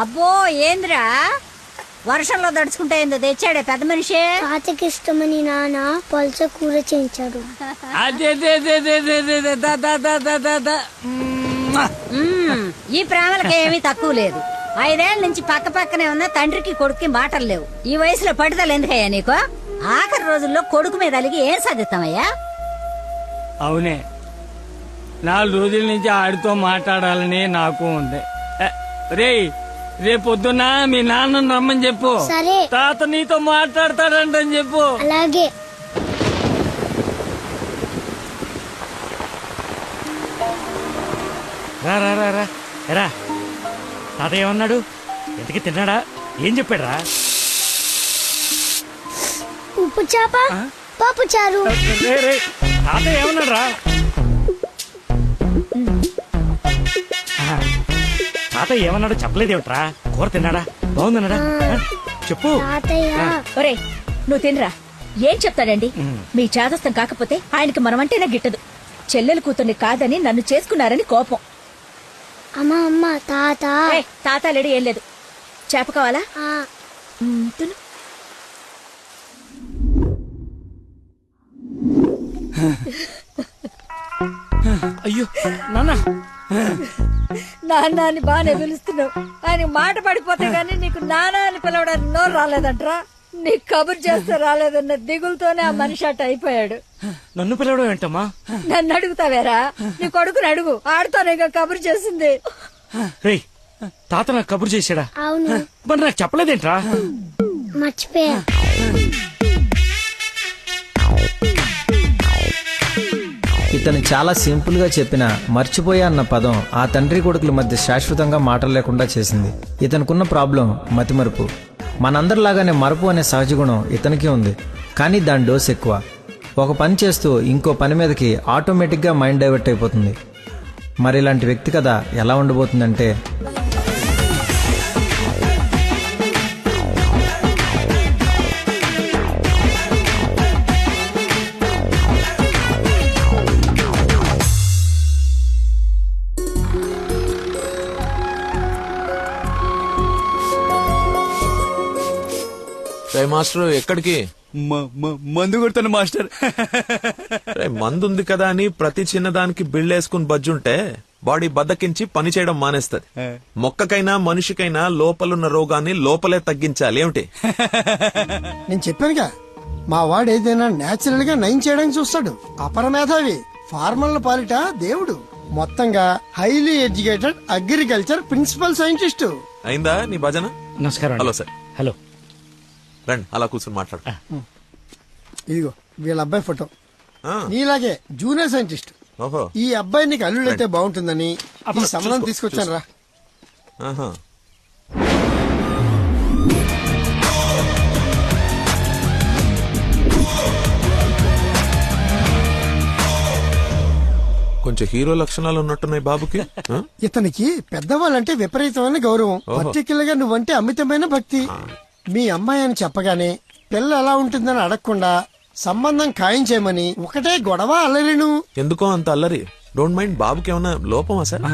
అబ్బో ఏంద్రా వర్షంలో దడుచుకుంటే ఏందో తెచ్చాడే పెద్ద మనిషి. తాతకి ఇష్టమని నాన్న పల్చ కూర చేయించాడు. ఈ ప్రేమలకి ఏమీ తక్కువ లేదు. 5 ఏళ్ల నుంచి పక్క పక్కనే ఉన్న తండ్రికి కొడుక్కి మాటలు లేవు. ఈ వయసులో పట్టుదల ఎందుకయ్యా నీకు? ఆఖరి రోజుల్లో కొడుకు మీద అలిగి ఏం సాధిస్తామయ్యా? అవునే, 4 రోజుల నుంచి ఆడితో మాట్లాడాలని నాకు ఉంది. రేయ్, రేపొద్దున మీ నాన్నను రమ్మని చెప్పు. సరే. తాత నీతో మాట్లాడతాడంటని చెప్పు. అలాగే. రా రా రా రా రా. తాత ఏమన్నాడు? ఎంతకి తిన్నాడా? ఏం చెప్పాడు రా? ఉప్పు చేప పప్పు చారు. తాత ఏమన్నాడు రా? తాత ఏమన్నాడు చెప్పలేదేమిట్రా? కూర తిన్నాడా? బాగుందన్నాడా? చెప్పు. ఒరేయ్, నువ్వు తినరా. ఏం చెప్తాడండి? మీ చాదస్తం కాకపోతే ఆయనకి మనమంటేనే గిట్టదు. చెల్లెలు కూతుర్ని కాదని నన్ను చేసుకున్నారని కోపం. అమ్మా అమ్మ తాత. తాత లేడు, ఏం లేదు. చేప కావాలా? తిను. అయ్యో నాన్న. నాన్న అని బాగానే పిలుస్తున్నావు. ఆయన మాట పడిపోతే గానీ నీకు నాన్న అని పిలవడానికి నోరు రాలేదంట్రా. నీకు కబురు చేస్తే రాలేదన్న దిగులతోనే ఆ మనిషి అట్ట అయిపోయాడు. నన్ను పిలవడం ఏంటమ్మా? నన్ను అడుగుతావేరా? నీ కొడుకుని అడుగు, ఆడుతోనే కబురు చేసింది. రేయ్, తాత నాకు కబురు చేశాడా? అవును. మరి నాకు చెప్పలేదేంట్రా? మర్చిపోయా. ఇతను చాలా సింపుల్ గా చెప్పిన మర్చిపోయా అన్న పదం ఆ తండ్రి కొడుకుల మధ్య శాశ్వతంగా మాటలు లేకుండా చేసింది. ఇతనుకున్న ప్రాబ్లం మతిమరుపు. మనందరిలాగానే మరపు అనే సహజ గుణం ఇతనికి ఉంది, కానీ దాని డోస్ ఎక్కువ. ఒక పని చేస్తూ ఇంకో పని మీదకి ఆటోమేటిక్గా మైండ్ డైవర్ట్ అయిపోతుంది. మరి ఇలాంటి వ్యక్తి కథ ఎలా ఉండబోతుందంటే, మాస్టర్ ఎక్కడికి? మందు కొడుతాను మాస్టర్. మందు ఉంది కదా అని ప్రతి చిన్నదానికి బిళ్ళేసుకుని బజ్జుంటే బాడీ బద్దకించి పని చేయడం మానేస్తది. మొక్కకైనా మనిషికైనా లోపలున్న రోగాన్ని లోపలే తగ్గించాలి. ఏమిటి? నేను చెప్పానుగా, మా వాడు ఏదైనా నేచురల్ గా నయం చేయడానికి చూస్తాడు. అపరమేధావి, ఫార్మల్ పాలిట దేవుడు. మొత్తంగా highly educated agriculture principal scientist. అయిందా నీ భజన? నమస్కారం. Hello sir. హలో. రండి, అలా కూర్చొని మాట్లాడు. ఇదిగో వీళ్ళ అబ్బాయి ఫోటో. నీలాగే జూనియర్ సైంటిస్ట్. ఓహో. ఈ అబ్బాయి నీకు అల్లుడైతే బాగుంటుందని ఈ సంబంధం తీసుకొచ్చాను రా. కొంచెం హీరో లక్షణాలు ఉన్నట్టున్నాయి బాబుకి. ఇతనికి పెద్దవాళ్ళంటే విపరీతమైన గౌరవం. పర్టికులర్ గా నువ్వంటే అమితమైన భక్తి. మీ అమ్మాయి అని చెప్పగానే పిల్ల ఎలా ఉంటుందని అడగకుండా సంబంధం ఖాయం చేయమని ఒకటే గొడవ అల్లరిను. ఎందుకో అంత అల్లరి? Don't mind. బాబుకి ఏమన్నా లోపమా సార్?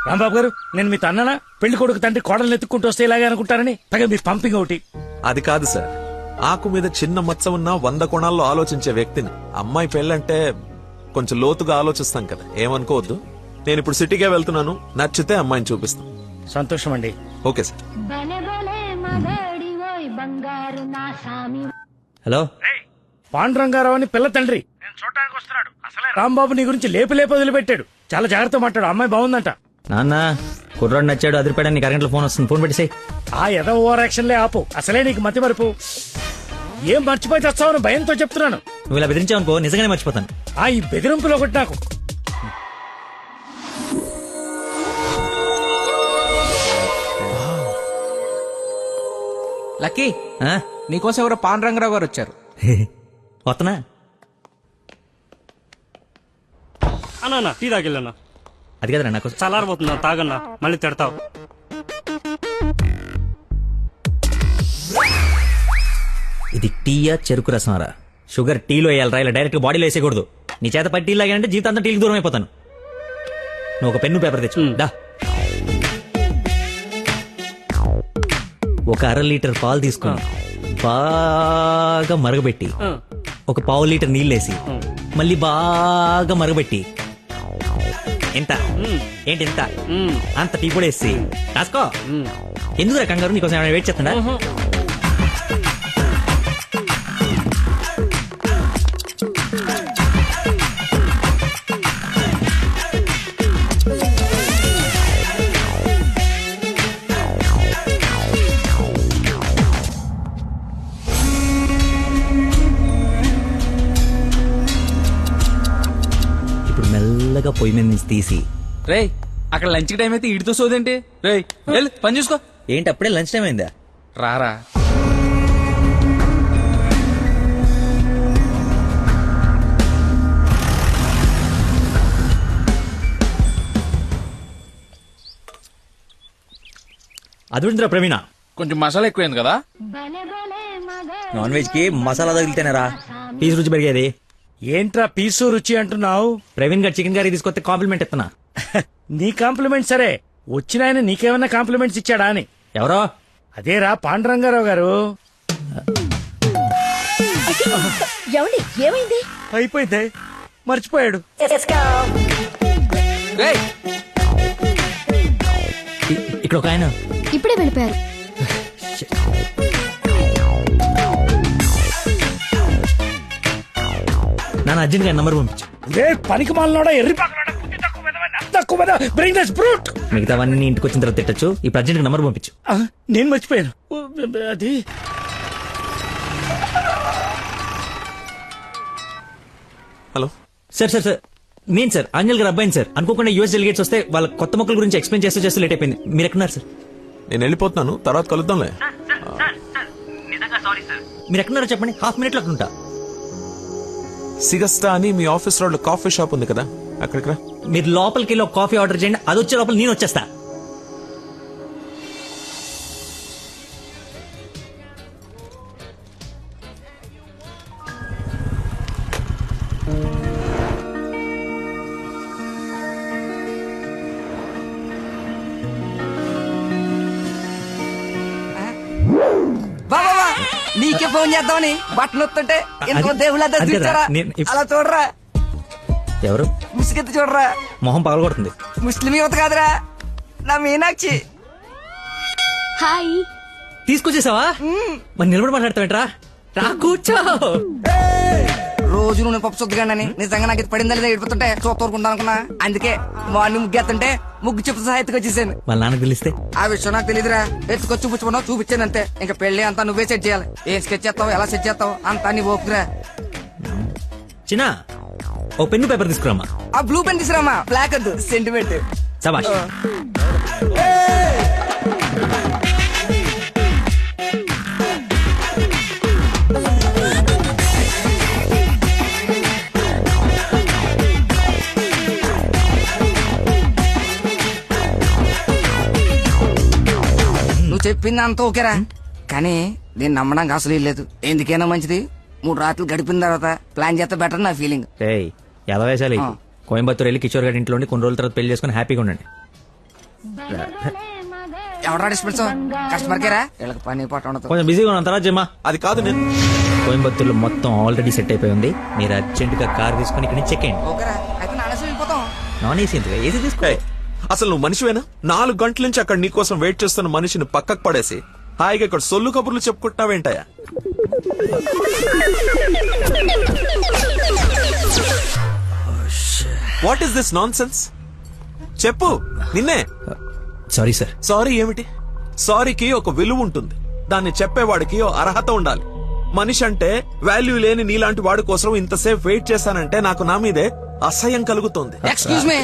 రాంబాబు గారు, నేను మీ తన్ననా? పెళ్లి కొడుకు తండ్రి కోడలు ఎత్తుకుంటూ వస్తే ఇలాగే అనుకుంటారని పైగా మీ పంపింగ్ ఒకటి. అది కాదు సార్, ఆకు మీద చిన్న మచ్చ ఉన్న 100 కోణాల్లో ఆలోచించే వ్యక్తిని. అమ్మాయి పెళ్ళంటే కొంచెం లోతుగా ఆలోచిస్తాం కదా, ఏమనుకోవద్దు. నేను ఇప్పుడు సిటీకే వెళ్తున్నాను, నచ్చితే అమ్మాయిని చూపిస్తాను. సంతోషం అండి. Okay sir. హలో. పాండురంగారావు అని పిల్ల తండ్రి నేను చూడటానికి వస్తున్నాడు. అసలే రాంబాబు నీ గురించి లేపి వదిలిపెట్టాడు. చాలా జాగ్రత్త మాట్లాడు. అమ్మాయి బాగుందంట. నాన్న కుర్రాడు నచ్చాడు, అదిరిపాడని నీకు అరగంటలో ఫోన్ వస్తుంది. ఫోన్ పెట్టేసాయి. ఆ ఎదో ఓవర్ యాక్షన్లే ఆపు. అసలే నీకు మతి మరుపు. ఏం మర్చిపోయి తెస్తావని భయంతో చెప్తున్నాను. నువ్వు ఇలా బెదిరించావనుకో నిజంగానే మర్చిపోతాను. ఈ బెదిరింపులో ఒకటి నాకు. లక్కీ, నీకోసం ఎవరో పాండురంగరావు గారు వచ్చారు. వస్తనా? అన్నా టీ తాగిల్లన్నా. అది కదరా నాకు చల్లారబోతున్నా, తాగన్నా, మళ్ళీ తిడతావు. ఇది టీయా చెరుకు రసంరా? షుగర్ టీలో వేయాలరా, ఇలా డైరెక్ట్ బాడీలో వేసేయకూడదు. నీ చేత పట్టి టీ లాగానంటే జీవితం అంతా టీకి దూరం అయిపోతాను. నువ్వు ఒక పెన్ను పేపర్ తెచ్చు. దా. ఒక 1/2 లీటర్ పాలు తీసుకుని బాగా మరగబెట్టి ఒక 1/2 లీటర్ నీళ్ళేసి మళ్ళీ బాగా మరగబెట్టి ఎంత ఏంటి ఎంత అంత టీ కూడా వేసి రాసుకో. ఎందుకు కంగారు, నీకోసం ఏమైనా వెయిట్ చేస్తున్నా? ఇప్పుడు మెల్లగా పొయ్యి మీద నుంచి తీసి రేయ్ అక్కడ లంచ్ టైం అయితే ఇడితో సోదేంటి? రేయ్ వెళ్ళు పని చూసుకో. ఏంటి అప్పుడే లంచ్ టైం అయిందా? రారా. అదుందిరా ప్రవీణ, కొంచెం మసాలా ఎక్కువైంది కదా. నాన్ వెజ్ కి మసాలా తగిలితేనేరా పీస్ రుచి పెరిగేది. ఏంట్రా పీసు రుచి అంటున్నావు? ప్రవీణ్ గారు చికెన్ కర్రీ తీసుకొస్తే కాంప్లిమెంట్ ఇస్తున్నా. నీ కాంప్లిమెంట్ సరే, వచ్చిన ఆయన నీకేమన్నా కాంప్లిమెంట్స్ ఇచ్చాడా అని. ఎవరో అదేరా పాండురంగారావు గారు. ఏమండి ఏమైంది? అయిపోయింది, మర్చిపోయాడు. రేయ్ ఇక్కడ ఒక ఆయన ఇప్పుడే వెళ్ళిపోయారు. నాన్న అర్జెంట్ గా నంబర్ పంపించు. రే పనికి మాలనోడా, ఎర్రి పక్కనోడా, గుడ్డి తక్కువ వెధవా, నా తక్కువ వెధవా, bring this brute. మిగతావన్నీ ఇంటికి వచ్చిన తర్వాత తిట్టచ్చు. ఇప్పుడు అర్జెంట్ గా నంబర్ పంపించు. నేను మర్చిపోయాను. అది హలో సార్ సార్ సార్ నేను సార్ అంజల్ గారు అబ్బాయిని సార్. అనుకోకుండా యూఎస్ డెలిగేట్స్ వస్తే వాళ్ళ కొత్త మొక్కల గురించి ఎక్స్ప్లెయిన్ చేస్తూ లేట్ అయిపోయింది. మీరు ఎక్కడున్నారు సార్? నేను వెళ్ళిపోతున్నాను, తర్వాత కలుద్దాంలే. మీరు ఎక్కడున్నారో చెప్పండి, హాఫ్ మినిట్ లో అక్కడ ఉంటా. సిగస్టా అని మీ ఆఫీస్ రోడ్ లో కాఫీ షాప్ ఉంది కదా, అక్కడికి రా. మీరు లోపలికి వెళ్ళి ఒక కాఫీ ఆర్డర్ చేయండి, అది వచ్చే లోపల నేను వచ్చేస్తా. బాబా నీకే ఫోన్ చేద్దామని బట్టలు వస్తుంటే ఎంతో దేవుళ్ళ అది కదా, చూచారా, నేను అలా చూడరా, ఎవరు ముసుగెత్తి చూడరా. మొహం పగలగొడుతుంది. ముస్లిం యువత కాదురా, నా మీనాక్షి. హాయ్. తీసుకొచ్చేసావా? మరి నిలబడి మాట్లాడతావేంట్రా? రా కూర్చో. రోజు నువ్వు పప్పు చుద్దగానని నిజంగా నాకు ఇది పడిందా లేదా ఏడిపోతుంటే చూస్తూరుకుంటా అనుకున్నా. అందుకే మార్నింగ్ ముగ్గు ఎత్తుంటే ముగ్గు చెప్పు సహా ఎత్తుకొచ్చేసాను. వాళ్ళ నాన్నకు తెలిస్తే ఆ విషయం నాకు తెలియదురా, ఎత్తుకొచ్చి చూపించుకున్నావు, చూపించాను అంతే. ఇంకా పెళ్లి అంతా నువ్వే సెట్ చేయాలి. ఏం స్కెచ్ చేస్తావు, ఎలా సెట్ చేస్తావు అంతా నీ ఓపురా. చిన్న ఓ పెన్ను పేపర్ తీసుకురామా. ఆ బ్లూ పెన్ తీసురామా, బ్లాక్ వద్దు, సెంటిమెంట్. సబాష్. నువ్వు చెప్పింది అంత ఓకేరా, కానీ నేను నమ్మడానికి అసలు లేదు. ఎందుకైనా మంచిది 3 రాత్రులు గడిపిన తర్వాత ప్లాన్ చేస్తే బెటర్ నా ఫీలింగ్. ఏయ్ ఎలా వేసాలి? కోయంబత్తూర్ వెళ్ళి కిషోర్ గారి ఇంట్లో కొన్ని రోజుల తర్వాత పెళ్లి చేసుకుని హ్యాపీగా ఉండండి. ఎవరా డిస్పెన్స్ కస్టమర్ కేరా, వీళ్ళకి పని పాట ఉండదు. కొంచెం బిజీగా ఉన్నాను, తర్వాత జమ్మా. అది కాదు, నేను కోయంబత్తూర్లో మొత్తం ఆల్రెడీ సెట్ అయిపోయి ఉంది. మీరు అర్జెంట్ గా కార్ తీసుకుని ఇక్కడ నుంచి చెక్ అయ్యండి. ఓకేరా, అయితే నా ఆలస్యం వెళ్ళిపోతాం. నాన్ ఏసీ ఎందుకు, ఏసీ తీసుకో. ఏయ్, అసలు నువ్వు మనిషివేనా? 4 గంటల నుంచి అక్కడ నీకోసం వెయిట్ చేస్తున్న మనిషిని పక్కకు పడేసి హాయిగా ఇక్కడ సొల్లు కబుర్లు చెప్పుకుంటున్నావేంటయా? What is this nonsense? చెప్పు, నిన్నే. Sorry sir. సారీ ఏమిటి? సారీకి ఒక విలువ ఉంటుంది, దాన్ని చెప్పేవాడికి ఓ అర్హత ఉండాలి. మనిషి అంటే వాల్యూ లేని నీలాంటి వాడి కోసం ఇంతసేపు వెయిట్ చేశానంటే నాకు నా మీదే అసహ్యం కలుగుతోంది. ఎక్స్క్యూజ్ మీ,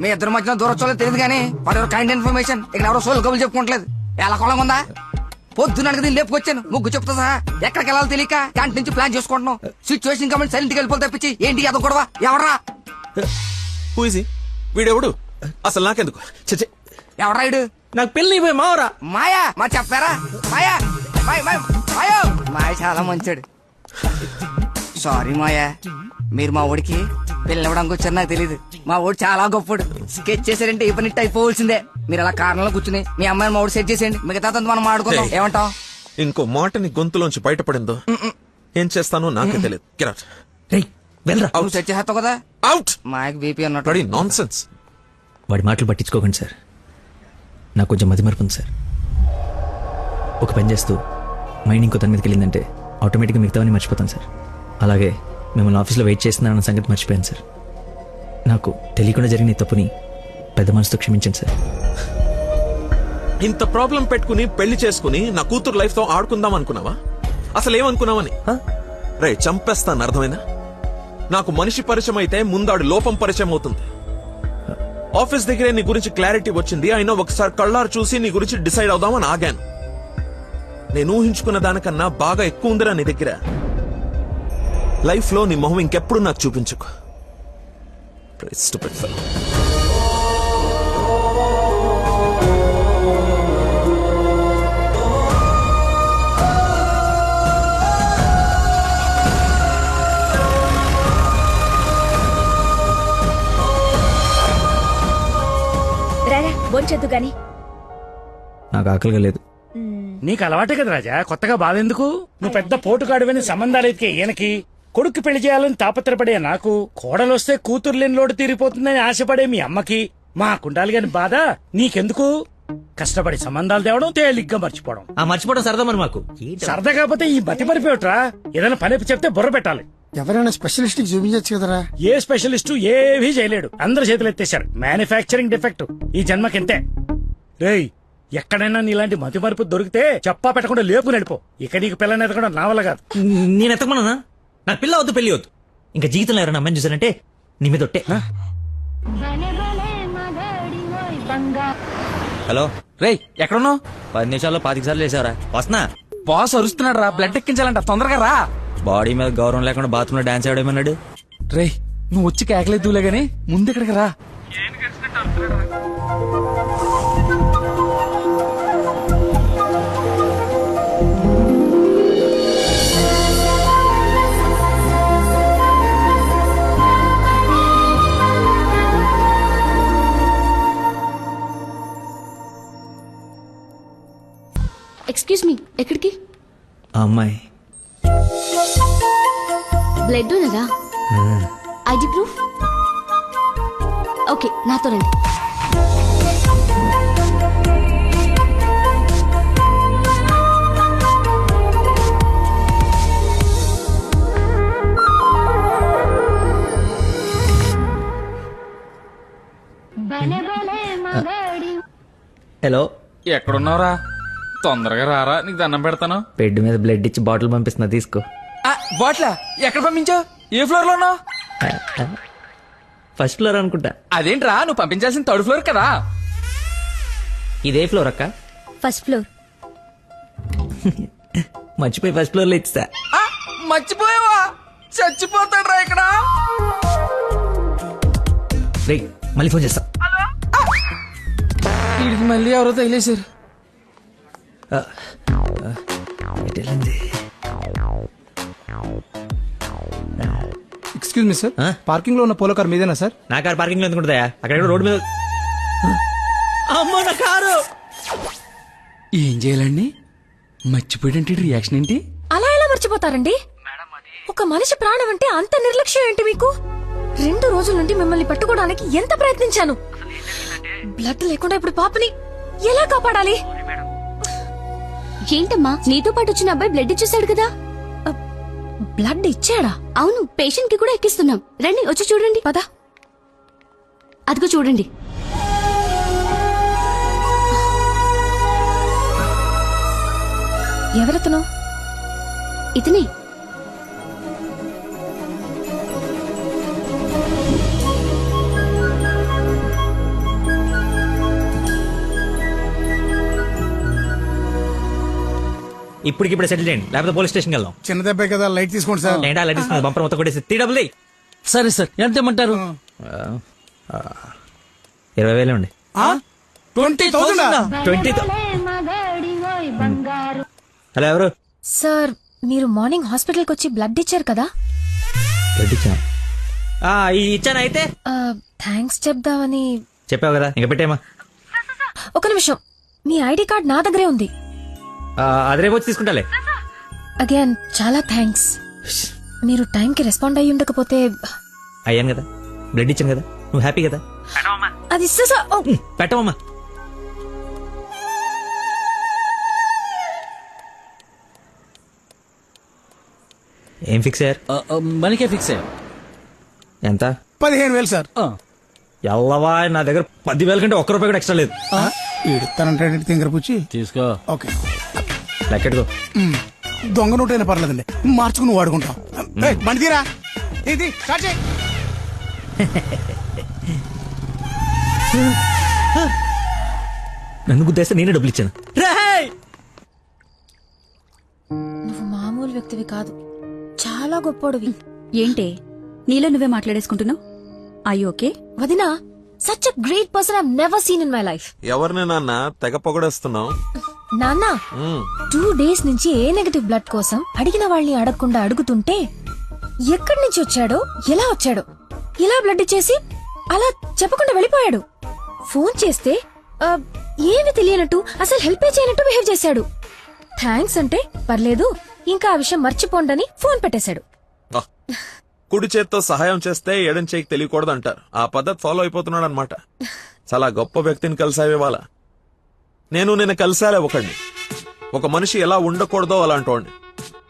మీ ఇద్దరు మధ్యన దూరం చూడలేదు తెలియదు కానీ వాడు కైండ్ ఇన్ఫర్మేషన్ ఇక్కడ ఎవరో సోల్ కబులు చెప్పుకోవట్లేదు. ఎలా కొలం ఉందా? పొద్దున దీన్ని లేపుకొచ్చాను, ముగ్గు చెప్తా సహా ఎక్కడికి వెళ్ళాలో తెలియక క్యాంటీన్ నుంచి ప్లాన్ చేసుకుంటున్నాం. సిచ్యువేషన్ కమెంట్ సైలెంట్ గా వెళ్ళిపోతే తప్పించి ఏంటి అదో గొడవ? ఎవరా హూజీ వీడెవడు? అసలు నాకెందుకు? చచ్చే, ఎవరా ఇడు? నాకు పెళ్లి అయిపోయి మావరా. మాయా మా చెప్పారా? మాయా మాయో మాయ చాలా మంచాడు. సారీ మాయా, మీరు మా ఓడికి పెళ్ళి ఇవ్వడానికి వచ్చారు నాకు తెలీదు. మా ఓడి చాలా గొప్పడు, స్కెచ్ చేశారంటే ఈ పని అయిపోవలసిందే. మీరు అలా కారణంలో కూర్చుని మీ అమ్మాయిని మూడు సెట్ చేసేయండి, మిగతా మనం మాట్లాడుకుందాం. ఏమంటావ్? ఇంకో మాటని గొంతులోంచి బయటపడిందో ఏం చేస్తానో నాకే తెలియదు. Get out. రేయ్ వెళ్ళరా. నువ్వు సెట్ చేస్తావు కదా. Out. మాకు బీపీ అన్నట్టు. Bloody nonsense. వాడి మాటలు పట్టించుకోకండి సార్, నాకు కొంచెం మతిమరుపు ఉంది సార్. ఒక పని చేస్తూ మైండ్ ఇంకో తన మీదకి వెళ్ళిందంటే ఆటోమేటిక్గా మిగతావన్నీ మర్చిపోతాను సార్. అలాగే మిమ్మల్ని ఆఫీస్లో వెయిట్ చేస్తున్నానన్న సంగతి మర్చిపోయాను సార్. నాకు తెలియకుండా జరిగిన ఈ తప్పుని పెద్ద మనసుతో క్షమించండి సార్. ఇంత ప్రాబ్లం పెట్టుకుని పెళ్లి చేసుకుని నా కూతురు లైఫ్ తో ఆడుకుందాం అనుకున్నావా? అసలు ఏమనుకున్నావని? రే చంపేస్తాను, అర్థమైందా? నాకు మనిషి పరిచయం అయితే ముందాడు లోపం పరిచయం అవుతుంది. ఆఫీస్ దగ్గరే నీ గురించి క్లారిటీ వచ్చింది, అయినా ఒకసారి కళ్ళారు చూసి నీ గురించి డిసైడ్ అవుదామని ఆగాను. నేను ఊహించుకున్న దానికన్నా బాగా ఎక్కువ ఉందిరా నీ దగ్గర. లైఫ్ లో నీ మొహం ఇంకెప్పుడు నాకు చూపించుకో. Stupid fellow. రారా బొంచొద్దు గాని. నాకు ఆకలిగా లేదు. నీకు అలవాటే కదా రాజా, కొత్తగా బాధెందుకు? నువ్వు పెద్ద పోటుగాడువని సంబంధాలు ఎత్తికే ఈయనకి, కొడుకు పెళ్లి చేయాలని తాపత్రపడే నాకు, కోడలొస్తే కూతురు లేని లోటు తీరిపోతుందని ఆశపడే మీ అమ్మకి, మాకుండాలి గాని బాధ నీకెందుకు? కష్టపడి సంబంధాలు తేవడం, తేలిగ్గా మర్చిపోవడం. ఆ మర్చిపోవడం సరదా మరి మాకు. సరదా కాకపోతే ఈ బతి మరిపోయట్రా. ఏదైనా పని చెప్తే బుర్ర పెట్టాలి. ఎవరైనా స్పెషలిస్ట్ కి చూపించచ్చు కదరా. ఏ స్పెషలిస్టు ఏవీ చేయలేడు, అందరు చేతులు ఎత్తేశారు. మ్యానుఫ్యాక్చరింగ్ డిఫెక్ట్ ఈ జన్మకింతే. రేయ్ ఎక్కడైనా నీలాంటి మతి మరుపు దొరికితే చెప్పా పెట్టకుండా లేపు నడిపో. ఇక నీకు పిల్లని ఎదగడం నా వల్ల కాదు. నేను ఎత్తకమన్నా? నాకు పిల్ల వద్దు, పెళ్లి వద్దు. ఇంకా జీవితంలో ఎవరైనా అమ్మాయిని చూసానంటే నీ మీద ఒట్టే. హలో రేయ్ ఎక్కడున్నావు? 10 నిమిషాల్లో 25 సార్లు వేసావరా? వస్తున్నా. బాస్ అరుస్తున్నాడు రా, బ్లడ్ ఎక్కించాలంట, తొందరగా రా. బాడీ మీద గౌరవం లేకుండా బాత్రూమ్ లో డాన్స్ ఆడేమన్నాడు. రేయ్ నువ్వు వచ్చి కేకలేదులే గానీ ముందు ఇక్కడికి రా. ఎక్స్క్యూజ్ మీ, ఎక్కడికి? ఆ అమ్మాయి బ్లడ్ ఉన్నదా? ID proof? ఓకే, నాతో రండి. హలో, ఎక్కడున్నావురా? తొందరగా రారా, నీకు దండం పెడతాను. బెడ్ మీద బ్లడ్ ఇచ్చి బాటిల్ పంపిస్తున్నా, తీసుకో. బాట్లా ఎక్కడ పంపించావు? ఏ ఫ్లోర్ లో ఉన్నావు? ఫస్ట్ ఫ్లోర్ అనుకుంటా. అదేంట్రా, నువ్వు పంపించాల్సిన 3rd ఫ్లోర్ కదా. ఇదే ఫ్లోర్ అక్క? First floor. మర్చిపోయి ఫస్ట్ ఫ్లోర్ లో ఇచ్చా. మర్చిపోయావా? చచ్చిపోతాడు రా ఇక్కడ. రే మళ్ళీ ఫోన్ చేస్తా. వీడికి మళ్ళీ ఎవరో తగిలేశారు. ఎక్స్క్యూజ్ మీ సార్, పార్కింగ్ లో ఉన్న పోలో కార్ మీదేనా సార్? నా కారు పార్కింగ్ లో ఎందుకుంటుందా? అక్కడ రోడ్డు మీద. అమ్మో నా కారు. ఏం చేయాలండి? మర్చిపోయాడంటే రియాక్షన్ ఏంటి? అలా ఎలా మర్చిపోతారండి? ఒక మనిషి ప్రాణం అంటే అంత నిర్లక్ష్యం ఏంటి మీకు? 2 రోజుల నుండి మిమ్మల్ని పట్టుకోవడానికి ఎంత ప్రయత్నించాను. బ్లడ్ లేకుండా ఇప్పుడు పాపని ఎలా కాపాడాలి? ఏంటమ్మా, నీతో పాటు వచ్చిన అబ్బాయి బ్లడ్ ఇచ్చేసాడు కదా? బ్లడ్ ఇచ్చాడా? అవును, పేషెంట్ కి కూడా ఎక్కిస్తున్నాం. రండి వచ్చి చూడండి. పద. అదిగో చూడండి. ఎవరతను? ఇతనే. ఇప్పటికిప్పుడు సెటిల్ చేయండి, లేకపోతే పోలీస్ స్టేషన్కి వెళ్దాం. చిన్న దెబ్బే కదా, లైట్ తీసుకోండి సార్. ఏంటా లైట్ ఇస్తుంది? బంపర్ మొత్తం కొట్టేసి 3 డబ్బులు. సరే సార్, ఎంత ఇమ్మంటారు? 20,000 అండి. 20,000? 20,000. హలో, ఎవరు? సార్, మీరు మార్నింగ్ హాస్పిటల్కి వచ్చి బ్లడ్ ఇచ్చారు కదా? బ్లడ్ ఇచ్చాను. ఇచ్చాను. అయితే థ్యాంక్స్ చెప్దామని. చెప్పావు కదా, ఇంకా పెట్టేమా. ఒక నిమిషం, మీ ఐడి కార్డ్ నా దగ్గరే ఉంది. అది రేపు వచ్చి తీసుకుంటాలే. అగైన్ చాలా థ్యాంక్స్. మీరు టైంకి రెస్పాండ్ అయ్యి ఉండకపోతే. అయ్యాను కదా, బ్లడ్ ఇచ్చాను కదా, నువ్వు హ్యాపీ కదా. అది పెట్టవమ్మా. ఏం ఫిక్స్ అయ్యారు? మనకే ఫిక్స్ అయ్యా. ఎంత? 15,000 సార్. ఎల్లవా, నా దగ్గర 10,000 కంటే ఒక్క రూపాయి కూడా ఎక్స్ట్రా లేదు. ఇడతానంటే తింగర పుచ్చి తీసుకో. ఓకే, లెక్కెట్టుకో. దొంగ నోట్ అయినా పర్లేదండి, మార్చుకుని వాడుకుంటాం. బండి తీరా, ఇది స్టార్ట్ చేయి. నన్ను గుద్దేస్తే నేనే డబ్బులు ఇచ్చాను. నువ్వు మామూలు వ్యక్తివి కాదు, చాలా గొప్పోడివి. ఏంటే నీలో నువ్వే మాట్లాడేసుకుంటున్నావు? I okay? వదినా, such a great person I never seen in my life. ఎవరిని నాన్న తెగ పొగడేస్తున్నావు? నాన్న 2 days నుంచి ఏ నెగటివ్ బ్లడ్ కోసం అడిగిన వాళ్ళని అడగకుండా అడుగుతుంటే ఎక్కడి నుంచి వచ్చాడో, ఎలా వచ్చాడో, ఇలా బ్లడ్ ఇచ్చేసి అలా చెప్పకుండా వెళ్ళిపోయాడు. ఫోన్ చేస్తే ఏమి తెలియనట్టు, అసలు హెల్పే చేయనట్టు బిహేవ్ చేశాడు. థ్యాంక్స్ అంటే పర్లేదు, ఇంకా ఆ విషయం మర్చిపోండని ఫోన్ పెట్టేశాడు. కుడి చేత్తో సహాయం చేస్తే ఎడం చేయికి తెలియకూడదు అంటారు. ఆ పద్ధతి ఫాలో అయిపోతున్నాడు అనమాట. చాలా గొప్ప వ్యక్తిని కలిసావే వాళ్ళ. నేను నిన్న కలిసాలే ఒకడిని. ఒక మనిషి ఎలా ఉండకూడదో అలాంటి వాడిని.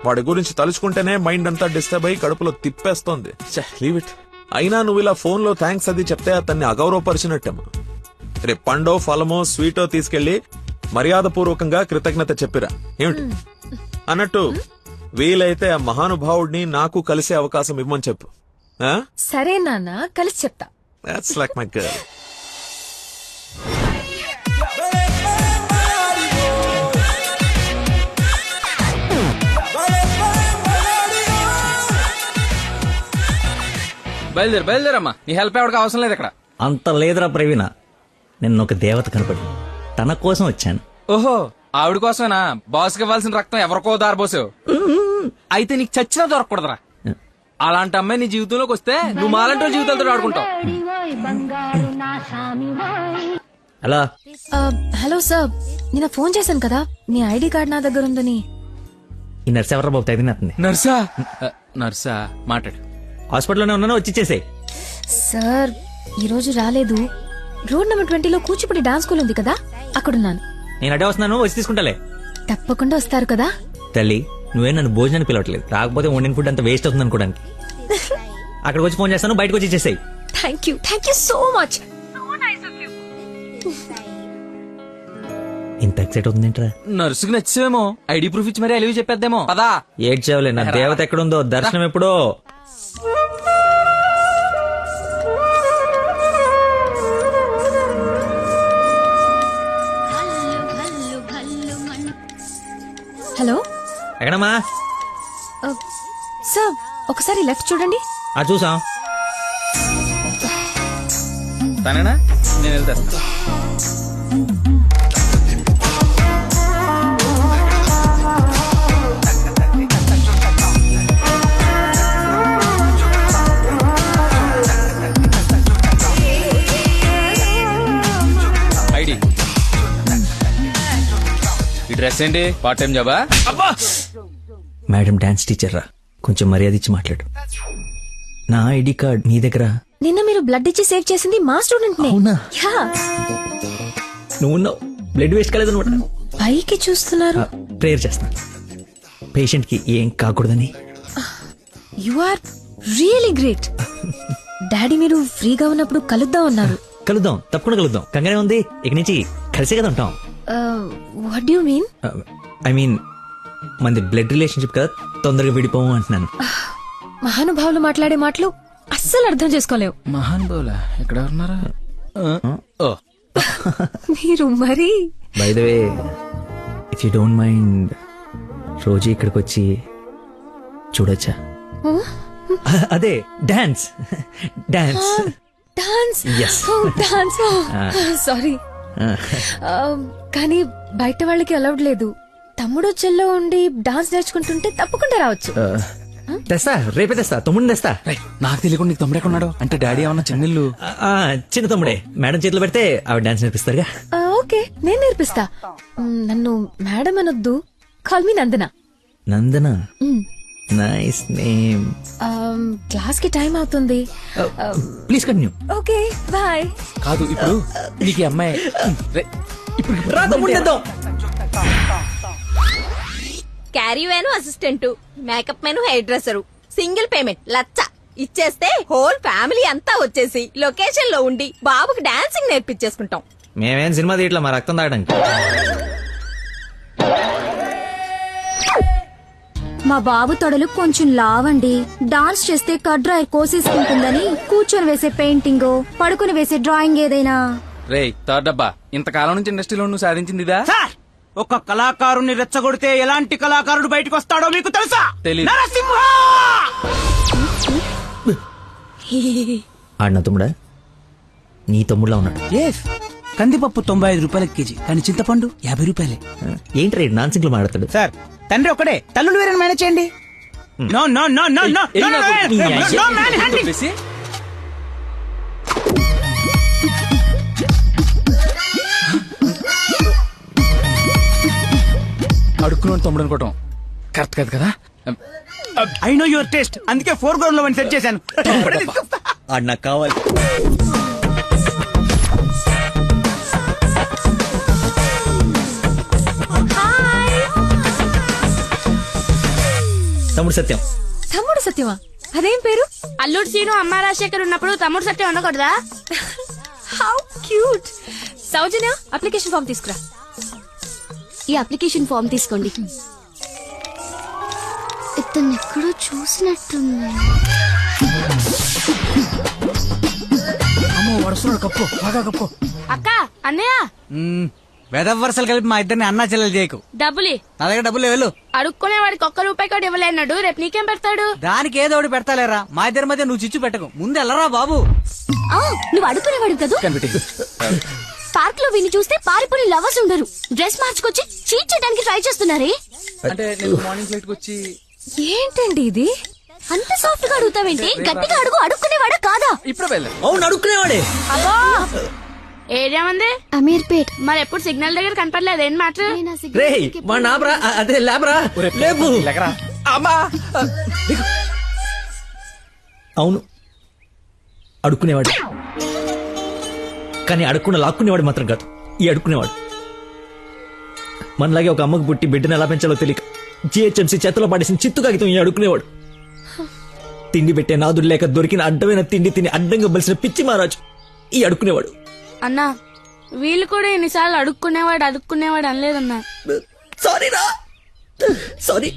వాడి గురించి తలుచుకుంటేనే మైండ్ అంతా డిస్టర్బ్ అయ్యి కడుపులో తిప్పేస్తోంది. Leave it. అయినా నువ్వు ఇలా ఫోన్ లో థ్యాంక్స్ అది చెప్తే అతన్ని అగౌరవపరిచినట్టేమో. రేపు పండో ఫలమో స్వీటో తీసుకెళ్లి మర్యాదపూర్వకంగా కృతజ్ఞత చెప్పిరా. ఏమిటి అన్నట్టు వీలైతే ఆ మహానుభావుడిని నాకు కలిసే అవకాశం ఇవ్వమని చెప్పు. సరే నాన్న, కలిసి చెప్తా. That's like my girl. బయలుదేరమ్మా, నీ హెల్ప్ ఎవరికి అవసరం లేదు ఇక్కడ. అంత లేదురా ప్రవీణ, నిన్న ఒక దేవత కనపడి తన కోసం వచ్చాను. ఓహో, ఆవిడ కోసమేనా బాస్కి ఇవ్వాల్సిన రక్తం ఎవరికో దారబోసావు? అయితే నీకు చచ్చినా దొరకకూడదురా. అలాంటి అమ్మాయి నీ జీవితంలోకి వస్తే నువ్వు మాలంటో జీవితాలతో ఆడుకుంటావు. హలో హలో సార్, నిన్న ఫోన్ చేశాను కదా, నీ ఐడి కార్డ్ నా దగ్గర ఉందని. ఈ నర్స్ ఎవరా బాబు తగినట్టుంది? నర్సా మాట్లాడు. హాస్పిటల్లోనే ఉన్నాను, వచ్చి ఇచ్చేసేయ్. సార్ ఈ రోజు రాలేదు. రోడ్ నెంబర్ 20లో కూచిపూడి డాన్స్ స్కూల్ ఉంది కదా, అక్కడున్నాను. నేను అడే వస్తున్నాను, వచ్చి తీసుకుంటాలే. తప్పకుండా వస్తారు కదా? తల్లి, నువ్వే నన్ను భోజనానికి పిలవట్లేదు, రాకపోతే వండిన ఫుడ్ అంత వేస్ట్ అవుతుంది అనుకోడానికి. అక్కడికి వచ్చి ఫోన్ చేస్తాను, బయటకు వచ్చి ఇచ్చేసేయ్. Thank you so much. ఇంత ఎక్సైట్ అవుతుందేంట్రా? నర్సుకి నచ్చేమో, ఐడి ప్రూఫ్ ఇచ్చి మరీ అలివి చెప్పేద్దేమో. పదా ఏడ్చేవలే, నా దేవత ఎక్కడుందో దర్శనం ఎప్పుడో. హలో, ఎక్కడమ్మా? సార్ ఒకసారి లెఫ్ట్ చూడండి. చూసాం. తనేనా? నేను వెళ్తా. ఐడి, ఈ డ్రెస్ ఏంటి? పార్ట్ టైం జాబా? మేడం డాన్స్ టీచర్ రా, కొంచెం మర్యాద ఇచ్చి మాట్లాడు. నా ఐడి కార్డ్ మీ దగ్గర. నిన్న మీరు బ్లడ్ ఇచ్చి సేవ్ చేసింది మా స్టూడెంట్ నే. అవునా? యా. నువ్వు బ్లడ్ వేస్ట్ కాలేదన్నమాట. పైకి చూస్తున్నారు. ప్రేయర్ చేస్తాను, పేషెంట్ కి ఏం కాకూడదని. You are really great. Daddy మీరు ఫ్రీగా ఉన్నప్పుడు కలుద్దాం అన్నారు. కలుద్దాం, తప్పకుండా కలుద్దాం. కంగానే ఉంది, ఇక నుంచి కలిసే కదా ఉంటాం. What you mean? I mean మనది బ్లడ్ రిలేషన్షిప్ కదా, తొందరగా విడిపోము అంటున్నాను. మహానుభావులు మాట్లాడే మాటలు అస్సలు అర్థం చేసుకోలేవు. మహానుభావులా? ఎక్కడ ఉన్నారా? మీరు మరి. By the way, if you don't mind, రోజు ఇక్కడికి వచ్చి చూడొచ్చా? అదే dance. Dance dance. Yes. Dance. Sorry, కానీ బయట వాళ్ళకి అలౌడ్ లేదు. తమ్ముడు చెల్లో ఉండి డాన్స్ నేర్చుకుంటుంటే తప్పకుండా రావచ్చు. తెస్తా, రేపే తెస్తా, తమ్ముడిని తెస్తా. నాకు తెలియకుండా నీకు తమ్ముడు ఎక్కడున్నాడు? అంటే డాడీ ఏమన్నా చెన్నెళ్ళు? చిన్న తమ్ముడే, మేడం చేతిలో పెడితే ఆవిడ డాన్స్ నేర్పిస్తారుగా. ఓకే నేను నేర్పిస్తా. నన్ను మేడం అనొద్దు, call me Nandana. Nandana, nice name. Class కి టైం అవుతుంది. Please continue. Okay bye. కాదు ఇప్పుడు నీకు ఈ అమ్మాయి ఇప్పుడు carry van assistant, makeup man hair dresser, single payment లచ్చ ఇచ్చేస్తే హోల్ ఫ్యామిలీ అంతా వచ్చేసి లొకేషన్ లో ఉండి బాబుకి డాన్సింగ్ నేర్పించేసుకుంటాం. మేమేం సినిమా తీయట్లా, మా రక్తం తాగడానికి. మా బాబు తొడలు కొంచెం లావండి. డాన్స్ చేస్తే కడ్రాయర్ కోసేసుకుంటుందని కూర్చొని వేసే పెయింటింగ్, పడుకుని వేసే డ్రాయింగ్ ఏదైనా. రే థర్డ్ డబ్బా, ఇంతకాలం నుంచి ఇండస్ట్రీలో నువ్వు సాధించింది ఇదా? ఒక కళాకారుని రెచ్చగొడితే ఎలాంటి కళాకారుడు బయటకు వస్తాడో మీకు తెలుసా? తెలీదు. నరసింహ! ఆడిన తమ్ముడా? నీ తమ్ముడులా ఉన్నాడు. కందిపప్పు 95 రూపాయల కేజీ, కానీ చింతపండు 50 రూపాయలే. ఏంటి రేడు నాన్సింగ్ లో మాట్లాడతాడు? సార్, తండ్రి ఒకడే, తల్లులు వేరే మేనేజ్ చేయండి. No no no no no no man handing. అడుక్కున్నాను తమ్ముడు అనుకోవటం కరెక్ట్ కాదు కదా. ఐ నో యువర్ టేస్ట్, అందుకే 4 గ్రౌండ్ లో సెట్ చేశాను. ఆడు నాకు కావాలి. తమ్ముడు సత్యం. తమ్ముడు సత్యమా? అదేం పేరు? అల్లుడు సీను అమ్మ రాజశేఖర్ ఉన్నప్పుడు తమ్ముడు సత్యం ఉండకూడదా? How cute. Soujanya, application form తీసుకురా. ఈ అప్లికేషన్ ఫామ్ తీసుకోండి. ఇతను ఎక్కడో చూసినట్టుంది. అమ్మో, వడుస్తున్నాడు. కప్పు బాగా కప్పు. అక్క అన్నయ్య వేదవ వరుసలు కలిపి మా ఇద్దరిని అన్నా చెల్లెలు చేయకు. డబ్బులి నా దగ్గర డబ్బులు వెళ్ళు. అడుక్కునే వాడికి ₹1 కూడా ఇవ్వలేనాడు, రేపు నీకేం పెడతాడు? దానికి ఏదో ఒకటి పెడతాలేరా, మా ఇద్దరి మధ్య నువ్వు చిచ్చు పెట్టకు. ముందు వెళ్ళరా బాబు. నువ్వు అడుగునేవాడు కదా. పార్క్ లో విని చూస్తే పారిపోయి లవర్స్ ఉండరు. డ్రెస్ మార్చుకొచ్చి చీట్ చేయడానికి ట్రై చేస్తున్నారే. అంటే నేను మార్నింగ్ ఫ్లైట్ కి వచ్చి. ఏంటండి ఇది? అంత సాఫ్ట్ గా అడుగుతావేంటి? గట్టిగా అడుగు. అడుక్కునేవాడా కాదా? ఇప్పుడు వెళ్ళాం. అవును, అడుక్కునేవాడే. అబ్బో ఏరియా ఉంది అమీర్పేట్. మరి ఎప్పుడు సిగ్నల్ దగ్గర కనపడలేదు, ఏం మాట? రే మా నాబ్రా, అదే లేబరా, లేపు. అవును, అడుక్కునేవాడు. కానీ అడుక్కున్న లాక్కునేవాడు మాత్రం కాదు ఈ అడుక్కునేవాడు. మనలాగే ఒక అమ్మకు పుట్టి బిడ్డను ఎలా పెంచాలో తెలియక జిహెచ్ఎంసీ చేతిలో పడేసిన చిత్తు కాగితం ఈ అడుక్కునేవాడు. తిండి పెట్టే నాదుడు లేక దొరికిన అడ్డమైన తిండి తిని అడ్డంగా బలిసిన పిచ్చి మహారాజు ఈ అడుక్కునేవాడు. అన్నా వీళ్ళు కూడా ఎన్నిసార్లు అడుక్కునేవాడు అనలేదన్నా. సారీరా, సారీ.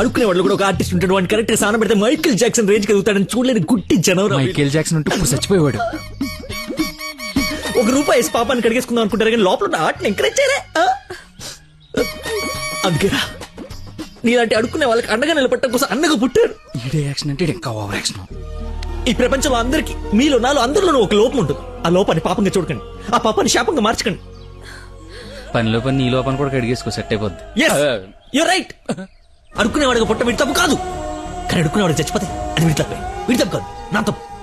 అడుక్కునేవాడు కూడా ఒక ఆర్టిస్ట్ ఉంటాడు. వాడిని కరెక్ట్ గా సాన పెడితే మైకేల్ జాక్సన్ రేంజ్ ఎదుగుతాడని చూడలేని గుట్టి జనం. మైకేల్ జాక్సన్ ఉంటూ ఇప్పుడు చచ్చిపోయేవాడు. ₹1 వేసి పాపాన్ని కడిగేసుకుందాం అనుకుంటారు కానీ లోపల ఆర్ట్ని ఎంకరేజ్ చేయలే. అందుకేరా నీలాంటి అడుక్కునే వాళ్ళకి అండగా నిలబట్టడం కోసం అన్నగా పుట్టారు. ఈడే యాక్షన్ అంటే ఇంకా ఓవర్ యాక్షన్. ఈ ప్రపంచంలో అందరికి, మీలో నాలో అందరిలోనూ ఒక లోపం ఉంటుంది. ఆ లోపాన్ని పాపంగా చూడకండి, ఆ పాపాన్ని శాపంగా మార్చకండి. పనిలో పని నీ లోపల కూడా కడిగేసుకో, సెట్ అయిపోద్ది. You right. అడుక్కునేవాడిగా పుట్ట వీడి తప్పు కాదు, కానీ అడుక్కునేవాడు చచ్చిపోతే అది వీడి తప్పే. వీడి తప్పు కాదు,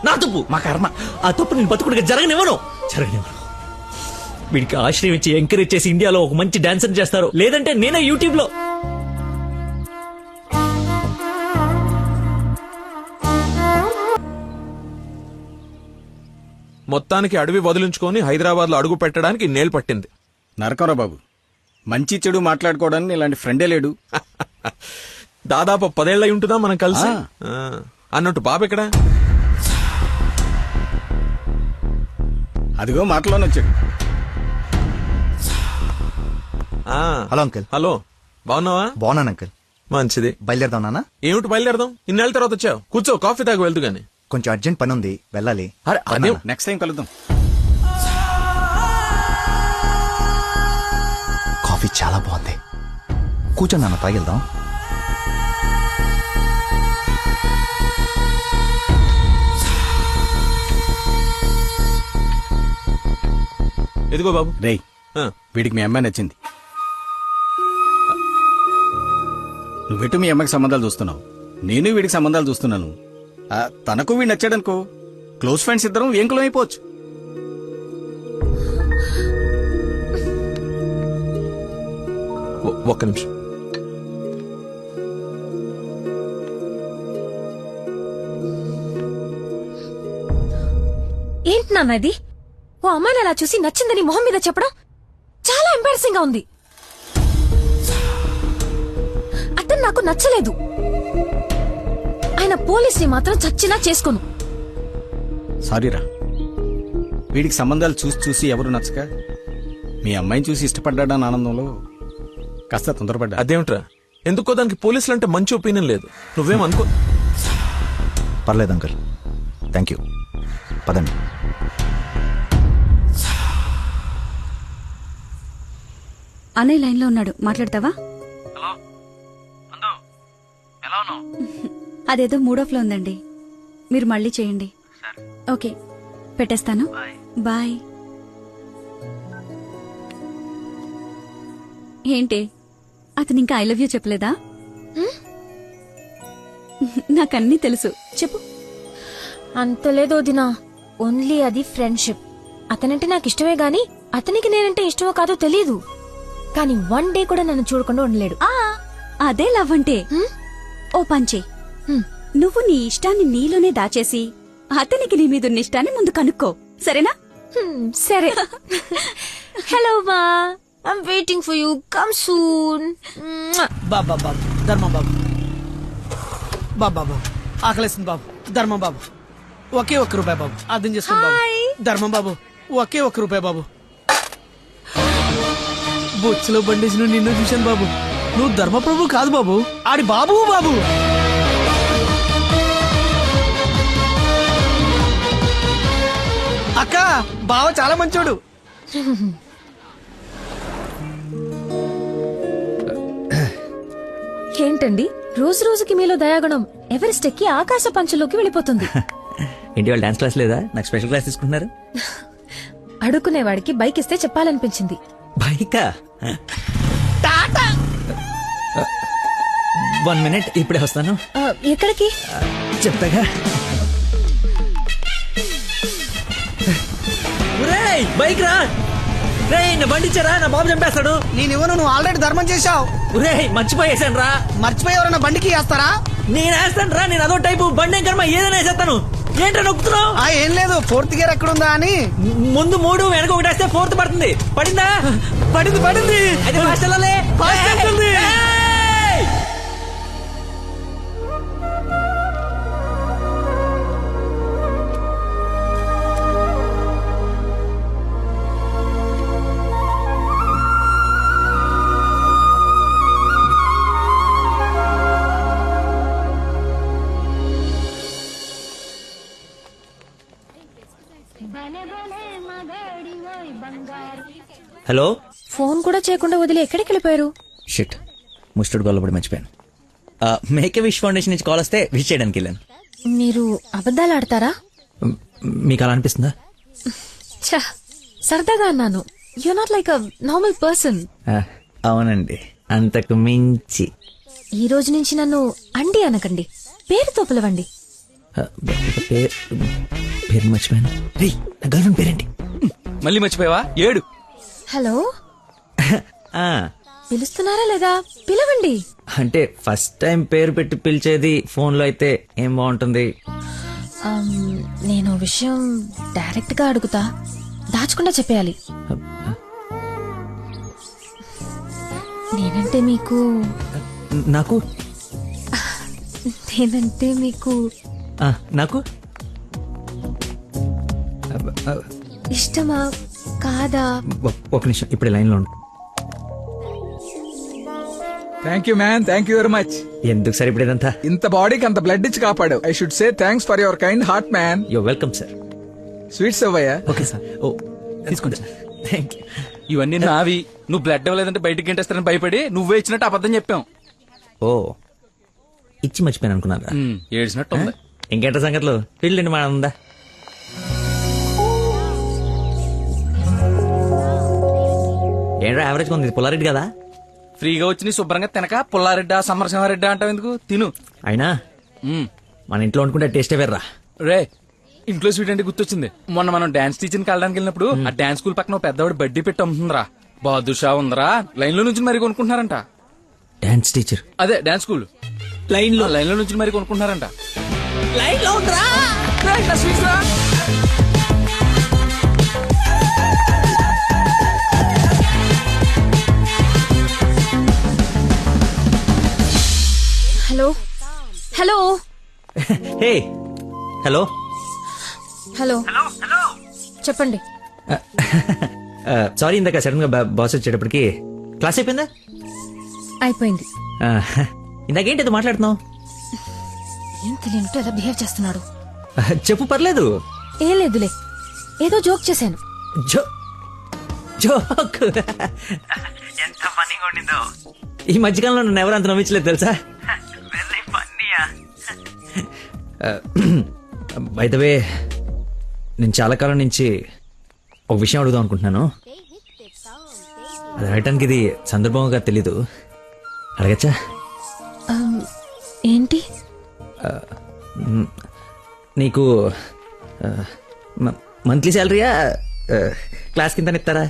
నా తప్పు, మా కర్మ. ఆ తప్పు నేను బతుకుడిగా జరగనివ్వను. వీడికి ఆశ్రయం ఇచ్చి ఎంకరేజ్ చేసి ఇండియాలో ఒక మంచి డాన్సర్ చేస్తారు, లేదంటే నేనే యూట్యూబ్ లో. మొత్తానికి అడవి వదిలించుకొని హైదరాబాద్ లో అడుగు పెట్టడానికి నేలు పట్టింది. నరకరా బాబు, మంచి చెడు మాట్లాడుకోవడానికి ఇలాంటి ఫ్రెండే లేడు. దాదాపు 10 ఏళ్ళై ఉంటుందా మనం కలిసి. అన్నట్టు బాబు ఎక్కడా? అదిగో మాటలోనే వచ్చాడు. Hello uncle. హలో, బాగున్నావా? బాగున్నాను అంకుల్. మంచిది. బయలుదేరదాం నాన్న. ఏమిటి బయలుదేరదాం? ఇన్నేళ్ళ తర్వాత వచ్చావు, కూర్చో, కాఫీ తాగి వెళ్తూ గాని. కొంచెం అర్జెంట్ పని ఉంది, వెళ్ళాలి. అదే నెక్స్ట్ టైం కలుద్దాం. కాఫీ చాలా బాగుంది, కూర్చొని నాన్న తాగిద్దాం. ఎదిగో బాబు. రేయ్, వీడికి మీ అమ్మాయి నచ్చింది. నువ్వెటు మీ అమ్మకి సంబంధాలు చూస్తున్నావు, నేను వీడికి సంబంధాలు చూస్తున్నాను. తనకు వీడు నచ్చాడనుకో, క్లోజ్ ఫ్రెండ్స్ ఇద్దరం ఏంకులం అయిపోవచ్చు. ఒక్క నిమిషం. ఏంటి నాన్న ఇది? ఓ అమ్మాయిని అలా చూసి నచ్చిందని మొహం మీద చెప్పడం చాలా ఎంబారసింగ్ గా ఉంది. అతను నాకు నచ్చలేదు. ఆయన పోలీస్ ని మాత్రం చచ్చినా చేసుకోను. సారీరా, వీడికి సంబంధాలు చూసి చూసి ఎవరు నచ్చక మీ అమ్మాయిని చూసి ఇష్టపడ్డాడని ఆనందంలో కాస్త తొందరపడ్డా. అదేమిట్రా, ఎందుకో దానికి పోలీసులు అంటే మంచి ఒపీనియన్ లేదు. నువ్వేమనుకో. పర్లేదు అంకుల్, థ్యాంక్ యూ. పదండి. అన్నయ్య లైన్ లో ఉన్నాడు, మాట్లాడతావా? అదేదో మూడోఫ్ లో ఉందండి, మీరు మళ్ళీ చేయండి. ఓకే, పెట్టేస్తాను. బాయ్. ఏంటి, అతను ఇంకా ఐ లవ్ యూ చెప్పలేదా? నాకన్నీ తెలుసు, చెప్పు. అంత లేదో దినా, ఓన్లీ అది ఫ్రెండ్షిప్. అతనంటే నాకు ఇష్టమే గాని అతనికి నేనంటే ఇష్టమో కాదో తెలియదు. కానీ వన్ డే కూడా నన్ను చూడకుండా ఉండలేడు. అదే లవ్ అంటే. ఓ పంచే, నువ్వు నీ ఇష్టాన్ని నీలోనే దాచేసి అతనికి నీ మీదున్న ఇష్టాన్ని ముందు కనుక్కో, సరేనా? సరే. హలో మా, I'm waiting for you, come soon. బాబా బాబు, ధర్మం బాబు. బాబు ఆకలేస్తుంది బాబు. ధర్మం బాబు, ఒకే ₹1 బాబు, అర్థం చేసుకోండి బాబు. ధర్మం బాబు, ఒకే ₹1 బాబు. బొచ్చులో బండేసిన నిన్ను చూశాను బాబు. నువ్వు ధర్మప్రభు కాదు బాబు, ఆడి బాబు బాబు. అక్క, బావ చాలా మంచోడు. ఏంటండి రోజు రోజుకి మీలో దయాగుణం ఎవరెస్ట్ ఎక్కి ఆకాశ పంచలోకి వెళ్ళిపోతుంది. ఏంటి వాళ్ళు డాన్స్ క్లాస్ లేదా? నాకు స్పెషల్ క్లాస్ తీసుకుంటున్నారు. అడుక్కునేవాడికి బైక్ ఇస్తే చెప్పాలనిపించింది. బైకా? 1 minute, ఇప్పుడే వస్తాను. ఎక్కడికి? చెప్తాగా. బైక్ రా రే, నా బండి ఇచ్చారా? నా బాబు చంపేస్తాడు. నేనివ్వను, నువ్వు ఆల్రెడీ ధర్మం చేశావు. రే, మర్చిపోయేసాను రా. మర్చిపోయి ఎవరైనా బండికి వేస్తారా? నేను వేస్తాను రా, నేను అదో టైపు బండి ఏం కర్మ, ఏదైనా వేసేస్తాను. ఏంటో నొక్కుతున్నావు? ఏం లేదు, 4th గేర్ ఎక్కడుందా అని. ముందు 3 వెనక 1 వేస్తే 4th పడుతుంది. పడిందా? పడింది. అయితే ఫాస్ట్ వెళ్ళాలి. హలో. ఫోన్ కూడా చేయకుండా వదిలి ఎక్కడికి వెళ్ళిపోయారు? షిట్, ముస్టర్డ్ గొల్ల పడి మర్చిపోయాను. మేక్ ఎ విష్ ఫౌండేషన్ నుంచి కాల్ వస్తే విష్ చేయడానికి వెళ్ళాను. మీరు అబద్ధాలు ఆడతారా? మీకు అలా అనిపిస్తుందా? ఛ, సరదాగా అన్నాను. You not like a normal person. అవునండి, అంతకు మించి. ఈ రోజు నుంచి నన్ను అండి అనకండి, పేరుతో పిలవండి. పేరు మర్చిపోయాను. రే, నా గర్ల్ ఫ్రెండ్ పేరేంటి? మళ్ళీ మర్చిపోయావా? 7. హలో, పిలుస్తున్నారా లేదా? పిలవండి. అంటే ఫస్ట్ టైం పేరు పెట్టి పిలిచేది ఫోన్ లో అయితే ఏం బాగుంటుంది? నేను విషయం డైరెక్ట్ గా అడుగుతా, దాచకుండా చెప్పేయాలి. నేనంటే మీకు నాకు నేనంటే మీకు నాకు ఇష్టమా కాదా? ఒక నిమిషం, ఇప్పుడు లైన్ లో ఉండు. Thank you man, thank you very much. ఎందుకు సార్ ఇప్పుడు ఇదంతా? ఇంత బాడీకి అంత బ్లడ్ ఇచ్చి కాపాడు. I should say thanks for your kind heart man. Yo welcome sir. Sweets అవ్వయ్యా. Okay sir. ఓ తీసుకోండి సార్. Thank you. ఇవన్నీ నావి. నువ్వు బ్లడ్ ఇవ్వలేదంటే బయటికి గంటేస్తారని భయపడి నువ్వే ఇచ్చినట్టు అబద్ధం చెప్పాం. ఓ, ఇచ్చి మర్చిపోయాను అనుకున్నారా? ఏడ్చినట్టు ఉంది. ఇంకేంట సంగతులు? పెళ్ళండి మా ఉందా? ఏంట్రా యావరేజ్ ఉంది, పుల్లారెడ్డి కదా? ఫ్రీగా వచ్చి నీ శుభ్రంగా తినక పుల్లారెడ్డా సమరసింహారెడ్డా అంటావు ఎందుకు? తిను. అయినా మన ఇంట్లో వండుకుంటే టేస్టే వేర్రా. రే, ఇంట్లో స్వీట్ అంటే గుర్తొచ్చింది. మొన్న మనం డాన్స్ టీచర్కి వెళ్ళడానికి వెళ్ళినప్పుడు ఆ డాన్స్ స్కూల్ పక్కన పెద్దవాడు బడ్డీ పెట్టి అమ్ముతుందిరా. బాదుషా ఉందరా, లైన్ లో నుంచి మరి కొనుక్కుంటున్నారంట. Dance teacher. అదే డాన్స్ స్కూల్. లైన్ లో నుంచి మరి కొనుక్కుంటున్నారంట. లైన్ లో ఉందిరా. Hello hello hey hello hello చెప్పండి. సారీ ఇందాక సడన్ గా బాస్ వచ్చేటప్పటికి క్లాస్ అయిపోయిందా? అయిపోయింది. ఇందాకేంటి అది మాట్లాడుతున్నావు? ఏం తెలియనట్టు ఎలా బిహేవ్ చేస్తున్నాడు. చెప్పు, పర్లేదు. ఏం లేదులే, ఏదో జోక్ చేశాను. జోక్ ఎంత ఫన్నీగా ఉండిందో. ఈ మధ్యకాలంలో నన్ను ఎవరు అంత నమ్మించలేదు తెలుసా. బై ద వే, నేను చాలా కాలం నుంచి ఒక విషయం అడుగుదాం అనుకుంటున్నాను. అది అడగటానికి ఇది సందర్భంగా తెలీదు. అడగచ్చా? ఏంటి? నీకు మంత్లీ శాలరీయా క్లాస్ కింద ఇస్తారా?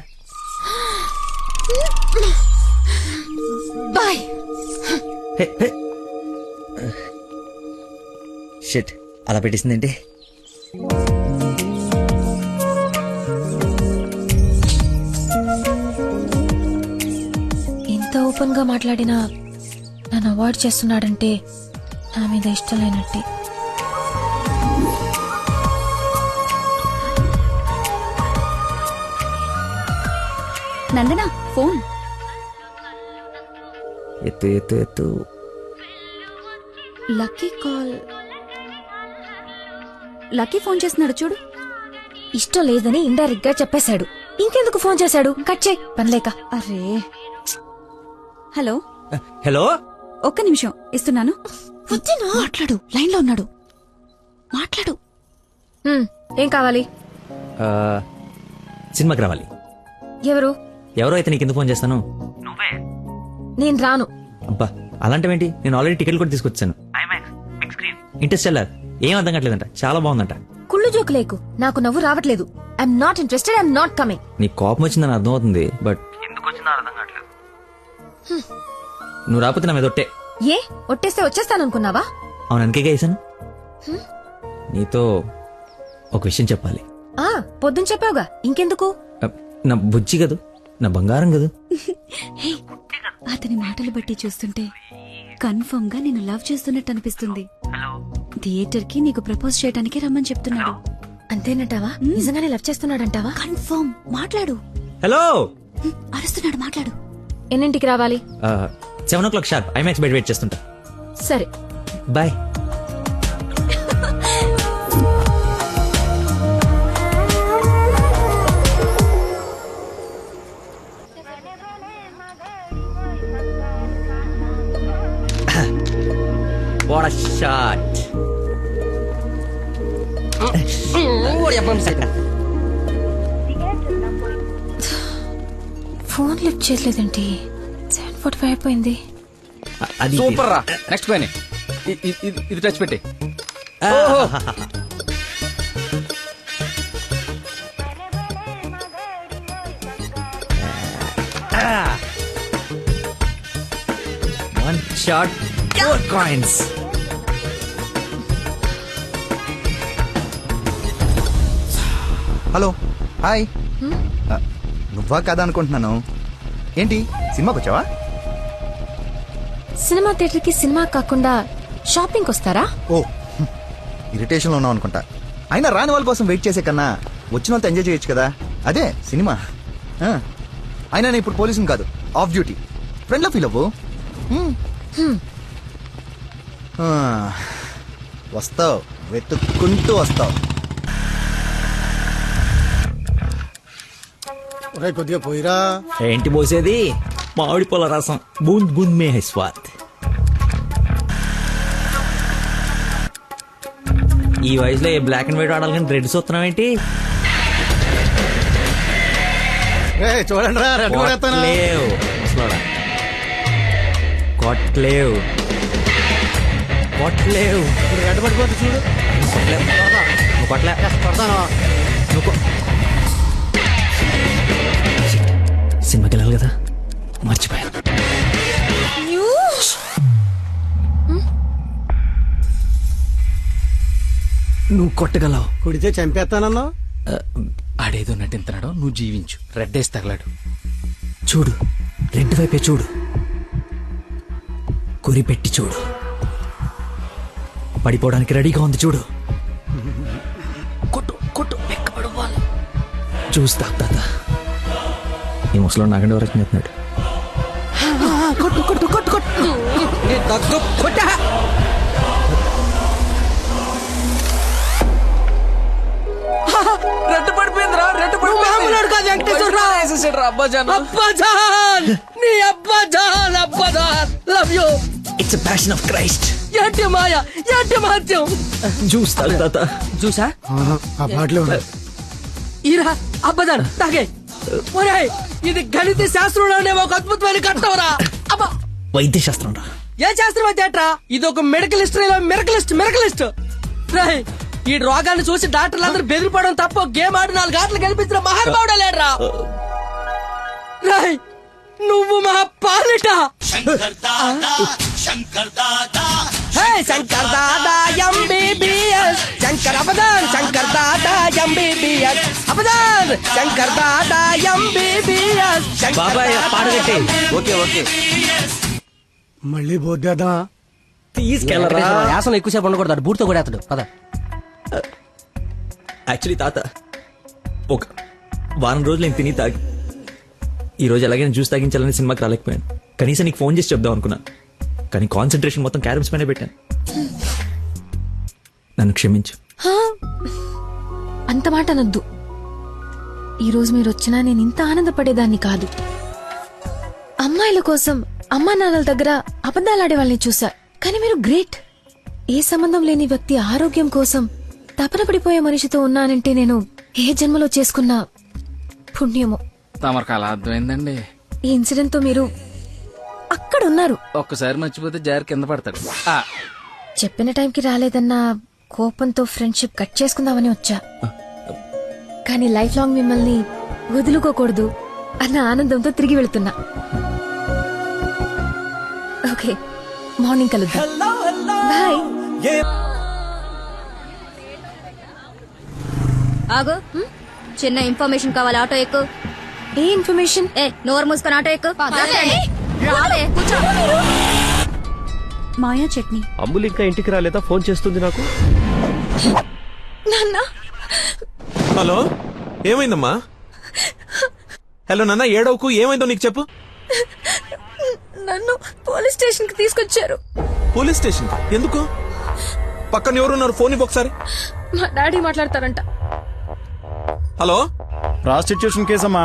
బాయ్. షిట్, అలా పెట్టేసిందేంటి? ఇంత ఓపెన్ గా మాట్లాడినా నన్ను అవాయిడ్ చేస్తున్నాడంటే నా మీద ఇష్టం లేనట్టే. నందనా ఫోన్. ఎత్తు ఎత్తు ఎత్తు. Lucky call. లక్కీ ఫోన్ చేస్తున్నాడు చూడు. ఇష్టం లేదని ఇండైరెక్ట్ గా చెప్పేశాడు. ఇంకెందుకు ఫోన్ చేశాడు? కట్ చేయి, పనిలేక. అరే హలో హలో, ఒక్క నిమిషం ఇస్తున్నాను. మాట్లాడు, లైన్ లో ఉన్నాడు. మాట్లాడు. ఏం కావాలి? సినిమాకి రావాలి. ఎవరో అయితే నీకు ఎందుకు ఫోన్ చేస్తాను? నేను రాను. అబ్బా, అలాంటివేంటి? నేను ఆల్రెడీ టికెట్ కూడా తీసుకొచ్చాను. ఇంటర్స్టెల్లార్. ఏం అర్థం కావట్లేదంట, చాలా బాగుందంట. కుళ్ళు జోకు లేకు, నాకు నవ్వు రావట్లేదు. I'm not interested, I'm not coming. నీకు కోపం వచ్చిందని అర్థం అవుతుంది, బట్ ఎందుకు వచ్చిందో అర్థం కావట్లేదు. నువ్వు రాకపోతే నా మీద ఒట్టే. ఏ ఒట్టేస్తే వచ్చేస్తాననుకున్నావా? అవును, అందుకేగా వేసాను. నీతో ఒక విషయం చెప్పాలి. పొద్దున చెప్పావుగా, ఇంకెందుకు? నా బుజ్జి కదూ, నా బంగారం కదూ. అతని మాటలు బట్టి చూస్తుంటే కన్ఫర్మ్ గా నేను లవ్ చేస్తున్నట్టు అనిపిస్తుంది. థియేటర్ కి నీకు ప్రపోజ్ చేయడానికి రమ్మని చెప్తున్నాడు. అంతేనంటావా? నిజంగానే లవ్ చేస్తున్నాడంటావా? కన్ఫర్మ్. మాట్లాడు. హలో. అరుస్తున్నాడు, మాట్లాడు. ఎన్నింటికి రావాలి? 7 o'clock షార్ప్ ఐమాక్స్ బయట వెయిట్ చేస్తుంటా. సరే, bye. What a shot. Phone lift చేయలేదేంటి? 7:45 అయిపోయింది. సూపర్ రా. నెక్స్ట్ పైన ఇది టచ్ పెట్టి. One shot, 4 coins. Hello, hi. నువ్వా కదా అనుకుంటున్నాను. ఏంటి సినిమాకి వచ్చావా? సినిమా థియేటర్ కి సినిమా కాకుండా షాపింగ్ వస్తారా? ఓ, ఇరిటేషన్ లో ఉన్నావు అనుకుంటా. అయినా రాని వాళ్ళ కోసం వెయిట్ చేసే కన్నా వచ్చిన వాళ్ళతో ఎంజాయ్ చేయొచ్చు కదా. అదే సినిమా. అయినా నేను ఇప్పుడు పోలీసుని కాదు, ఆఫ్ డ్యూటీ. ఫ్రెండ్ లో ఫీల్ అవ్వు. వస్తావు, వెతుక్కుంటూ వస్తావు. కొద్దిగా పోయిరా. ఏంటి పోసేది? మామిడి పళ్ళ రసం. బూంద్ బూంద్ మే హై స్వాద్. ఈ వయసులో ఏ బ్లాక్ అండ్ వైట్ ఆడాలి కానీ రెడ్ చూస్తున్నావు ఏంటి? చూడండి రా, రెడ్ కూడా ఎత్తాను. కొట్లేవు కొట్లేవు. రెడ్ పడిపోతే చూడు. కొట్లే సినిమాకి వెళ్ళాలి కదా, మర్చిపోయాను. కొట్టగలవు. కుడితే చంపేస్తానన్నా. ఆడేదో నటింతనాడో, నువ్వు జీవించు. రెడ్ వేసి తగలాడు. చూడు, రెడ్ వైపే చూడు, గురి పెట్టి చూడు, పడిపోవడానికి రెడీగా ఉంది చూడు. కొట్టు కొట్టు, వెక్కబడు వాళ్ళు. చూస్తా తాత, ఈ ముసలో నాగండి వరకు చెప్తున్నాడు. కొట్టు కొట్టు కొట్టు కొట్టు కొట్ట. రెడ్ పడిపోయిందిరా, రెడ్ పడిపోయింది. అబ్బాజాన్, నీ అబ్బాజాన్, అబ్బాజాన్, love you. It's a passion of Christ. ఏంటి మాయ, ఏంటి మహత్యం. చూస్తా తాత. చూసా ఆ బాటిలో ఈరా అబ్బాజాన్ తాగే. ఒరేయ్, ఇది గణిత శాస్త్రంలోనే ఒక అద్భుతమైన కట్టవరా. అబ్బా, వైద్య శాస్త్రం రా. ఏ శాస్త్రం అయితే ఏట్రా, ఇది ఒక మెడికల్ హిస్టరీలో మెరకలిస్ట్. రాయ్, ఈ రోగాన్ని చూసి డాక్టర్లు అందరూ బెదిరిపోవడం తప్ప గేమ్ ఆడి 4 గంటలు గెలిపించిన మహానుభావుడా లేడ్రా. రాయ్, నువ్వు మా పాలిట. Shankar Dada MBBS, Shankar అబదాన్, Shankar Dada MBBS, అబదాన్, Shankar Dada MBBS. బాబాయ్ పాడగట్టి. ఓకే ఓకే, మళ్ళీ పోద్దా తీసుకెళ్ళరా. యాసన ఎక్కువసేపు ఉండకూడదు, బూట్తో కూడా అతడు పద. యాక్చువల్లీ తాత, ఒక వారం రోజులు నేను తిని తాగి ఈ రోజు ఎలాగైనా జ్యూస్ తాగించాలని సినిమాకి రాలేకపోయాను. కనీసం నీకు ఫోన్ చేసి చెప్దాం అనుకున్నా, కానీ కాన్సన్ట్రేషన్ మొత్తం క్యారమ్స్ పైన పెట్టాను. నన్ను క్షమించు. అంత మాట అనొద్దు. ఈరోజు మీరు వచ్చినా నేను ఇంత ఆనందపడేదాన్ని కాదు. అమ్మాయిల కోసం అమ్మా నాన్నల దగ్గర అబద్ధాలాడే వాళ్ళని చూసా, కానీ మీరు గ్రేట్. ఏ సంబంధం లేని వ్యక్తి ఆరోగ్యం కోసం తపన పడిపోయే మనిషితో ఉన్నానంటే నేను ఏ జన్మలో చేసుకున్న పుణ్యమో. తమరికి అలా అర్థమైందండి. ఈ ఇన్సిడెంట్ తో మీరు అక్కడ ఉన్నారు. ఒక్కసారి మర్చిపోతే జారి కింద పడతాడు. చెప్పిన టైంకి రాలేదన్న కోపంతో ఫ్రెండ్షిప్ కట్ చేసుకుందామని వచ్చా, కానీ లైఫ్ లాంగ్ మిమ్మల్ని వదులుకోకూడదు అన్న ఆనందంతో తిరిగి వెళుతున్నా. ఓకే, మార్నింగ్ కలుద్దాం. బాయ్. ఆగు, చిన్న ఇన్ఫర్మేషన్ కావాలి. ఆటో ఎక్కు. ఏ ఇన్ఫర్మేషన్? నోరు మూసుకొని ఆటో ఎక్కు. మాయా చట్నీ. అమ్ములు ఇంకా ఇంటికి రాలేదా? ఫోన్ చేస్తుంది నాకు. హలో, ఏమైందమ్మా? హలో నాన్న, ఏడవకు. ఏమైందో నీకు చెప్పు. నన్ను పోలీస్ స్టేషన్ కి తీసుకొచ్చారు. Police station? ఎందుకు? పక్కన ఎవరున్నారు? ఫోన్ ఇవ్వు ఒకసారి. మా డాడీ మాట్లాడతారంట. హలో, ప్రాస్టిట్యూషన్ కేసమ్మా.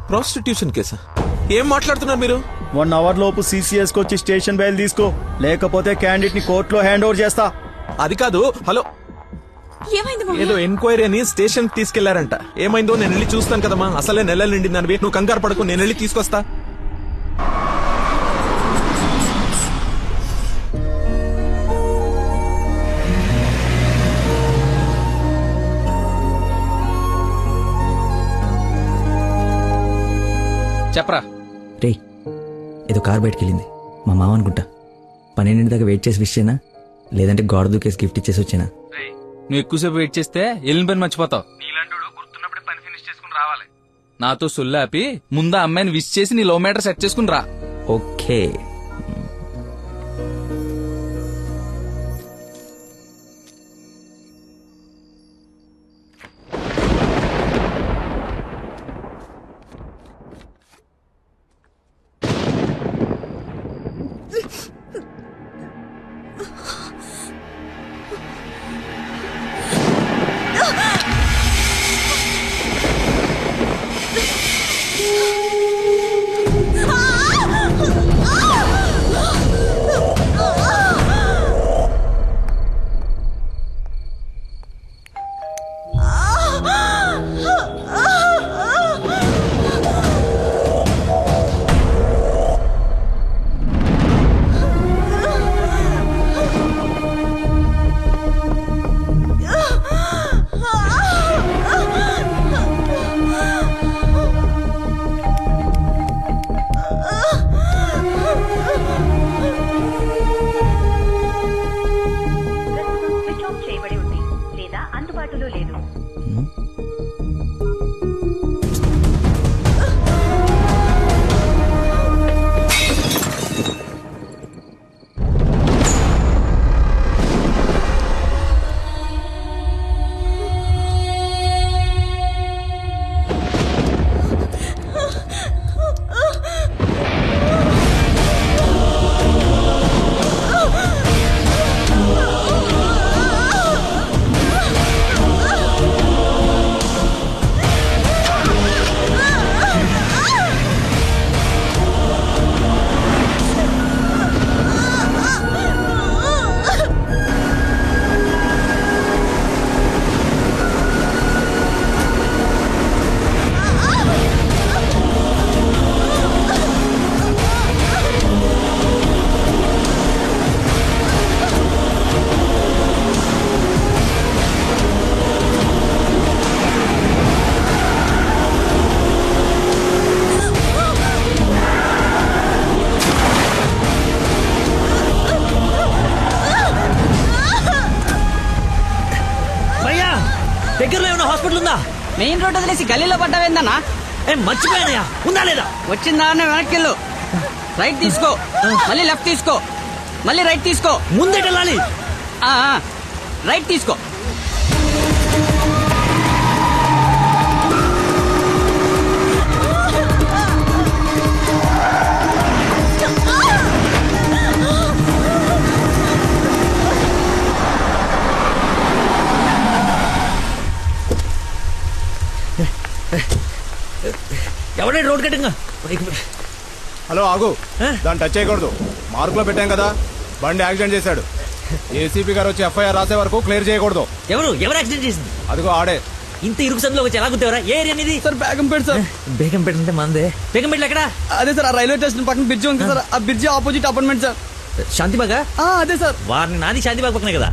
ప్రాస్టిట్యూషన్ కేసా? ఏం మాట్లాడుతున్నారు మీరు? 1 అవర్ లోపు CCS కి వచ్చి స్టేషన్ బయలు తీసుకో, లేకపోతే క్యాండిడేట్ ని కోర్టులో హ్యాండ్ ఓవర్ చేస్తా. అది కాదు. హలో, ఏదో ఎంక్వైరీ అని స్టేషన్ తీసుకెళ్లారంట. ఏమైందో నేను వెళ్ళి చూస్తాను కదమ్మా. అసలే నెలలు నిండిందని నువ్వు కంగారు పడకు, నేను వెళ్ళి తీసుకొస్తా. చెప్పరా. రే, ఏదో కార్ బయటకు వెళ్ళింది. మా మామ అనుకుంటా. 12 దాకా వెయిట్ చేసి విష్ చేయనా, లేదంటే గోడ దూకేసి గిఫ్ట్ ఇచ్చేసి వచ్చేనా? నువ్వు ఎక్కువసేపు వెయిట్ చేస్తే వెళ్ళిన పని మర్చిపోతావు. నీలాంటి గుర్తున్నప్పుడే పని ఫినిష్ చేసుకుని రావాలి. నాతో సొల్లాపి ముందు అమ్మాయిని విష్ చేసి నీ లవ్ మ్యాటర్ సెట్ చేసుకుని రా. ఓకే. మెయిన్ రోడ్ వదిలేసి గల్లీలో పడ్డావేందన్నా? మర్చిపోయానయా, ఉందా లేదా? వచ్చిందా అన్న వెనక్కి వెళ్ళు. రైట్ తీసుకో, మళ్ళీ లెఫ్ట్ తీసుకో, మళ్ళీ రైట్ తీసుకో. ముందెటెళ్ళాలి. రైట్ తీసుకో. ఎవడే రోడ్ కట్టింగా? హలో ఆగు, దాన్ని టచ్ చేయకూడదు. మార్కులో పెట్టాం కదా, బండి యాక్సిడెంట్ చేశాడు. ఏసీపీ గారు వచ్చి ఎఫ్ఐఆర్ రాసే వరకు క్లియర్ చేయకూడదు. ఎవరు యాక్సిడెంట్ చేసింది? అదిగో ఆడే. ఇంత ఇరుకు సందులో వచ్చి ఎలా గుద్దేవరా? ఏ ఏరియా అనేది? Sir Begumpet sir. బేగంపేట అంటే మందే. బేగంపేట ఎక్కడ? అదే సార్, ఆ రైల్వే స్టేషన్ పక్కన బ్రిడ్జ్ ఉంది సార్, ఆ బ్రిడ్జ్ ఆపోజిట్ అపార్ట్మెంట్ సార్. శాంతిబాగా? అదే సార్. వారిని నాది శాంతిబాగ్ పక్కనే కదా.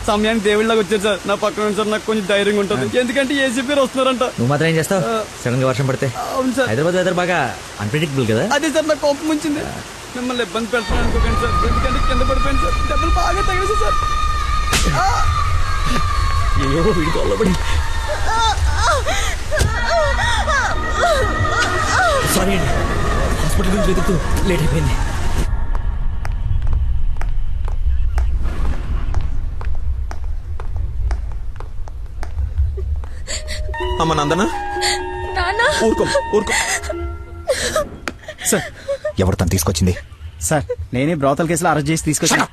సమయానికి దేవుళ్ళకి వచ్చారు సార్. నా పక్కన సార్ నాకు కొంచెం ధైర్యంగా ఉంటుంది, ఎందుకంటే ఏసీపీ వస్తున్నారంట. నువ్వు మాత్రం ఏం చేస్తావు? సడన్ గా వర్షం పడితే? అవును సార్. హైదరాబాద్ వెదర్ బాగా అన్ప్రెడిక్టబుల్ కదా. అదే సార్ నాకు కోపం వచ్చింది. మిమ్మల్ని ఇబ్బంది పెడతాను అనుకోకండి సార్, ఎందుకంటే కింద పడిపోయింది సార్, దెబ్బలు బాగా తగిలేసి సార్. అయ్యో వీడి కొల్లబడి. సారీ అండి, హాస్పిటల్ గురించి వెతుకుతూ లేట్ అయిపోయింది. అమ్మ నందనా, ఊరుకో ఊరుకో. సార్, ఎవరు తను తీసుకొచ్చింది? సార్, నేనే బ్రోతల్ కేసులో అరెస్ట్ చేసి తీసుకొచ్చాను.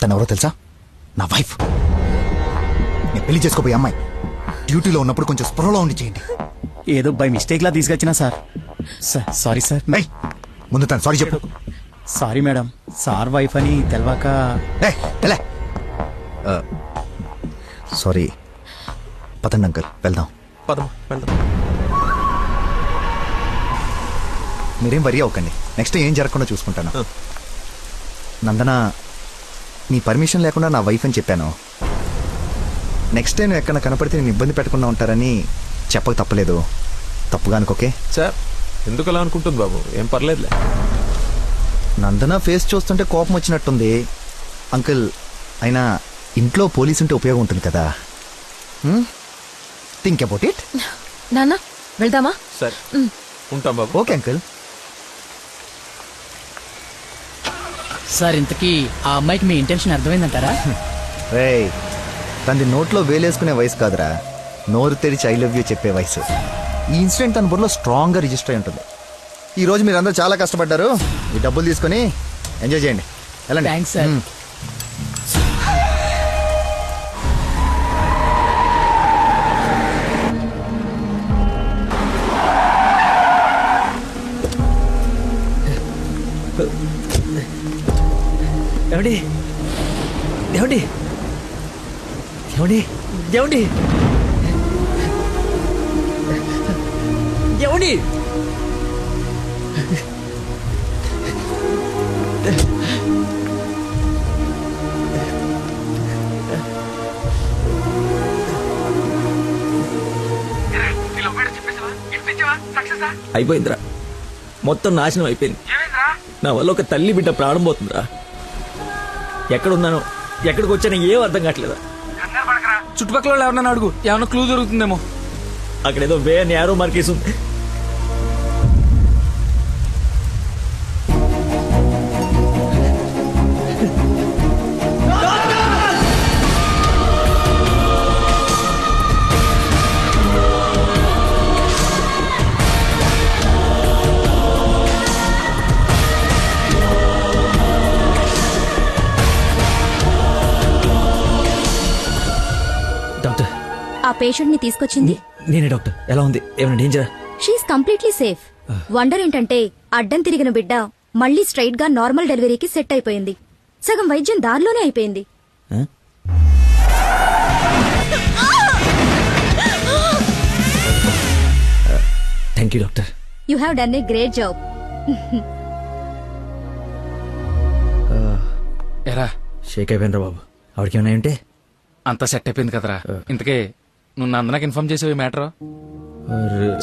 తను ఎవరో తెలుసా? నా వైఫ్. నేను పెళ్లి చేసుకోబోయే అమ్మాయి. డ్యూటీలో ఉన్నప్పుడు కొంచెం స్పృహలో ఉండి చేయండి. ఏదో బై మిస్టేక్ లా తీసుకొచ్చినా సార్. Sorry sir. ముందు తను సారీ చెప్పు. సారీ మేడం, సార్ వైఫ్ అని తెలవాక. సారీ. పదండి అంకల్, వెళ్దాం. మీరేం వరి అవ్వకండి, నెక్స్ట్ ఏం జరగకుండా చూసుకుంటాను. నందన, నీ పర్మిషన్ లేకుండా నా వైఫ్ అని చెప్పాను. నెక్స్ట్ టైం ఎక్కడ కనపడితే నేను ఇబ్బంది పెట్టకుండా ఉంటారని చెప్పక తప్పలేదు. తప్పుగా అనుకోకే సార్. ఎందుకు అలా అనుకుంటుంది బాబు? ఏం పర్లేదులే. నందన ఫేస్ చూస్తుంటే కోపం వచ్చినట్టుంది. అంకుల్, అయినా ఇంట్లో పోలీస్ ఉంటే ఉపయోగం ఉంటుంది కదా. Think about it. నాన్న వెళ్దామా? సరే, ఉంటాం బాబు. Okay uncle. సార్, ఇంతకీ ఆ అమ్మాయికి మీ ఇంటెన్షన్ అర్థమైందంటారా? రేయ్, తనది నోట్లో వేలేసుకునే వయసు కాదురా, నోరు తెరిచి ఐ లవ్ యూ చెప్పే వయసు. ఈ ఇన్సిడెంట్ తన బుర్రలో స్ట్రాంగ్ గా రిజిస్టర్ అయి ఉంటుంది. ఈ రోజు మీరు అందరూ చాలా కష్టపడ్డారు. ఈ డబ్బులు తీసుకొని ఎంజాయ్ చేయండి. వెళ్ళండి. Thanks sir. ఏమండి ఏమండి ఏమండి ఏమండి ఏమండి? అయిపోయిందిరా, మొత్తం నాశనం అయిపోయింది. నా వల్ల ఒక తల్లి బిడ్డ ప్రాణం పోతుందిరా. ఎక్కడున్నాను, ఎక్కడికి వచ్చానో ఏం అర్థం కావట్లేదా. చుట్టుపక్కల ఎవరన్నా అడుగు, ఏమన్నా క్లూ దొరుకుతుందేమో. అక్కడేదో వే అని యారో మార్కేసి ఉంది. డాక్టర్, ఆ పేషెంట్ ని తీసుకొచ్చింది నేనే డాక్టర్. ఎలా ఉంది? ఏమైనా డేంజరా? She is completely safe. వండర్ ఏంటంటే అడ్డం తిరిగిన బిడ్డ మళ్ళీ స్ట్రైట్ గా నార్మల్ డెలివరీకి సెట్ అయిపోయింది. సగం వైద్యం దారిలోనే అయిపోయింది. Thank you doctor. You have done a great job. ఎరా షేక్ అయిపోయినరా బాబు. ఆవిడకి ఏమైనా ఉంటే అంతా సెట్ అయిపోయింది కదరా. ఇంతకే నువ్వు నందనకి ఇన్ఫార్మ్ చేసేవి మ్యాటర్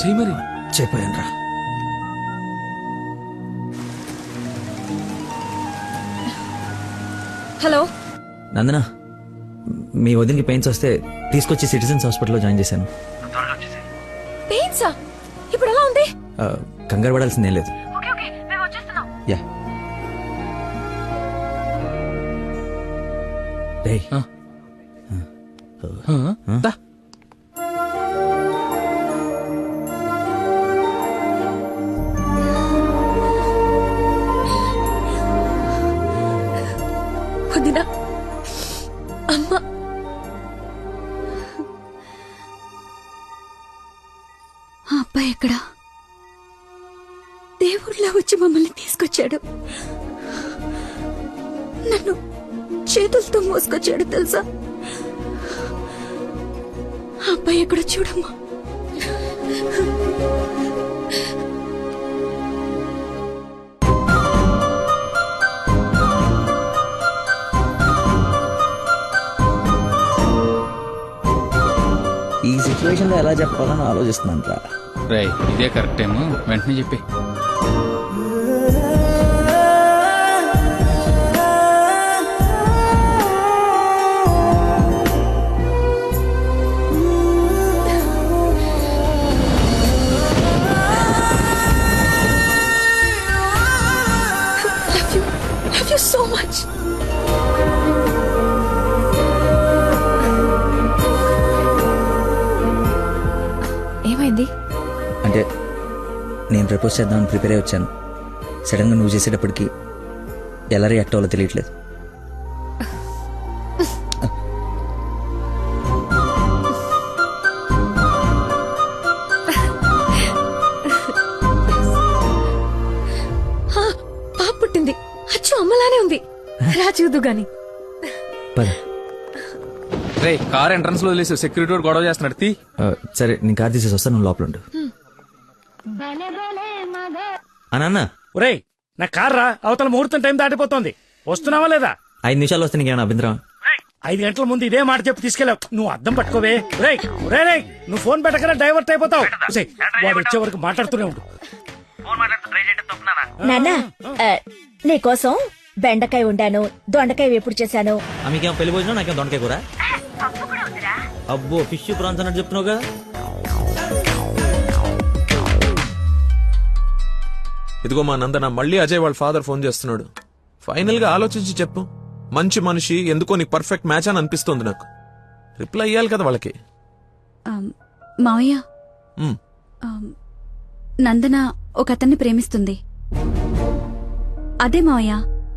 చెయ్యి మరి. చెప్పాను రా. హలో నందన మీ వదినకి పెయిన్స్ వస్తే తీసుకొచ్చి సిటిజన్స్ హాస్పిటల్లో జాయిన్ చేశాను. పెయిన్సా? ఇప్పుడు ఎలా ఉంది? కంగారు పడాల్సిందేం లేదు. యా రేయ్. దా. వదినా, అమ్మ, ఆ అబ్బాయి ఎక్కడా? దేవుళ్ళ వచ్చి మమ్మల్ని తీసుకొచ్చాడు. నన్ను చేతులతో మోసుకొచ్చాడు తెలుసా? ఆ అబ్బాయి ఎక్కడ చూడమ్మా. ఈ సిచ్యువేషన్ లో ఎలా చెప్పాలని ఆలోచిస్తున్నాను రా. రే ఇదే కరెక్ట్ టైం, వెంటనే చెప్పి. Love you so much. ఏమైంది? అంటే నేను ప్రపోజ్ చేద్దామని ప్రిపేర్ అయి వచ్చాను. సడన్ గా నువ్వు చేసేటప్పటికి ఎలా రియాక్ట్ అవ్వాలో తెలియట్లేదు. పాప పుట్టింది. అచ్చు అమ్మలానే ఉంది. రా చూద్దు గాని. రే కార్ ఎంట్రన్స్ లో వదిలేసి సెక్యూరిటీ వాడు గొడవ చేస్తున్నాడు. తీ. సరే నేను కార్ తీసేసి వస్తాను, నువ్వు లోపల ఉండు. అన్న ఒరేయ్ నా కార్ రా, అవతల ముహూర్తం టైం దాటిపోతుంది. వస్తున్నావా లేదా? 5 నిమిషాలు వస్తే నీకేమైనా అభ్యంతరం? 5 గంటల ముందు ఇదే మాట చెప్పి తీసుకెళ్ళావు. నువ్వు అద్దం పట్టుకోవే. రేయ్ రేయ్ నువ్వు ఫోన్ పెట్టకరా డైవర్ట్ అయిపోతావు. వాడు వచ్చే వరకు మాట్లాడుతూనే ఉండు. నాన్న నీకోసం బెండకాయ వండాను, దొండకాయ వేపుడు చేశాను. మీకేమో పెళ్లి భోజనం, నాకేమో దొండకాయ కూర. అబ్బో ఫిష్ ప్రాన్స్ అన్నట్టు చెప్తున్నావుగా. ఇదిగో మా నందన, మళ్ళీ అజయ్ వాళ్ళ ఫాదర్ ఫోన్ చేస్తున్నాడు. ఫైనల్ గా ఆలోచించి చెప్పు. మంచి మనిషి, ఎందుకో నీకు పర్ఫెక్ట్ మ్యాచ్ అని అనిపిస్తుంది నాకు. రిప్లై ఇయ్యాలి కదా వాళ్ళకి. మావయ్య, నందన ఒక అతన్ని ప్రేమిస్తుంది. అదే మావయ్య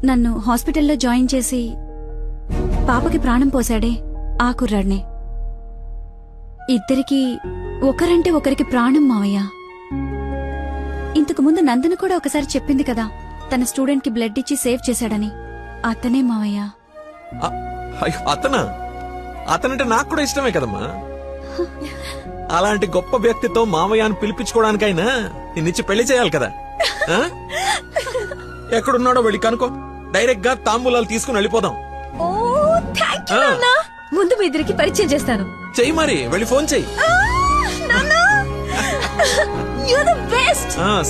నన్ను హాస్పిటల్లో జాయిన్ చేసి పాపకి ప్రాణం పోసాడే ఆ కుర్రాడినే. ఇద్దరికి ఒకరంటే ఒకరికి ప్రాణం మావయ్య. ఇంతకు ముందు నందన కూడా ఒకసారి చెప్పింది కదా, తన స్టూడెంట్ కి బ్లడ్ ఇచ్చి సేవ్ చేశాడని. అతనే మావయ్య. అతనంటే నాకు కూడా ఇష్టమే కదమ్మా. అలాంటి గొప్ప వ్యక్తితో మామయ్యను పిలిపించుకోవడానికైనా నిన్నిచ్చి పెళ్లి చేయాలి కదా. ఎక్కడున్నాడో వెళ్ళి కనుకో, డైరెక్ట్ గా తాంబూలాలు తీసుకుని వెళ్ళిపోదాం. ముందు మీ ఇద్దరికి పరిచయం చేస్తాను. చెయ్యి మరి, వెళ్ళి ఫోన్ చెయ్యి.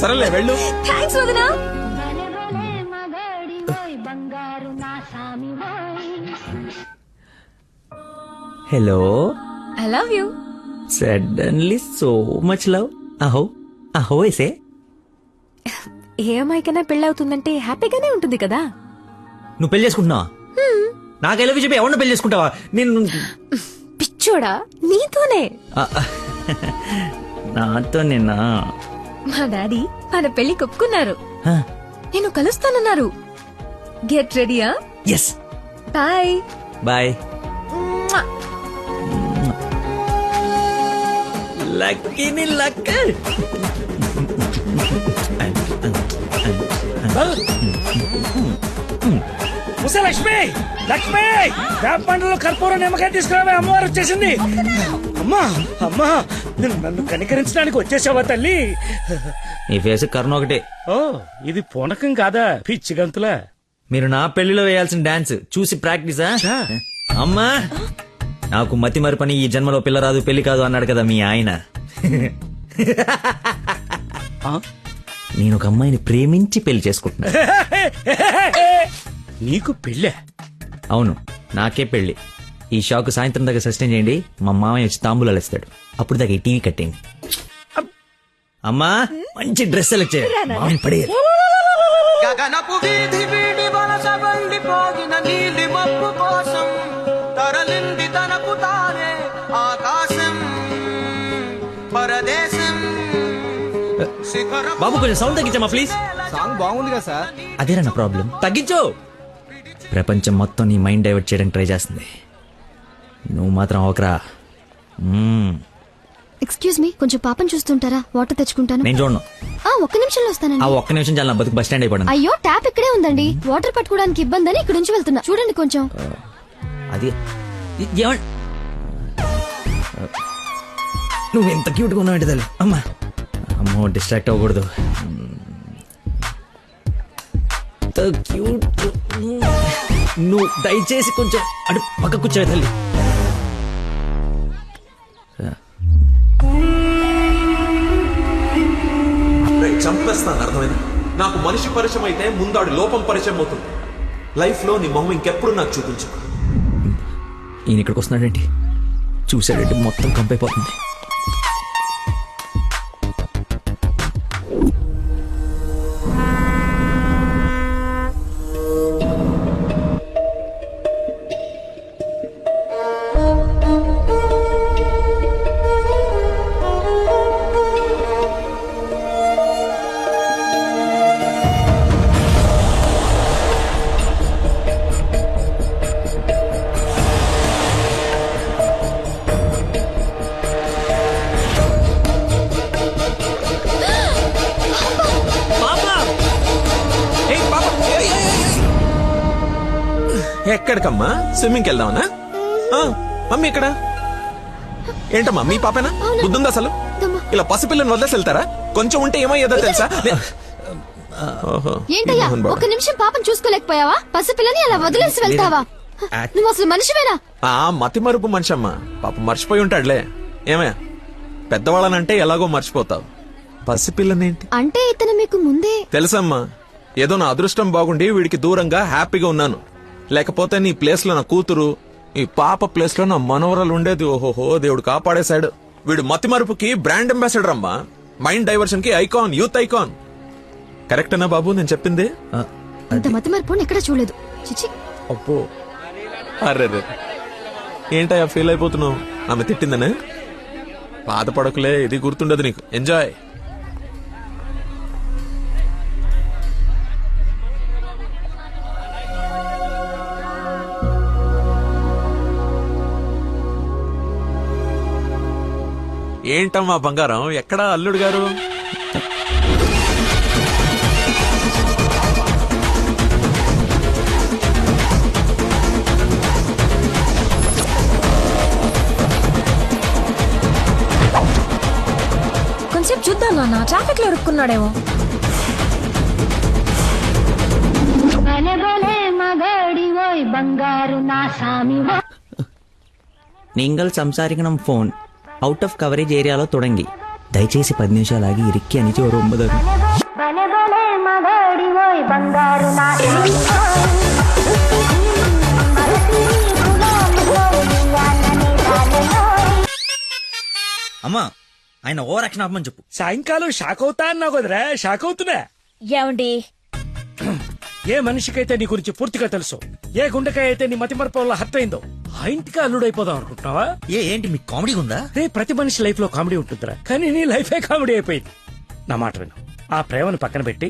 సరేలే వెళ్ళు. థ్యాంక్స్ వదినా. Hello. I love you. Suddenly so much love. అహో అహో ఏసే. ఏ అమ్మాయికైనా పెళ్ళవుతుందంటే హ్యాపీగానే ఉంటుంది కదా. నువ్వు పెళ్లి చేసుకుంటున్నావా? నాకు ఐ లవ్ యూ చెప్పి ఎవరిని పెళ్లి చేసుకుంటావా? నేను పిచ్చోడా, నీతోనే. నాతో నిన్నా? మా డాడీ మన పెళ్లి ఒప్పుకున్నారు. నేను కలుస్తానన్నారు. గెట్ రెడీయా? ఎస్. Bye bye. లక్కీని లక్క. లక్ష్మి లక్ష్మి వేప పండ్లలో కర్పూరం నిమ్మకాయ తీసుకురావే, అమ్మవారు వచ్చేసింది. అమ్మా అమ్మా నన్ను కనికరించడానికి వచ్చేసావా తల్లి? నీ ఫేస్ కర్ణ ఒకటే. ఓ ఇది పూనకం కాదా పిచ్చి గంతులా? మీరు నా పెళ్లిలో వేయాల్సిన డాన్స్ చూసి ప్రాక్టీసా? అమ్మా నాకు మతి మరపని ఈ జన్మలో పిల్ల రాదు పెళ్లి కాదు అన్నాడు కదా మీ ఆయన. నేను ఒక అమ్మాయిని ప్రేమించి పెళ్లి చేసుకుంటున్నా. నీకు పెళ్ళే? అవును, నాకే పెళ్లి. ఈ షాక్ సాయంత్రం దాకా సస్టైన్ చేయండి. మా మామయ్య వచ్చి తాంబూలాలు ఇస్తాడు. అప్పుడు దాకా ఈ టీవీ కట్టేయండి. అమ్మా మంచి డ్రెస్ సెలెక్ట్ చేయాలి. మామయ్య పడేయాలి. గగనపు వీధి వీడి వలస వెళ్ళిపోగిన నీలి మబ్బు కోసం తరలింది తనకు తానే ఆకాశం పరదేశం. బాబు కొంచెం సౌండ్ తగ్గించమ్మా ప్లీజ్. సాంగ్ బాగుంది కదా సార్. అదేరా నా ప్రాబ్లం. తగ్గించు. ప్రపంచం మొత్తం నీ మైండ్ డైవర్ట్ చేయడానికి ట్రై చేస్తుంది. నువ్వు మాత్రం ఒకరా. ఎక్స్క్యూజ్ మీ, కొంచెం పాపం చూస్తుంటారా? వాటర్ తెచ్చుకుంటాను. నేను చూడను. ఒక్క నిమిషంలో వస్తానండి. ఆ ఒక్క నిమిషం చాలా బతుకు బస్ స్టాండ్ అయిపోయింది. అయ్యో ట్యాప్ ఇక్కడే ఉందండి. వాటర్ పట్టుకోవడానికి ఇబ్బంది అని ఇక్కడ నుంచి వెళ్తున్నా. చూడండి కొంచెం. అది నువ్వు ఎంత క్యూట్గా ఉన్నావు ఏంటి తల్లి. అమ్మా అమ్మో డిస్ట్రాక్ట్ అవ్వకూడదు. క్యూట్. నువ్వు దయచేసి కొంచెం అటు పక్క కూర్చోవే తల్లి. చంపేస్తాను, అర్థమైంది? నాకు మనిషి పరిచయం అయితే ముందాడు లోపం పరిచయం అవుతుంది. లైఫ్ లో నీ మొహం ఇంకెప్పుడు నాకు చూపించు. ఈయన ఇక్కడికి వస్తున్నాడేంటి? చూసాడంటే మొత్తం కంపైపోతుంది. ఎక్కడికమ్మా? స్విమ్మింగ్కి వెళ్దామనా? మమ్మీ ఇక్కడ ఏంటమ్మా? మీ పాపేనా? బుద్ధుందా అసలు? ఇలా పసిపిల్లని వదిలేసి వెళ్తారా? కొంచెం ఉంటే ఏమయ్యేదో తెలుసా? ఏంటయ్యా ఒక్క నిమిషం పాపం చూసుకోలేకపోయావా? పసిపిల్లని అలా వదిలేసి వెళ్తావా? నువ్వు అసలు మనిషివేనా? మతి మరుపు మనిషి అమ్మా. పాప మర్చిపోయి ఉంటాడులే. ఏమయ్యా, పెద్దవాళ్ళనంటే ఎలాగో మర్చిపోతావు. పసిపిల్లనేంటి అంటే ఇతను మీకు ముందే తెలుసమ్మా. ఏదో నా అదృష్టం బాగుండి వీడికి దూరంగా హ్యాపీగా ఉన్నాను. లేకపోతే నీ ప్లేస్ లో నా కూతురు, ఈ పాప ప్లేస్ లో నా మనవరాలు ఉండేది. ఓహోహో, దేవుడు కాపాడేశాడు. వీడు మతి మరుపుకి బ్రాండ్ అంబాసిడర్ అమ్మా. మైండ్ డైవర్షన్ కి ఐకాన్, యూత్ ఐకాన్. కరెక్టేనా బాబు నేను చెప్పింది? ఇంత మతి మరుపు ఎక్కడ చూడలేదు. చిచి. అప్పో, అర్రే ఏంటయ్యా ఫీల్ అయిపోతున్నావు? ఆమె తిట్టిందనే? బాధపడకులే, ఇది గుర్తుండదు నీకు. ఎంజాయ్. ఏంటమ్మా బంగారం, ఎక్కడా అల్లుడు గారు? కొంచెం చూద్దాం నాన్న, ట్రాఫిక్ లో ఇరుక్కున్నాడేమో. നിങ്ങൾ സംസാരിക്കണം ഫോൺ ഔട്ട് ഓഫ് കവറേജ് ഏരിയలో തുടങ്ങി. దయచేసి 10 నిమిషాలు ఆగి ఇరిక్కి అని చోరు ఒంబదారు. అమ్మా ఆయన ఓవర్ యాక్షన్ ఆపమని చెప్పు. సాయంకాలం షాక్ అవుతా అన్నావు కదరా, షాక్ అవుతున్నా. ఏమండి, ఏ మనిషికైతే నీ గురించి పూర్తిగా తెలుసు, ఏ గుండెకాయ అయితే నీ మతి మరపు వల్ల హత్య అయిందో, ఆ ఇంటికి అల్లుడైపోదాం అనుకుంటున్నావా? ఏంటి మీకు కామెడీ ఉందా? రే, ప్రతి మనిషి లైఫ్ లో కామెడీ ఉంటుందిరా, కానీ నీ లైఫే కామెడీ అయిపోయింది. నా మాట విను, ఆ ప్రేమను పక్కన పెట్టి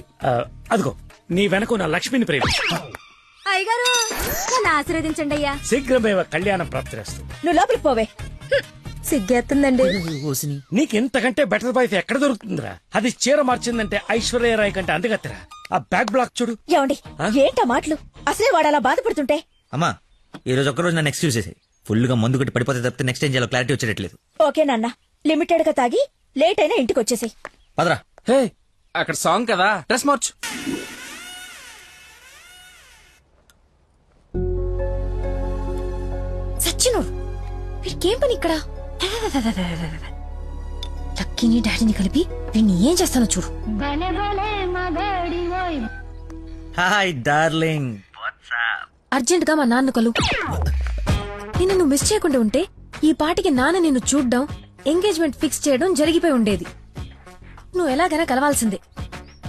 అదిగో నీ వెనక నా లక్ష్మిని ప్రేమ. అయ్యగారు నన్ను ఆశీర్వదించండి అయ్యా. శీఘ్రమేవ కళ్యాణం ప్రాప్తిరస్తు. నువ్వు లోపలికి పోవే. సిగ్గేస్తుందండి. నీకు ఇంతకంటే బెటర్ వైఫ్ ఎక్కడ దొరుకుతుందిరా? అది చీర మార్చిందంటే ఐశ్వర్యరాయ్ కంటే అందుగత్తరా. ఆ బ్యాక్ బ్లాక్ చూడు. ఏమండి, ఏంటా మాటలు? అసలే వాడు అలా బాధపడుతుంటే. అమ్మా ఈ రోజు ఒక్కరోజు నన్ను ఎక్స్క్యూజ్ చేసి, ఫుల్ గా మందు కొట్టి పడిపోతే తప్పితే నెక్స్ట్ ఏం చేయాలో క్లారిటీ వచ్చేటట్లేదు. ఓకే నాన్న, లిమిటెడ్ గా తాగి లేట్ అయినా ఇంటికి వచ్చేసాయి. పదరా. హే, అక్కడ సాంగ్ కదా, డ్రెస్ మార్చు. సచ్చినోడు, వీడికేం పని ఇక్కడ? లక్కీని డాడీని కలిపి వీడిని ఏం చేస్తానో చూడు. Hi darling. అర్జెంట్ గా మా నాన్న కలు. నిన్ను నువ్వు మిస్ చేయకుండా ఉంటే ఈ పాటికి నాన్న నిన్ను చూడ్డం, ఎంగేజ్మెంట్ ఫిక్స్ చేయడం జరిగిపోయి ఉండేది. నువ్వు ఎలాగైనా కలవాల్సిందే.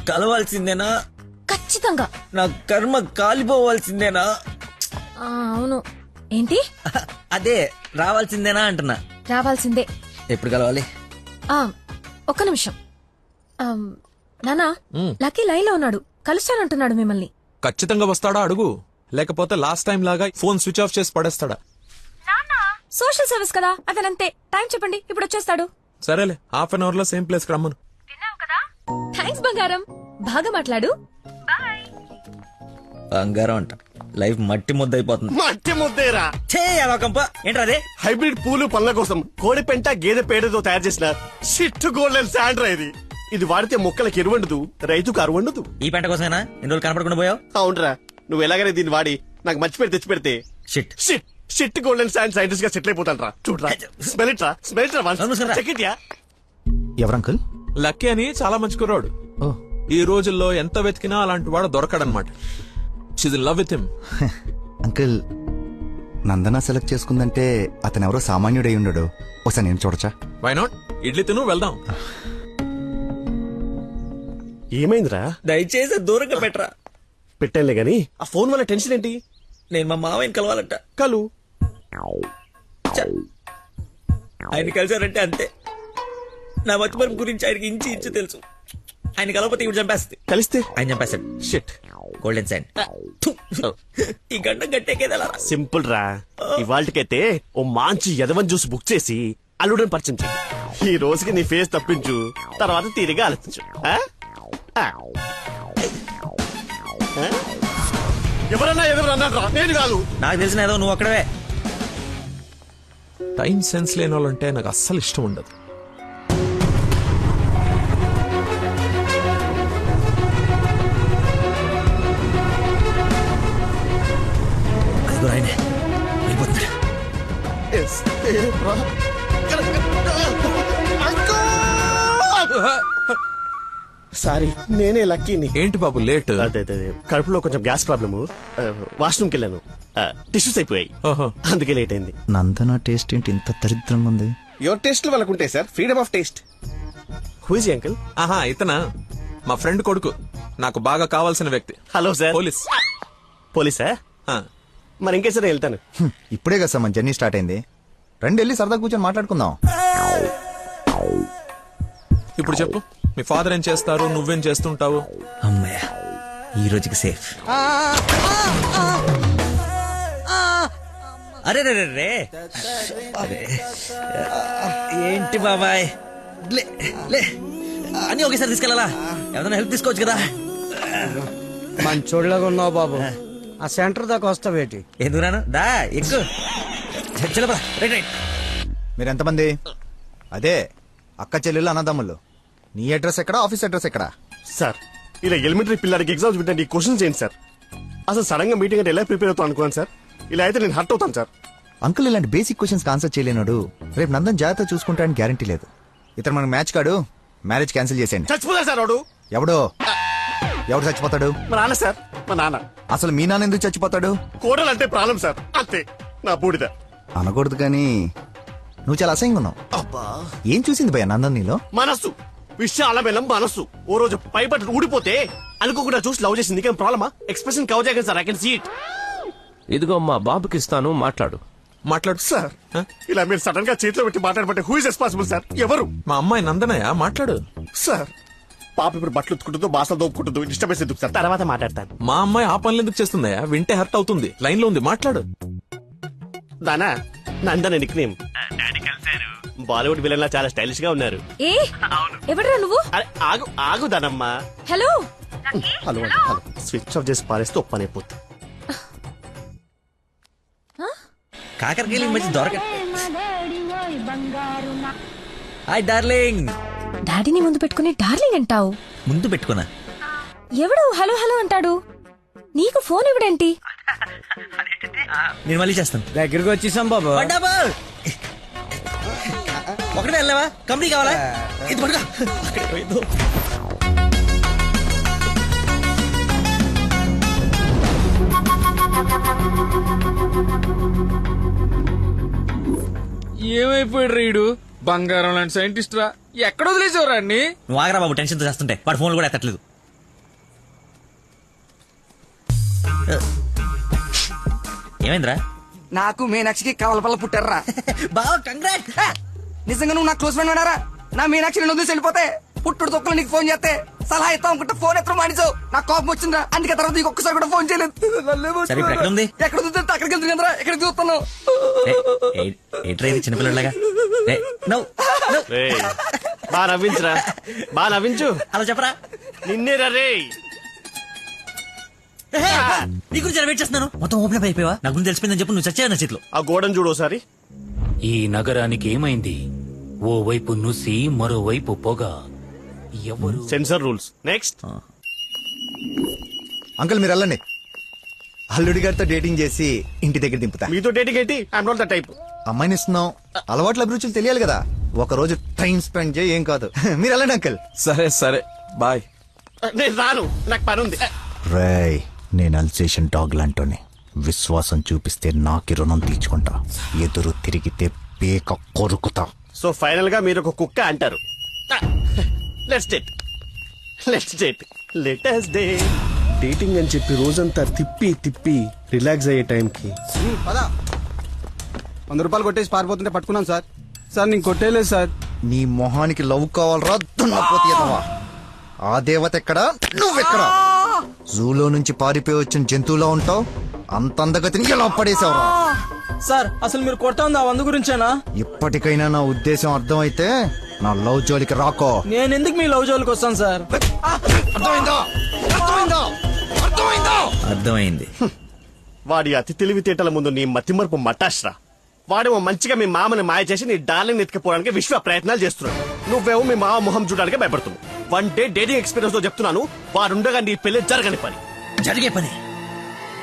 కలవాల్సిందేనా? ఖచ్చితంగా. నా కర్మ కాలిపోవాల్సిందేనా? అవును. ఏంటి? అదే రావాల్సిందేనా అంటున్నా. రావాల్సిందే. ఎప్పుడు కలవాలి? ఒక్క నిమిషం. నానా, లక్కీ లైన్ లో ఉన్నాడు, కలుస్తానంటున్నాడు మిమ్మల్ని. ఖచ్చితంగా వస్తాడా అడుగు, లేకపోతే లాస్ట్ టైం లాగా ఫోన్ స్విచ్ ఆఫ్ చేసి పడేస్తాడా? సోషల్ సర్వీస్ కదా, అతనంతే. టైం చెప్పండి, ఇప్పుడు వచ్చేస్తాడు. సరేలే, హాఫ్ అన్ అవర్ లో సేమ్ ప్లేస్ కి రమ్మను. థ్యాంక్స్ బంగారం, బాగా మాట్లాడు. బంగారం అంట, లైఫ్ మట్టి ముద్ద అయిపోతుంది. మట్టి ముద్దేరా ఏంట్రా అదే? హైబ్రిడ్ పూలు పళ్ళ కోసం కోడి పెంట గేదె పేడతో తయారు చేసిన షిట్ గోల్డెన్ శాండ్రా ఇది. ఇది వాడితే మొక్కలకు ఎరువండదు, రైతుకు అరువండదు. ఈ పెంట కోసమేనా ఎన్ని రోజులు కనపడకుండా పోయావు? అవునరా, నువ్వు ఎలాగైనా దీన్ని వాడి నాకు మంచి పేరు తెచ్చి పెడితే shit shit shit golden sand scientist గా సెటిల్ అయిపోతాను రా. చూడరా, స్మెల్ ఇట్ రా, స్మెల్ ఇట్ రా, చెక్ ఇట్ యా. ఎవరంకుల్? లక్కీ అని చాలా మంచి కుర్రాడు. ఈ రోజుల్లో ఎంత వెతికినా అలాంటి వాడు దొరకడనమాట. She's in love with him. Uncle, Nandana select చేసుకుందంటే అతను ఎవరో సామాన్యుడై ఉండడు. ఒకసారి నేను చూడచ్చా? Why not? ఇడ్లీ తిను, వెళ్దాం. ఏమైందిరా? దయచేసి దూరంగా పెట్టరా. పెట్టానులే గాని ఆ ఫోన్ వల్ల టెన్షన్ ఏంటి? నేను మా మావయ్యని కలవాలంట. కలు. ఆయన కలిసారంటే అంతే. నా మతిమరుపు గురించి ఆయనకి ఇంచి ఇంచు తెలుసు. ఆయన కలవకపోతే ఇవి చంపేస్తుంది. కలిస్తే ఆయన చంపేస్తాడు. షిట్. Golden sand. ఈ గంట గట్టేకేదలా సింపుల్ రా. ఇవాళకైతే ఓ మంచి యదవన్ జ్యూస్ బుక్ చేసి అల్లుడని పరిచయం చెయ్యి. ఈ రోజుకి నీ ఫేస్ తప్పించు, తర్వాత తీరిగా ఆలోచించు. ఎవరన్నా ఎదురన్నారా? నేను కాదు. నాకు తెలిసిన ఏదో నువ్వు అక్కడవే. టైం సెన్స్ లేని వాళ్ళంటే నాకు అస్సలు ఇష్టం ఉండదు. సారీ, నేనే లక్కీని. ఏంటి బాబు లేట్? అదే కడుపులో కొంచెం గ్యాస్ ప్రాబ్లము, వాష్రూమ్కి వెళ్ళాను, టిష్యూస్ అయిపోయాయి, అందుకే లేట్ అయింది. నందన టేస్ట్ ఏంటి ఇంత దరిద్రంగా ఉంది? యువర్ టేస్ట్ వాళ్ళకు ఉంటాయి sir, freedom of taste. Who is uncle? ఆహా, ఇతనా మా ఫ్రెండ్ కొడుకు, నాకు బాగా కావాల్సిన వ్యక్తి. Hello sir. పోలీస్. పోలీసా? మరి ఇంకే సరే వెళ్తాను. ఇప్పుడే కదా సార్ మన జర్నీ స్టార్ట్ అయింది. రండి వెళ్ళి సరదా కూర్చొని మాట్లాడుకుందాం. ఇప్పుడు చెప్పు, మీ ఫాదర్ ఏం చేస్తారు, నువ్వేం చేస్తుంటావు? అమ్మయ్య, ఈ రోజుకి సేఫ్. అరే రే రే రే, ఏంటి బాబాయ్, లే లే అని ఒకేసారి తీసుకెళ్ళాలా? ఏదైనా హెల్ప్ తీసుకోవచ్చు కదా. మంచోళ్ళగా ఉన్నావు బాబు. ఆ సెంటర్ దాకా వస్తావేటి? ఎందుకు రాను, దా ఎక్కు. మీరు ఎంతమంది? అదే అక్క చెల్లెళ్ళు అన్నదమ్ములు. నీ అడ్రస్ ఎక్కడ, ఆఫీస్ అడ్రస్ ఎక్కడ? సార్, ఇలా ఎలిమెంటరీ పిల్లలకి ఎగ్జామ్స్ పెట్టండి, క్వశ్చన్స్ ఏంటి సార్? అసలు సడన్ గా మీటింగ్ అంటే ఎలా ప్రిపేర్ అవుతాను అనుకోండి సార్. ఇలా అయితే నేను హర్ట్ అవుతాను సార్. అంకుల్ ఇలాంటి బేసిక్ క్వశ్చన్స్ ఆన్సర్ చేయలేనాడు. రేపు నందన్ జాగ్రత్త చూసుకుంటాడని గ్యారంటీ లేదు. ఇతను మనకు మ్యాచ్ కాడు, మ్యారేజ్ క్యాన్సిల్ చేసేయండి. చచ్చిపోతాడు సార్ వాడు. ఎవడో? ఎవడు చచ్చిపోతాడు? మా నాన్న సార్, మా నాన్న. అసలు మీ నాన్న ఎందుకు చచ్చిపోతాడు? కోడలు అంటే ప్రాణం సార్, అంతే. నా బూడిద అనకూడదు కానీ నువ్వు చాలా అసహ్యంగా ఉన్నావు. ఏం చూసింది భయ్య నందన్ నీలో? మనస్సు, విశాల బెల్లం మనస్సు. ఓ రోజు పై బట్టలు ఊడిపోతే అనుకోకుండా చూసి లవ్ చేసింది. ఇంకేం ప్రాబ్లమా? ఎక్స్ప్రెషన్ కవర్ చేయగలను sir, I can see it. ఇదిగో మా బాబుకి ఇస్తాను, మాట్లాడు. మాట్లాడు సార్. ఇలా మీరు సడన్ గా చేతిలో పెట్టి మాట్లాడబట్టే హూ ఇస్ రెస్పాన్సిబుల్ సార్? ఎవరు? మా అమ్మాయి నందనయ్య, మాట్లాడు. సార్, పాప ఇప్పుడు బట్టలు ఉత్తుకుంటుందో, బాసలు దోపుకుంటుందో, డిస్టర్బెన్స్ ఎందుకు సార్? తర్వాత మాట్లాడతాను. మా అమ్మాయి ఆ పనులు ఎందుకు చేస్తుందయ్యా? వింటే హర్ట్ అవుతుంది. లైన్ లో ఉంది, మాట్లాడు. Dana Nandana nickname. Bollywood villain లా చాలా స్టైలిష్ గా ఉన్నారు. ఏ ఎవడరా నువ్వు? ఆగు ఆగు దానమ్మా. Hello hello hello. Switch off చేసి పారేస్తే ఒప్పనైపోతుంది. కాకరకాయలు మంచి దొరక. Hi darling. డాడీని ముందు పెట్టుకుని డార్లింగ్ అంటావు? ముందు పెట్టుకున్నా. ఎవడు హలో హలో అంటాడు? నీకు ఫోన్ ఎవడేంటి? నేను మళ్ళీ చేస్తాను. దగ్గరికి వచ్చేసాం బాబు. ఒకటే వెళ్ళావా? కంపెనీ కావాలా? ఇది పడుకో. అక్కడే పోయిందో. ఏమైపోయాడు రీడు? బంగారం లాంటి సైంటిస్ట్ రా. ఎక్కడ వదిలేసేవారా అన్ని? నువ్వు ఆగరా బాబు, టెన్షన్ తో చేస్తుంటే వాడు ఫోన్లు కూడా ఎత్తట్లేదు. ఏమైందిరా? నాకు మీనాక్షికి కవలపల్ల పుట్టారా. బావ కంగ్రాట్. నిజంగా నువ్వు నా క్లోజ్ ఫ్రెండ్ ఉన్నారా? నా మీనాక్షి నేను వదిలేసి వెళ్ళిపోతే పుట్టుడు తొక్కలు నీకు ఫోన్ చేస్తే సలహా ఇస్తాం అనుకుంటే ఫోన్ ఎత్తడం మానేసావు. నాకు కోపం వచ్చిందా, అందుకే తర్వాత నీకు ఒక్కసారి కూడా ఫోన్ చేయలేదు. సరే, ఇప్పుడు ఎక్కడ ఉంది? ఎక్కడ చూస్తే అక్కడికి వెళ్తుంది కదరా, ఎక్కడ చూస్తున్నావు? చిన్నపిల్లలాగా బాగా నవ్వించురా, బాగా నవ్వించు. అలా చెప్పరా. నిన్నేరా రే. నీ గురించి వెయిట్ చేస్తున్నాను. మొత్తం ఓపెన్ అప్ అయిపోయావా? నా గురించి తెలిసిపోయిందని చెప్పు. నువ్వు చచ్చావు నా చేతిలో. ఆ గోడను చూడు ఒకసారి. ఈ నగరానికి ఏమైంది? ఓవైపు నుసి, మరోవైపు పొగ. ఎవరు? Sensor rules. నెక్స్ట్. అంకుల్ మీరు వెళ్ళండి. అల్లుడి గారితో డేటింగ్ చేసి ఇంటి దగ్గర దింపుతా. మీతో డేటింగ్ ఏంటి? I'm not the type. అమ్మాయిని ఇస్తున్నాం, అలవాట్ల అభిరుచులు తెలియాలి కదా. ఒక రోజు టైం స్పెండ్ చేయి, ఏం కాదు. మీరు వెళ్ళండి అంకుల్. సరే సరే బాయ్. నేను రాను, నాకు పని ఉంది. రేయ్, నేను అల్సేషన్ డాగ్ లాంటోని. విశ్వాసం చూపిస్తే నాకి రుణం తీర్చుకుంటా, ఎదురు తిరిగితే పేక కొరుకుతా. సో ఫైనల్ గా మీరు ఒక కుక్క అంటారు. Let's date, let's date, let us date. Dating అని చెప్పి రోజంతా తిప్పి తిప్పి రిలాక్స్ అయ్యే టైంకి 100 రూపాయలు కొట్టేసి పారిపోతుంటే పట్టుకున్నాను సార్. సార్ నేను కొట్టేయలేదు సార్. నీ మొహానికి లవ్ కావాలరా దున్నపోతీయదవా? ఆ దేవత ఎక్కడా, నువ్వెక్కడా? జూలో నుంచి పారిపోయి వచ్చిన జంతువులా ఉంటావు. అంత అందగతిని ఎలా పడేసావురా? సార్ అసలు మీరు కొడతా ఉంది ఆ 100 గురించేనా? ఇప్పటికైనా నా ఉద్దేశం అర్థమైతే నా లవ్ జోలికి రాకో. నేను ఎందుకు మీ లవ్ జోలికి వస్తాను సార్? అర్థమైందా? అర్థమైందా? అర్థమైందా? అర్థమైంది. వాడి అతి తెలివితేటల ముందు నీ మతిమరుపు మటాష్రా. వాడేమో మంచిగా మీ మామని మాయ చేసి నీ డార్లింగ్ ఎత్తుకుపోవడానికి విశ్వ ప్రయత్నాలు చేస్తున్నాడు. నువ్వేమో మీ మామ మొహం చూడడానికి భయపడుతున్నావు. 1 డే డేటింగ్ ఎక్స్పీరియన్స్ తో చెప్తున్నాను, వాడుండగా నీ పెళ్లి జరగని పని. జరిగే పని.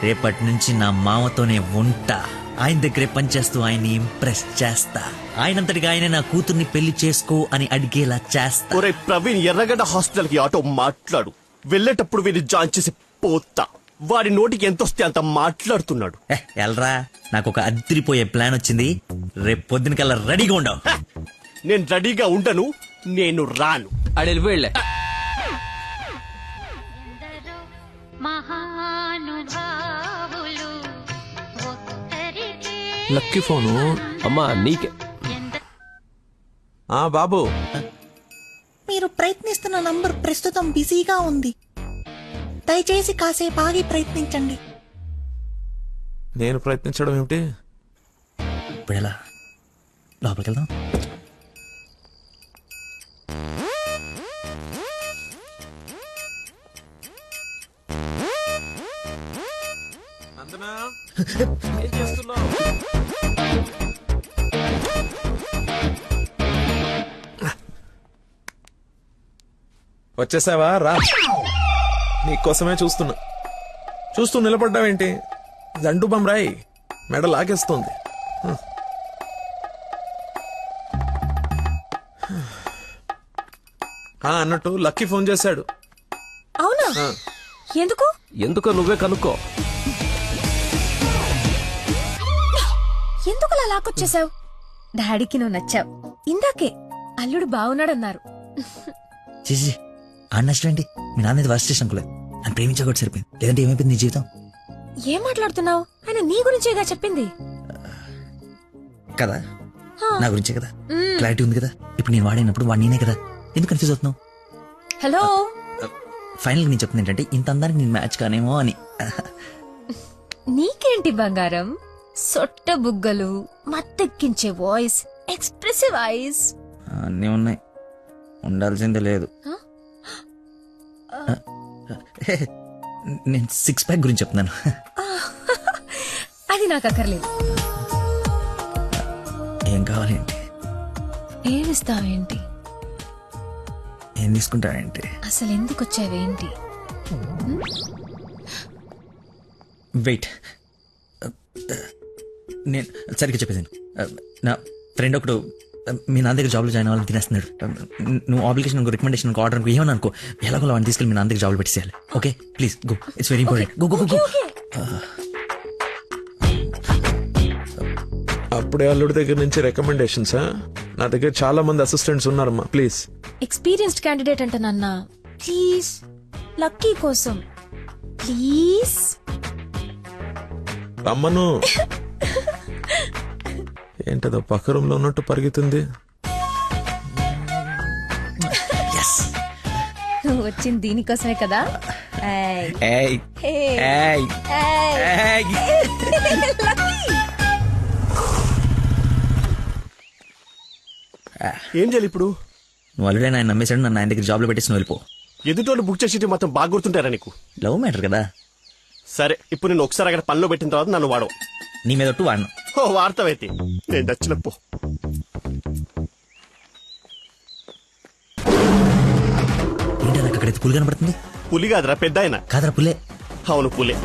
రేపటి నుంచి నా మామతోనే ఉంటా. ఆయన దగ్గరే పనిచేస్తూ ఆయన్ని ఇంప్రెస్ చేస్తా. ఆయనంతటిగా ఆయన నా కూతుర్ని పెళ్లి చేసుకో అని అడిగేలా చేస్తా. ఒరే ప్రవీణ్, ఎర్రగడ్డ హాస్పిటల్ కి ఆటో మాట్లాడు. వెళ్ళేటప్పుడు వీడిని జాయిన్ చేసి పోతా. వాడి నోటికి ఎంత వస్తే అంత మాట్లాడుతున్నాడు. ఎల్రా, నాకు ఒక అదిరిపోయే ప్లాన్ వచ్చింది. రేపు పొద్దున కల్లా రెడీగా ఉండవు. నేను రెడీగా ఉండను, నేను రాను. ఆడు వెళ్ళిపోయాడులే. లక్కీ ఫోను అమ్మా నీకే. బాబు, మీరు ప్రయత్నిస్తున్న నంబర్ ప్రస్తుతం బిజీగా ఉంది. దయచేసి కాసేపు ఆగి ప్రయత్నించండి. నేను ప్రయత్నించడం ఏమిటి? ఇప్పుడు ఎలా? లోపలికి వెళ్దాం. ఏం చేస్తున్నావు? వచ్చేసావా? రా, నీకోసమే చూస్తూ నిలబడ్డావేంటి? జండు బమ్రాయి మెడ లాగేస్తోంది. అన్నట్టు లక్కీ ఫోన్ చేశాడు. అవునా? ఎందుకు? ఎందుకో నువ్వే కనుక్కో. ఎందుకు అలా లాక్కొచ్చేసావు? డాడీకి నువ్వు నచ్చావు. ఇందాకే అల్లుడు బాగున్నాడన్నారు. చేసి అన్నష్టండి. మీ నాన్న వర్స్ట్ స్టేషన్ అనుకోలేదు. నన్ను ప్రేమించకూడదు సరిపోయింది. లేదంటే ఏమైపోయింది నీ జీవితం? ఏం మాట్లాడుతున్నావు? ఆయన నీ గురించేగా చెప్పింది కదా. నా గురించే కదా. క్లారిటీ ఉంది కదా. ఇప్పుడు నేను వాడినప్పుడు వాడు నేనే కదా. ఎందుకు కన్ఫ్యూజ్ అవుతున్నావు? హలో, ఫైనల్ నేను చెప్తుంది ఏంటంటే, ఇంత అందానికి నేను మ్యాచ్ కానేమో అని. నీకేంటి బంగారం? సొట్ట బుగ్గలు, మత్తెక్కించే వాయిస్, ఎక్స్ప్రెసివ్ ఐస్ అన్నీ ఉన్నాయి. ఉండాల్సిందే లేదు. నేను 6 ప్యాక్ గురించి చెప్తున్నాను. అది నాకు అక్కర్లేదు. ఏం కావాలేంటి? ఏమిస్తావేంటి? ఏం తీసుకుంటావేంటి? అసలు ఎందుకు వచ్చావేంటి? వెయిట్, నేను సరిగ్గా చెప్పేసాను. నా ఫ్రెండ్ ఒకడు మీ నాన్న దగ్గర జాబ్లో జాయిన్ అవ్వాలని తినేస్తున్నాడు. నువ్వు అప్లికేషన్ రికమెండేషన్ ఆర్డర్ అనుకో, ఏమని అనుకో, ఎలాగో వాడిని తీసుకెళ్ళి మీ నాన్న దగ్గర జాబ్లో పెట్టేసేయాలి. Okay please go, it's very important. Go go go. అప్పుడే అల్లుడి దగ్గర నుంచి రికమెండేషన్స్. నా దగ్గర చాలా మంది అసిస్టెంట్స్ ఉన్నారమ్మా, ప్లీజ్. ఎక్స్పీరియన్స్డ్ క్యాండిడేట్ అంట నాన్న, ప్లీజ్ లక్కీ కోసం ప్లీజ్. రమ్మను. ఏంటదో పక్క రూమ్ లో ఉన్నట్టు పరిగెత్తుంది. నువ్వు వచ్చింది దీనికోసమే కదా. ఏం చేయాలి ఇప్పుడు? నువ్వు ఆల్రెడీ ఆయన నమ్మేశాడు, నన్ను ఆయన దగ్గర జాబ్ లో పెట్టేసి వెళ్ళిపో. ఎదుటోళ్ళు బుక్ చేసి మొత్తం బాగా గుర్తుంటారా నీకు? లవ్ మ్యాటర్ కదా. సరే, ఇప్పుడు నేను ఒకసారి అక్కడ పనిలో పెట్టిన తర్వాత నన్ను వాడవు. నీ మీద ఒట్టు వాడను. ఓ వార్తవైతే నేను నచ్చినప్పు. ఏంటి నాకు అక్కడైతే పులి కనపడుతుంది? పులి కాదురా, పెద్ద ఆయన. కాదరా పులే. అవును పులే.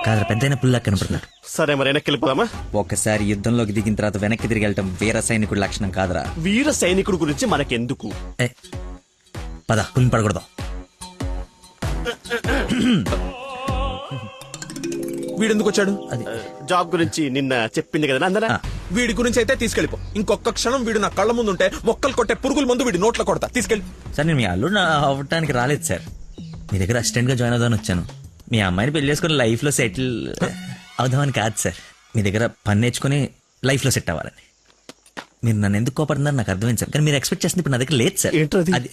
కాదరా పెద్ద అయిన పుల్లా కనపడుతున్నాడు. సరే మరి వెనక్కి వెళ్ళిపోదామా? ఒకసారి యుద్ధంలోకి దిగిన తర్వాత వెనక్కి తిరిగి వెళ్ళటం వీర సైనికుడి లక్షణం కాదరా. వీర సైనికుడు గురించి మనకెందుకు? పద, పులిని పడకూడదాం. వీడెందుకు వచ్చాడు? జాబ్ గురించి నిన్న చెప్పింది కదా అందరా. వీడి గురించి అయితే తీసుకెళ్ళిపో. ఇంకొక క్షణం వీడు నా కళ్ళ ముందు ఉంటే మొక్కలు కొట్టే పురుగుల ముందు వీడి నోట్లో కొడతా. తీసుకెళ్ళి. సార్ నేను మీ అల్లుడు అవ్వటానికి రాలేదు సార్, మీ దగ్గర అసిస్టెంట్ గా జాయిన్ అవుదామని వచ్చాను. మీ అమ్మాయిని పెళ్లి చేసుకుని లైఫ్ లో సెటిల్ అవుదామని కాదు సార్, మీ దగ్గర పని నేర్చుకుని లైఫ్ లో సెట్ అవ్వాలని. మీరు నన్ను ఎందుకు కోపడుతున్నారు నాకు అర్థమైంది సార్, కానీ మీరు ఎక్స్పెక్ట్ చేస్తుంది ఇప్పుడు నా దగ్గర లేదు సార్. అది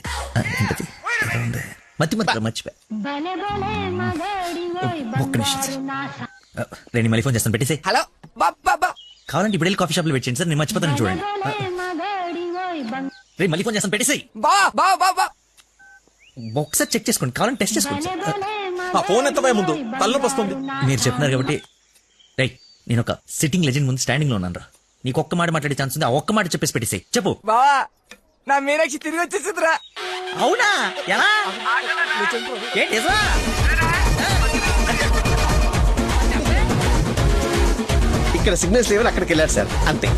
ఏంటది మర్చిపోయా. ఒక్క నిమిషం సార్, నేను మళ్ళీ ఫోన్ చేస్తాను, పెట్టేసి. హలో కావాలంటే ఇప్పుడు వెళ్ళి కాఫీ షాప్ లో పెట్టండి సార్, నేను మర్చిపోతాను చూడండి. రే మళ్ళీ ఫోన్ చేస్తాను, పెట్టేసి. ఒకసారి చెక్ చేసుకోండి, కావాలంటే టెస్ట్ చేసుకోండి సార్. ఫోన్ ఎత్తవే ముందు, తలనొప్పి వస్తుంది. మీరు చెప్తున్నారు కాబట్టి రైట్. నేను ఒక సిట్టింగ్ లెజెండ్ ముందు స్టాండింగ్ లో ఉన్నాను రా. నీకు ఒక్క మాట మాట్లాడే ఛాన్స్ ఉంది, ఆ ఒక్క మాట చెప్పేసి పెట్టేసి. చెప్పు బావా, నా మీనాక్షి తిరిగి వచ్చేసిందిరా. అవునా? ఎలా? ఏంటి ఇక్కడ సిగ్నల్స్ లేవని అక్కడికి వెళ్ళారు సార్, అంతే.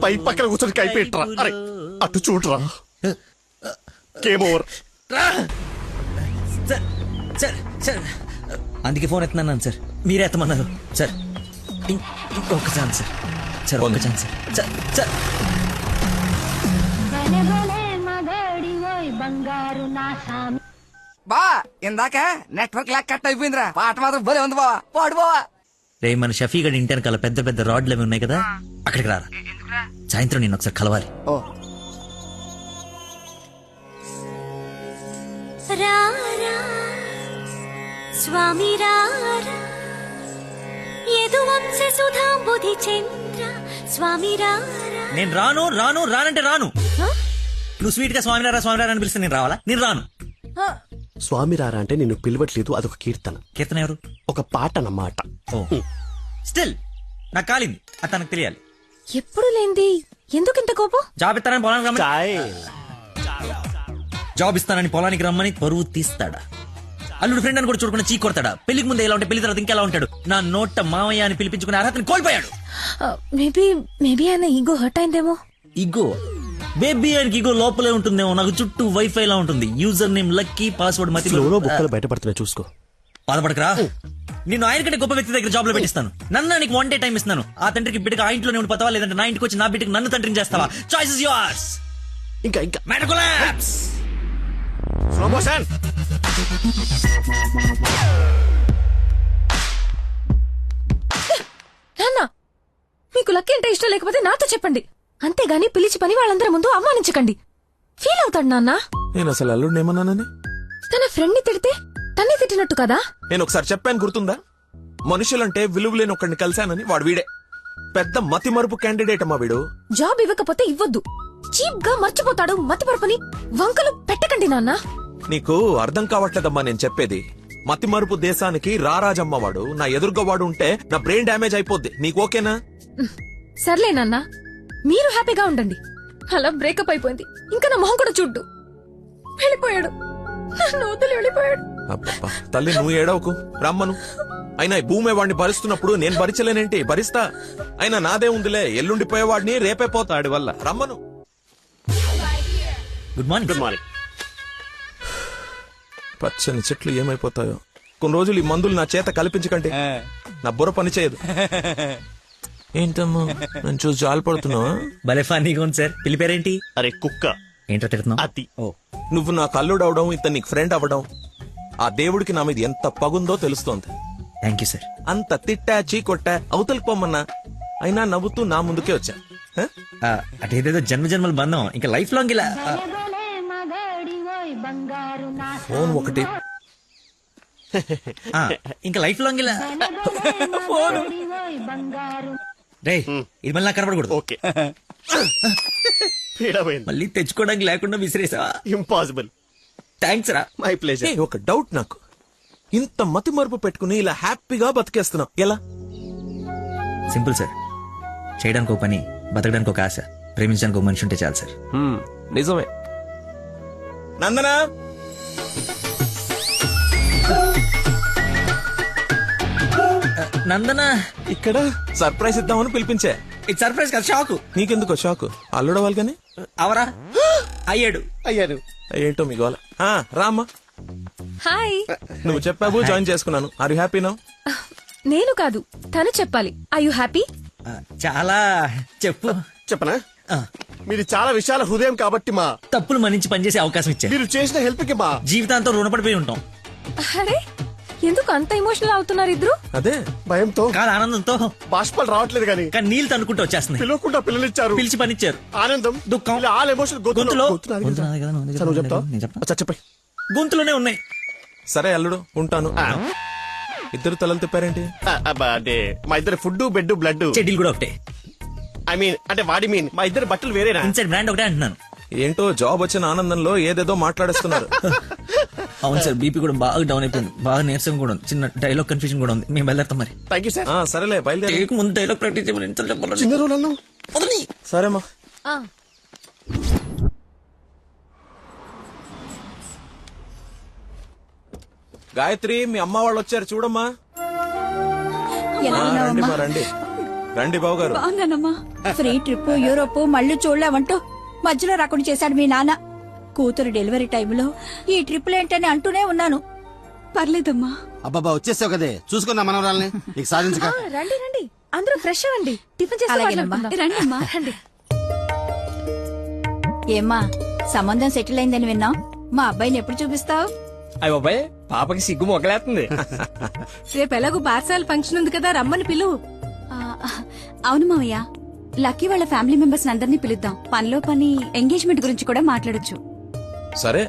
పై పక్కన కూర్చొని కైపెట్టరా. అరే అటు చూడరా. Game over. సార్ అందుకే ఫోన్ ఎత్తున్నాను సార్, మీరే ఎత్తమన్నారు సార్. ఇంకొక ఛాన్స్ సార్, సార్ ఒక్క ఛాన్స్ సార్. సార్ బా ఇందాక నెట్వర్క్ లాక్ కట్ అయిపోయిందిరా. పాట మాత్రం భలే ఉంది బావా, పాడు బావా. రే మన షఫీ గడి ఇంటి వెనకాల పెద్ద పెద్ద రాడ్లు అవి ఉన్నాయి కదా, అక్కడికి రారా. సాయంత్రం నేను ఒకసారి కలవాలి. స్వామి స్వామి నేను రాను రాను రానంటే రాను. నువ్వు స్వీట్ గా స్వామి రారా స్వామి రారా అని పిలిస్తే నేను రావాలా? నేను రాను. స్వామి రారా అంటే నిన్ను పిలవట్లేదు, అదొక కీర్తన. కీర్తన ఎవరు? ఒక పాట అన్నమాట. స్టిల్ నాకు కాలింది, అది తనకు తెలియాలి. ఎప్పుడు లేంది ఎందుకు ఇంత కోపం? జాబ్ ఇస్తానని పొలానికి రమ్మని, జాబ్ ఇస్తానని పొలానికి రమ్మని పరువు తీస్తాడా? అల్లుడు ఫ్రెండ్ అని కూడా చూడకుండా చీ కొడతాడా? పెళ్లికి ముందు ఎలా ఉంటే పెళ్లి తర్వాత ఇంకెలా ఉంటాడు? నా నోట మామయ్య అని పిలిపించుకునే అర్హతని కోల్పోయాడు. మేబీ ఆయన ఈగో హర్ట్ అయిందేమో. ఈగో బేబీ ఆయనకి ఈగో లోపలే ఉంటుందేమో. నాకు చుట్టూ వైఫై లా ఉంటుంది. యూజర్ నేమ్ లక్కీ, పాస్వర్డ్ మతి. బుక్కలు బయటపడుతున్నాయి చూసుకో. బాధపడకరా, నిన్ను ఆయన కంటే గొప్ప వ్యక్తి దగ్గర జాబ్ లో పెట్టిస్తాను. నన్ను నీకు 1 day టైం ఇస్తున్నాను. ఆ తండ్రికి బిడ్డకి ఆ ఇంట్లోనే ఉండి పోతావా, లేదంటే నా ఇంటికి వచ్చి నా బిడ్డకి నన్ను తండ్రిని చేస్తావా? Choice is yours. ఇంకా మ్యాటర్ కొలాప్స్. Slow motion. నాన్న మీకు లక్కీ అంటే ఇష్టం లేకపోతే నాతో చెప్పండి, అంతేగాని పిలిచి పని వాళ్ళందరి ముందు అవమానించకండి. ఫీల్ అవుతాడు నాన్న. నేను అసలు అల్లుడిని ఏమన్నానని? తన ఫ్రెండ్ ని తిడితే తన్ని తిట్టినట్టు కదా. నేను ఒకసారి చెప్పాను, గుర్తుందా? మనుషులంటే విలువలేని ఒకడిని కలిశానని. వాడు వీడే పెద్ద మతి మరుపు క్యాండిడేట్ అమ్మా వీడు. జాబ్ ఇవ్వకపోతే ఇవ్వద్దు, చీప్ గా మర్చిపోతాడు. మతి మరుపుని వంకలు పెట్టకండి నాన్న. నీకు అర్థం కావట్లేదమ్మా నేను చెప్పేది. మతి మరుపు దేశానికి రారాజమ్మ వాడు. నా ఎదురుగా వాడు ఉంటే నా బ్రెయిన్ డ్యామేజ్ అయిపోద్ది. నీకు ఓకేనా? సర్లే నాన్న, మీరు హ్యాపీగా ఉండండి. అలా బ్రేకప్ అయిపోయింది. ఇంకా నా మొహం కూడా చూడ్డు. వెళ్ళిపోయాడు, నన్ను వదిలి వెళ్ళిపోయాడు. అబ్బబ్బా, తల్లి నువ్వు ఏడవకు, రమ్మను. అయినా ఈ భూమి వాడిని భరిస్తున్నప్పుడు నేను భరించలేనేంటి? భరిస్తా. అయినా నాదే ఉందిలే, ఎల్లుండిపోయేవాడిని రేపే పోతాడి వల్ల. రమ్మను. Good morning. Good morning. పచ్చని చెట్లు ఏమైపోతాయో. కొన్ని రోజులు ఈ మందులు నా చేత కల్పించకండి, నా బుర్ర పని చేయదు. ఏంటమ్మా నన్ను చూసి జాలిపడుతున్నావా? భలే ఫన్నీగా ఉంది సార్. పిల్లి పేరేంటి? అరే కుక్క. ఏంటో తిడుతున్నావు? అతి. నువ్వు నా కల్లుడు అవడం, ఇతను నీకు ఫ్రెండ్ అవ్వడం, ఆ దేవుడికి నా మీద ఎంత పగుందో తెలుస్తోంది. Thank you sir. అంత తిట్టా చీకొట్టా అవతలికి పొమ్మన్నా, అయినా నవ్వుతూ నా ముందుకే వచ్చా. అదేదేదో జన్మ జన్మల బంధం, ఇంకా లైఫ్ లాంగ్ ఇలా. ఫోన్ ఒకటి, ఇంకా లైఫ్ లాంగ్ ఇలా. రే ఇది మళ్ళీ నాకు కనపడకూడదు. ఓకే. మళ్ళీ తెచ్చుకోవడానికి లేకుండా విసిరేసావా? ఇంపాసిబుల్. థ్యాంక్స్ రా. My pleasure. ఒక డౌట్ నాకు, ఇంత మతి మరుపు పెట్టుకుని ఇలా హ్యాపీగా బతికేస్తున్నావు ఎలా? Simple sir. చేయడానికి ఒక పని, బతకడానికి ఒక ఆశ, ప్రేమించడానికి ఒక మనిషి ఉంటే చాలు సార్. నిజమే. నందనా, నందన ఇక్కడ సర్ప్రైజ్ ఇద్దామని పిలిపించే. ఇది సర్ప్రైజ్ కాదు, షాక్. నీకెందుకో షాక్? అల్లుడవాలి కానీ అవరా అయ్యాడు. ఏంటో మీ గోల. రామ్మా. హాయ్. నువ్వు చెప్పావు, జాయిన్ చేసుకున్నాను. Are you happy now? నేను కాదు, తను చెప్పాలి. I you happy? చాలా. చెప్పు. చెప్పనా? మీరు చాలా విశాల హృదయం కాబట్టి మా తప్పులు మన్నించి పనిచేసే అవకాశం ఇచ్చారు. మీరు చేసిన హెల్ప్ కి మా జీవితాంతం రుణపడిపోయి ఉంటాం. అరే ఎందుకు అంత ఎమోషనల్ అవుతున్నారు ఇద్దరు? అదే భయంతో కాదు, ఆనందంతో. బాష్పాలు రావట్లేదు కానీ నీళ్ళు తనుకుంటూ వచ్చేస్తున్నాయి. పిలవకుండా పిల్లనిచ్చారు, పిలిచి పనిచ్చారు. ఆనందం, దుఃఖం, ఆల్ ఎమోషన్ గొంతులో చెప్పండి. గొంతులోనే ఉన్నాయి. సరే అల్లుడు ఉంటాను. ఇద్దరు తలలు తిప్పారేంటి? అంటే మా ఇద్దరు ఫుడ్ బెడ్ బ్లడ్ చెడ్డీలు కూడా ఒకటే. ఐ మీన్ అంటే వాడి మీన్ మా ఇద్దరు బట్టలు వేరేనా? ఇన్సైడ్ బ్రాండ్ ఒకటే అంటున్నాను. ఏంటో జాబ్ వచ్చిన ఆనందంలో ఏదేదో మాట్లాడేస్తున్నారు. అవును సార్, బీపీ కూడా బాగా డౌన్ అయిపోయింది. బాగా నీరసం కూడా ఉంది. చిన్న డైలాగ్ కన్ఫ్యూజన్ కూడా ఉంది. మేము బయలుదేరుతాం మరి. Thank you sir. సరేలే బయలుదేరి. ముందు డైలాగ్ ప్రాక్టీస్ చేయమని చెప్పాలి. చిన్న రోల్ అన్నా. సరేమ్మా. గాయత్రి, మీ అమ్మ వాళ్ళు వచ్చారు చూడమ్మా. రండి మా, రండి రండి బాబు గారు. బాగున్నానమ్మా. ఫ్రీ ట్రిప్ యూరోప్ మళ్ళీ చూడలేమంటూ మధ్యలో రాకుండా చేశాడు మీ నాన్న. కూతురు డెలివరీ టైంలో ఈ ట్రిప్లు ఏంటని అంటూనే ఉన్నాను. పర్లేదమ్మా. అబ్బాబా వచ్చేసావు కదే, చూసుకున్నా మనవరాల్ని. నీకు సాధించక. రండి రండి, అందరూ ఫ్రెష్ అవ్వండి. టిఫిన్ చేసి రండి అమ్మా. రండి. ఏమ్మా సంబంధం సెటిల్ అయిందని విన్నాం. మా అబ్బాయిని ఎప్పుడు చూపిస్తావు? అయ్య బాబాయ్, పాపకి సిగ్గు మొగలేస్తుంది. రేపు ఎలాగో పార్సల్ ఫంక్షన్ ఉంది కదా, రమ్మని పిలువు. అవును మావయ్య, లక్కీ వాళ్ళ ఫ్యామిలీ మెంబర్స్ అందరినీ పిలుద్దాం. పనిలో పని ఎంగేజ్మెంట్ గురించి కూడా మాట్లాడొచ్చు. సరే.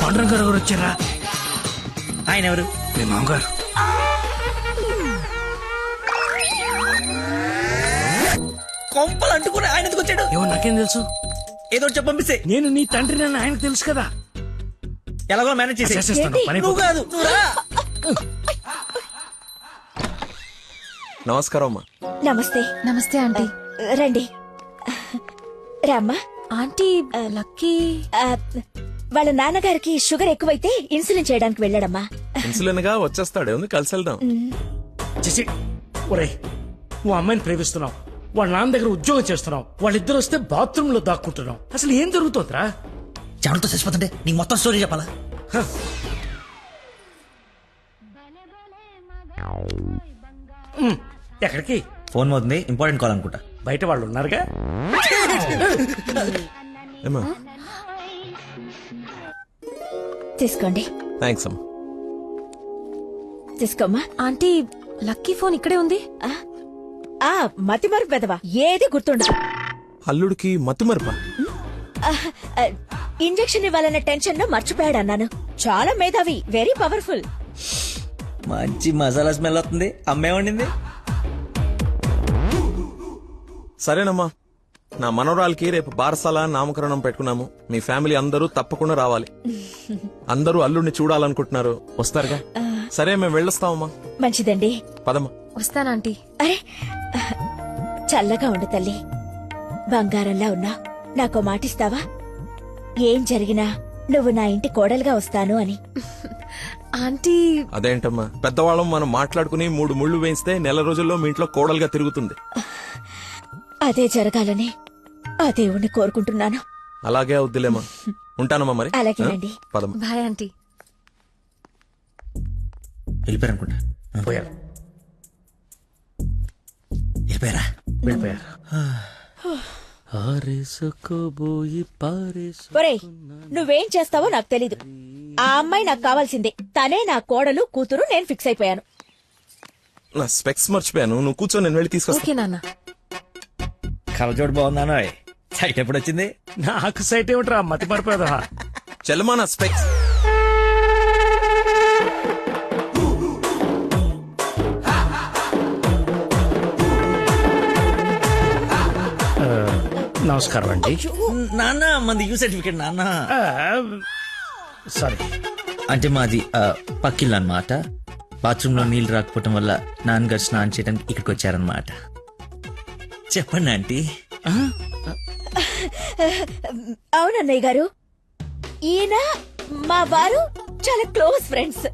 పండ్రం గారు వచ్చారా? ఆయన ఎవరు? మీ మామగారు. కొంపలు అంటుకుని ఆయన ఎందుకు వచ్చాడు? ఏమో నాకేం తెలుసు. ఏదో చెప్పంపిస్తే. నేను నీ తండ్రి నన్ను ఆయనకు తెలుసు కదా. ఎలాగో మేనేజ్ చేసేస్తాను. నువ్వు కాదు, నువ్వు రా. నమస్కారం అమ్మా. నమస్తే. నమస్తే ఆంటీ. రండి రామ్మా. ఆంటీ, లక్కీ వాళ్ళ నాన్నగారికి షుగర్ ఎక్కువైతే ఇన్సులిన్ చేయడానికి వెళ్ళాడమ్మా. ఇన్సులిన్ గా వచ్చేస్తాడే ఉంది, కలిసి వెళ్దాం. ఒరే, నువ్వు అమ్మాయిని ప్రేమిస్తున్నావు, వాళ్ళ నాన్న దగ్గర ఉద్యోగం చేస్తున్నావు, వాళ్ళిద్దరు వస్తే బాత్రూమ్ లో దాక్కుంటున్నావు. అసలు ఏం జరుగుతుందిరా? చెమటతో చచ్చిపోతుంటే నీకు మొత్తం స్టోరీ చెప్పాలా? ఎక్కడికి? ఫోన్ అవుతుంది, ఇంపార్టెంట్ కాల్ అనుకుంటా. బయట వాళ్ళు ఉన్నారుగా. తీసుకోండి. థ్యాంక్స్ అమ్మా. తీసుకోమ్మా. ఆంటీ, లక్కీ ఫోన్ ఇక్కడే ఉంది. మతి మరుపు పెదవా, ఏది గుర్తుండదు. అల్లుడికి మతి మరుపా? ఇంజెక్షన్ ఇవ్వాలన్న టెన్షన్ లో మర్చిపోయాడన్నాను. చాలా మేధావి, వెరీ పవర్ఫుల్. మంచి మసాలా స్మెల్ వస్తుంది. అమ్మే వండింది. సరేనమ్మా, నా మనవరాలకి రేపు బారసాల నామకరణం పెట్టుకున్నాము. మీ ఫ్యామిలీ అందరూ తప్పకుండా రావాలి. అందరూ అల్లుడిని చూడాలనుకుంటున్నారు, వస్తారుగా? సరే, మేము వెళ్ళొస్తామమ్మా. మంచిదండి. పదమ్మా. వస్తానంటీ. అరే చల్లగా ఉండు తల్లి, బంగారంలా ఉన్నా. నాకో మాటిస్తావా? ఏం జరిగినా నువ్వు నా ఇంటి కోడలుగా వస్తాను అని. ఆంటీ. అదేంటమ్మా, పెద్దవాళ్ళం మనం మాట్లాడుకుని 3 ముళ్ళు వేయిస్తే నెల రోజుల్లో మీ ఇంట్లో కోడలుగా తిరుగుతుంది. అదే జరగాలని ఆ దేవుణ్ణి కోరుకుంటున్నాను. అలాగే అవుద్దిలేమా. ఉంటానమ్మా మరి. అలాగేనండి. పదమ్మా. Bye aunty. వెళ్ళిపోయారు అనుకుంటా. పోయారు. వెళ్ళిపోయారా? వెళ్ళిపోయారు. ఒరేయ్, నువ్వేం చేస్తావో నాకు తెలీదు. ఆ అమ్మాయి నాకు కావాల్సిందే. తనే నా కోడలు కూతురు. నేను ఫిక్స్ అయిపోయాను. నా స్పెక్స్ మర్చిపోయాను. నువ్వు కూర్చో, నేను వెళ్ళి తీసుకొస్తా. ఓకే నాన్న. కలజోడు బాగుందానో. సైట్ ఎప్పుడు వచ్చింది? నాకు సైట్ ఏమిట్రా, మతి మరిపోదా. చెల్లమా నా స్పెక్స్. నమస్కారం అండి. నాన్న మంది యూ సర్టిఫికేట్ నాన్న. సారీ అంటే మాది పక్కిల్లు అన్నమాట. బాత్రూమ్ లో నీళ్లు రాకపోవటం వల్ల నాన్నగారు స్నానం చేయడానికి ఇక్కడికి వచ్చారనమాట. చెప్పండి ఆంటీ. అవునన్నయ్య గారు, ఈయన మా వారు చాలా క్లోజ్ ఫ్రెండ్స్.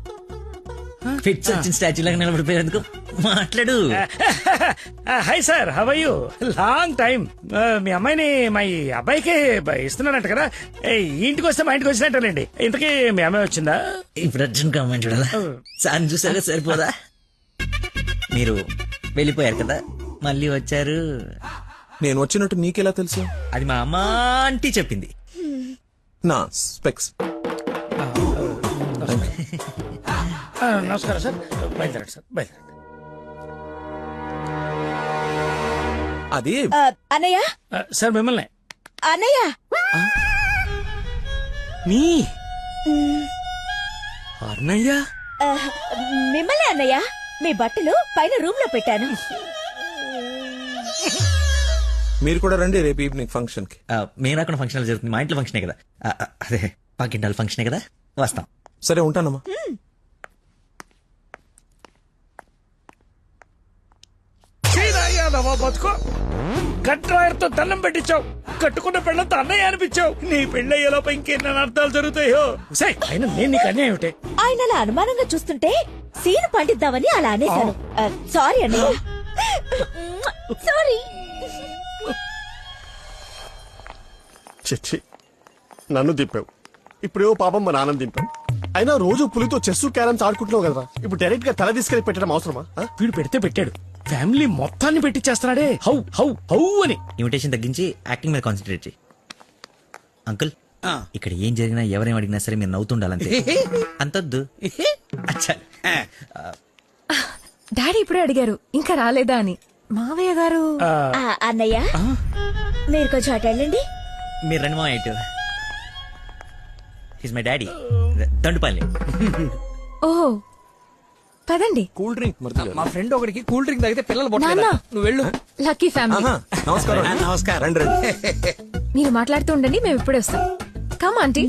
ఫిట్స్ వచ్చిన స్టాచ్యూ లాగా నిలబడిపోయేందుకు మాట్లాడు. Hi sir, how are you? Long time. మీ అమ్మాయిని మా ఈ అబ్బాయికి ఇస్తున్నానంట కదా. ఈ ఇంటికి వస్తే మా ఇంటికి వచ్చినట్టేనండి. ఇంతకీ మీ అమ్మాయి వచ్చిందా? ఇప్పుడు అర్జున్ కమ్మని చూడాలా? సార్ చూసారా సరిపోదా? మీరు వెళ్ళిపోయారు కదా, మళ్ళీ వచ్చారు. నేను వచ్చినట్టు నీకెలా తెలుసు? అది మా అమ్మ ఆంటీ చెప్పింది. నా స్పెక్స్. నమస్కారం సార్. బయలుదేరండి సార్, బయలుదేరండి. అది అన్నయ్య. సార్ మిమ్మల్ని. అన్నయ్య. మీ అన్నయ్య. మిమ్మల్ని అన్నయ్య. మీ బట్టలు పైన రూమ్ లో పెట్టాను. మీరు కూడా రండి రేపు ఈవినింగ్ ఫంక్షన్ కి. మేము రాకుండా ఫంక్షన్ జరుగుతుంది. మా ఇంట్లో ఫంక్షనే కదా. అదే పాకిండాల ఫంక్షనే కదా, వస్తాం. సరే, ఉంటానమ్మా. బతుకో, కట్రాయర్తో దండం పెట్టించావు. కట్టుకున్న పెళ్ళంతా అన్నయ్య అనిపించావు. నీ పెళ్ళయ్యేలోపు ఇంకెన్న అర్థాలు జరుగుతాయో. అయినా నేను నీకు అన్యాయం ఏమిటి? ఆయన అలా అనుమానంగా చూస్తుంటే సీను పండిద్దామని అలా అనేశాను. సారీ అన్నయ్య. సారీ. చిచ్చి, నన్ను దింపావు. ఇప్పుడేవో పాపం మా నాన్న దింపావు. అయినా రోజు పులితో చెస్ క్యారమ్స్ ఆడుకుంటున్నావు కదా. ఇప్పుడు డైరెక్ట్ గా తల తీసుకెళ్లి పెట్టడం అవసరమా? వీడు పెడితే పెట్టాడు, ఫ్యామిలీ మొత్తాన్ని పెట్టిచ్చేస్తున్నాడే. హౌ హౌ హౌ అని. ఇన్విటేషన్ తగ్గించి యాక్టింగ్ మీద కాన్సన్ట్రేట్ చేయి. అంకుల్, ఇక్కడ ఏం జరిగినా ఎవరేం అడిగినా సరే మీరు నవ్వుతుండాలంతే. అంతొద్దు. డాడీ ఇప్పుడే అడిగారు ఇంకా రాలేదా అని. మావయ్య గారు. అన్నయ్య, మీరు కొంచెం అటు వెళ్ళండి. మీరు రండి మా ఇటు. His my daddy, Dandupalli. ఓహో, పదండి. Cool drink. మా ఫ్రెండ్ ఒకడికి కూల్ డ్రింక్ తాగితే పిల్లలు నాన్న. పుట్టలేదు. నువ్వు వెళ్ళు. Lucky family. నమస్కారం. నమస్కారం. రండి రండి. మీరు మాట్లాడుతూ ఉండండి, మేము ఇప్పుడే వస్తాం. Come aunty.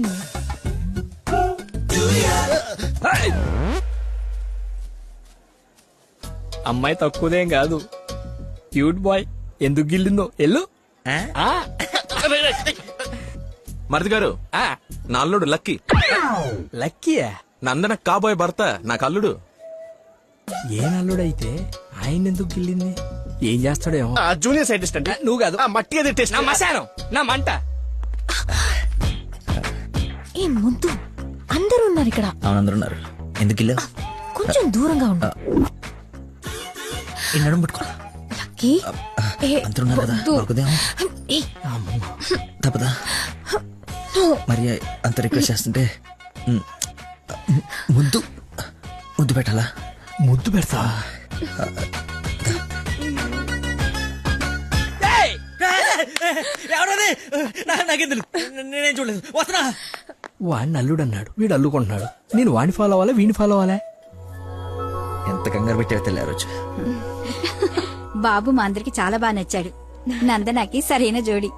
అమ్మాయి తక్కువదేం కాదు, క్యూట్ బాయ్. ఎందుకు గిల్లిందో ఎల్లు. మరిది గారు, నా అల్లుడు లక్కీ. లక్కీయా? నందన కాబోయే భర్త నాకు అల్లుడు. ఏ నల్లుడైతే ఆయన ఎందుకు గిల్లింది? ఏం చేస్తాడేమో. జూనియర్ సైంటిస్ట్ అంటే నువ్వు కాదు, మట్టిగా తిట్టేసి నా మశానం, నా మంట. ఏ ముద్దు, అందరూ ఉన్నారు ఇక్కడ. అవును, అందరూ ఉన్నారు. ఎందుకు గిల్లా? కొంచెం దూరంగా ఉండు. ఈ నడుము పట్టుకో. లక్కీ. అందరూ ఉన్నారు కదా, బాగుదేమో. తప్పదా? మరి అంత రిక్వెస్ట్ చేస్తుంటే ముద్దు ముద్దు పెట్టాలా? ముద్దు పెడతా. నాకెందుకు, నేనేం చూడలేదు. వస్తున్నా. వాడిని అల్లుడు అన్నాడు, వీడు అల్లుకుంటున్నాడు. నేను వాడిని ఫాలో అవ్వాలా, వీడిని ఫాలో అవ్వాలా? ఎంత కంగారు పెట్టావు తెల్లారు. బాబు మా అందరికి చాలా బాగా నచ్చాడు. నందనకి సరైన జోడి.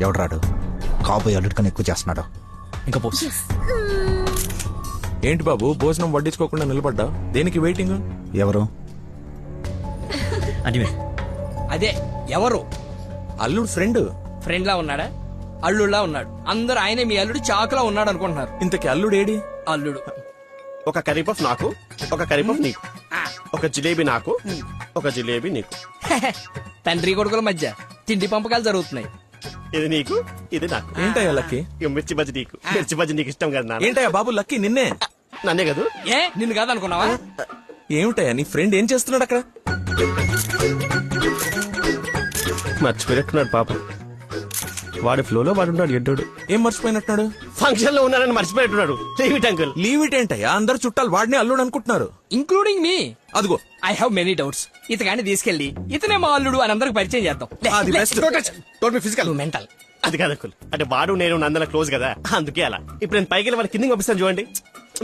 ఎవడు కాబోయే అల్లుడి కన్నా ఎక్కువ చేస్తున్నాడు. ఇంకా పోస్. ఏంటి బాబు భోజనం వడ్డించుకోకుండా నిలబడ్డా? దేనికి వెయిటింగ్? ఎవరు? అంటే అదే ఎవరు? అల్లుడు ఫ్రెండ్. ఫ్రెండ్ లా ఉన్నాడా? అల్లుడులా ఉన్నాడు. అందరూ ఆయనే మీ అల్లుడు చాకులా ఉన్నాడు అనుకుంటున్నారు. ఇంతకి అల్లుడు ఏడి? అల్లుడు ఒక కరీపఫ్ నాకు, ఒక కరీపఫ్ నీకు, ఒక జిలేబీ నాకు, ఒక జిలేబీ నీకు. తండ్రి కొడుకుల మధ్య తిండి పంపకాలు జరుగుతున్నాయి. ఇది నీకు, ఇది నాకు. ఏంటయ్యా లక్కీ? ఇక మిర్చి బజ్జి నీకు, మిర్చి బజ్జి నీకు ఇష్టం కదా నాన్న. ఏంటయ్యా బాబు లక్కీ నిన్నే? నన్నే కదా? ఏ నిన్ను కాదనుకున్నావా? ఏమిటయ్యా నీ ఫ్రెండ్ ఏం చేస్తున్నాడు అక్కడ? మర్చిపోయినట్టున్నాడు పాప. వాడి ఫ్లోలో వాడున్నాడు ఎడ్డోడు. ఏం మర్చిపోయినట్టున్నాడు? ఫంక్షన్ లో ఉన్నానని మర్చిపోయినట్టున్నాడు. Leave it uncle. Leave it ఏంటయ్యా? అందరు చుట్టాలు వాడిని అల్లుడు అనుకుంటున్నారు, ఇంక్లూడింగ్ మీ. అదిగో ఐ హావ్ మెనీ డౌట్స్. ఇతగాని తీసుకెళ్లి ఇతనే మా అల్లుడు అని అందరికి పరిచయం చేద్దాం. అది best. Physical mental. అది కాదు అంకుల్. అంటే వాడు నేను నందన క్లోజ్ కదా, అందుకే అలా. ఇప్పుడు నేను పైకి వెళ్ళి వాడి కిందకి పంపిస్తాను చూడండి.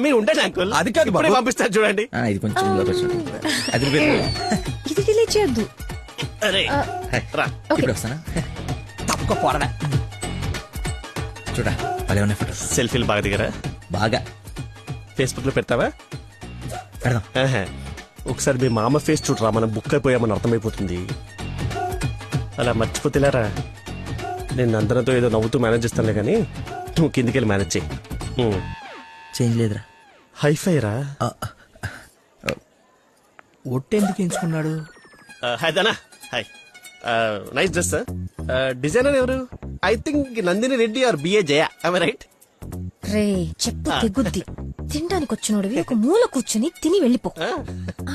మీరు ఉండండి అంకుల్. అది కాదు ఇప్పుడే బాబు. పంపిస్తాను చూడండి. ఇది కొంచెం అది ఇది డిలీట్ చేయొద్దు. అరే రా. ఇప్పుడు వస్తానా? తప్పక పోరడా. చూడ భలే ఉన్నాయి ఫోటో. సెల్ఫీలు బాగా దిగరా? బాగా. ఫేస్బుక్ లో పెడతావా? పెడదాం. ఆహా. ఒకసారి మీ మామ ఫేస్ చూడరా, మనం బుక్ అయిపోయామని అర్థమైపోతుంది. అలా మర్చిపోతేలారా. నేను అందరితో ఏదో నవ్వుతూ మేనేజ్ చేస్తానులే కానీ నువ్వు కిందికి వెళ్ళి మేనేజ్ చేయి. చేంజ్ లేదురా. హైఫై రా. ఒట్టెందుకు ఎంచుకున్నాడు? Hi Dana. Hi. Nice dress sir. Designer ఎవరు? I think Nandini Reddy or B A Jaya. Right? రే చెప్పు తెగుద్ది. తినడానికి వచ్చినోడివి ఒక మూల కూర్చుని తిని వెళ్ళిపో.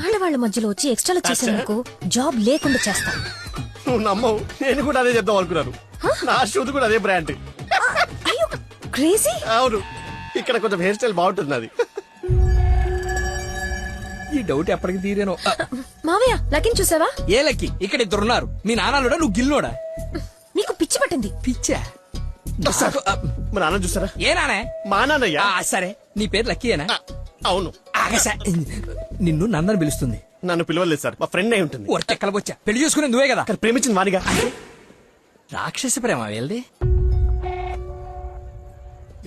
ఆడవాళ్ల మధ్యలో వచ్చి ఎక్స్ట్రాలు చేసేందుకు జాబ్ లేకుండా చేస్తా. నువ్వు నమ్మవు, నేను కూడా అదే చెప్దాం అనుకున్నాను. నా షూది కూడా అదే బ్రాండ్. క్రేజీ. అవును, ఇక్కడ కొంచెం హెయిర్ స్టైల్ బాగుంటుంది అది. ఈ డౌట్ ఎప్పటికి తీరేనో. మావయ్య లకిన్ చూసావా? ఏ లక్కి? ఇక్కడ ఇద్దరున్నారు. మీ నాన్నలోడా నువ్వు గిల్లోడా? నీకు పిచ్చి పట్టింది. పిచ్చా? మా నాన్న చూసారా? ఏ నానే? మా నాన్నయ్యా. సరే నీ పేరు లక్కీయేనా? అవును. ఆగసా నిన్ను నందని పిలుస్తుంది. నన్ను పిలవలేదు సార్, మా ఫ్రెండ్ అయి ఉంటుంది. వచ్చా పెళ్లి చేసుకునే నువ్వే కదా? ప్రేమించింది వాడిగా. రాక్షస ప్రేమ వెళ్ది.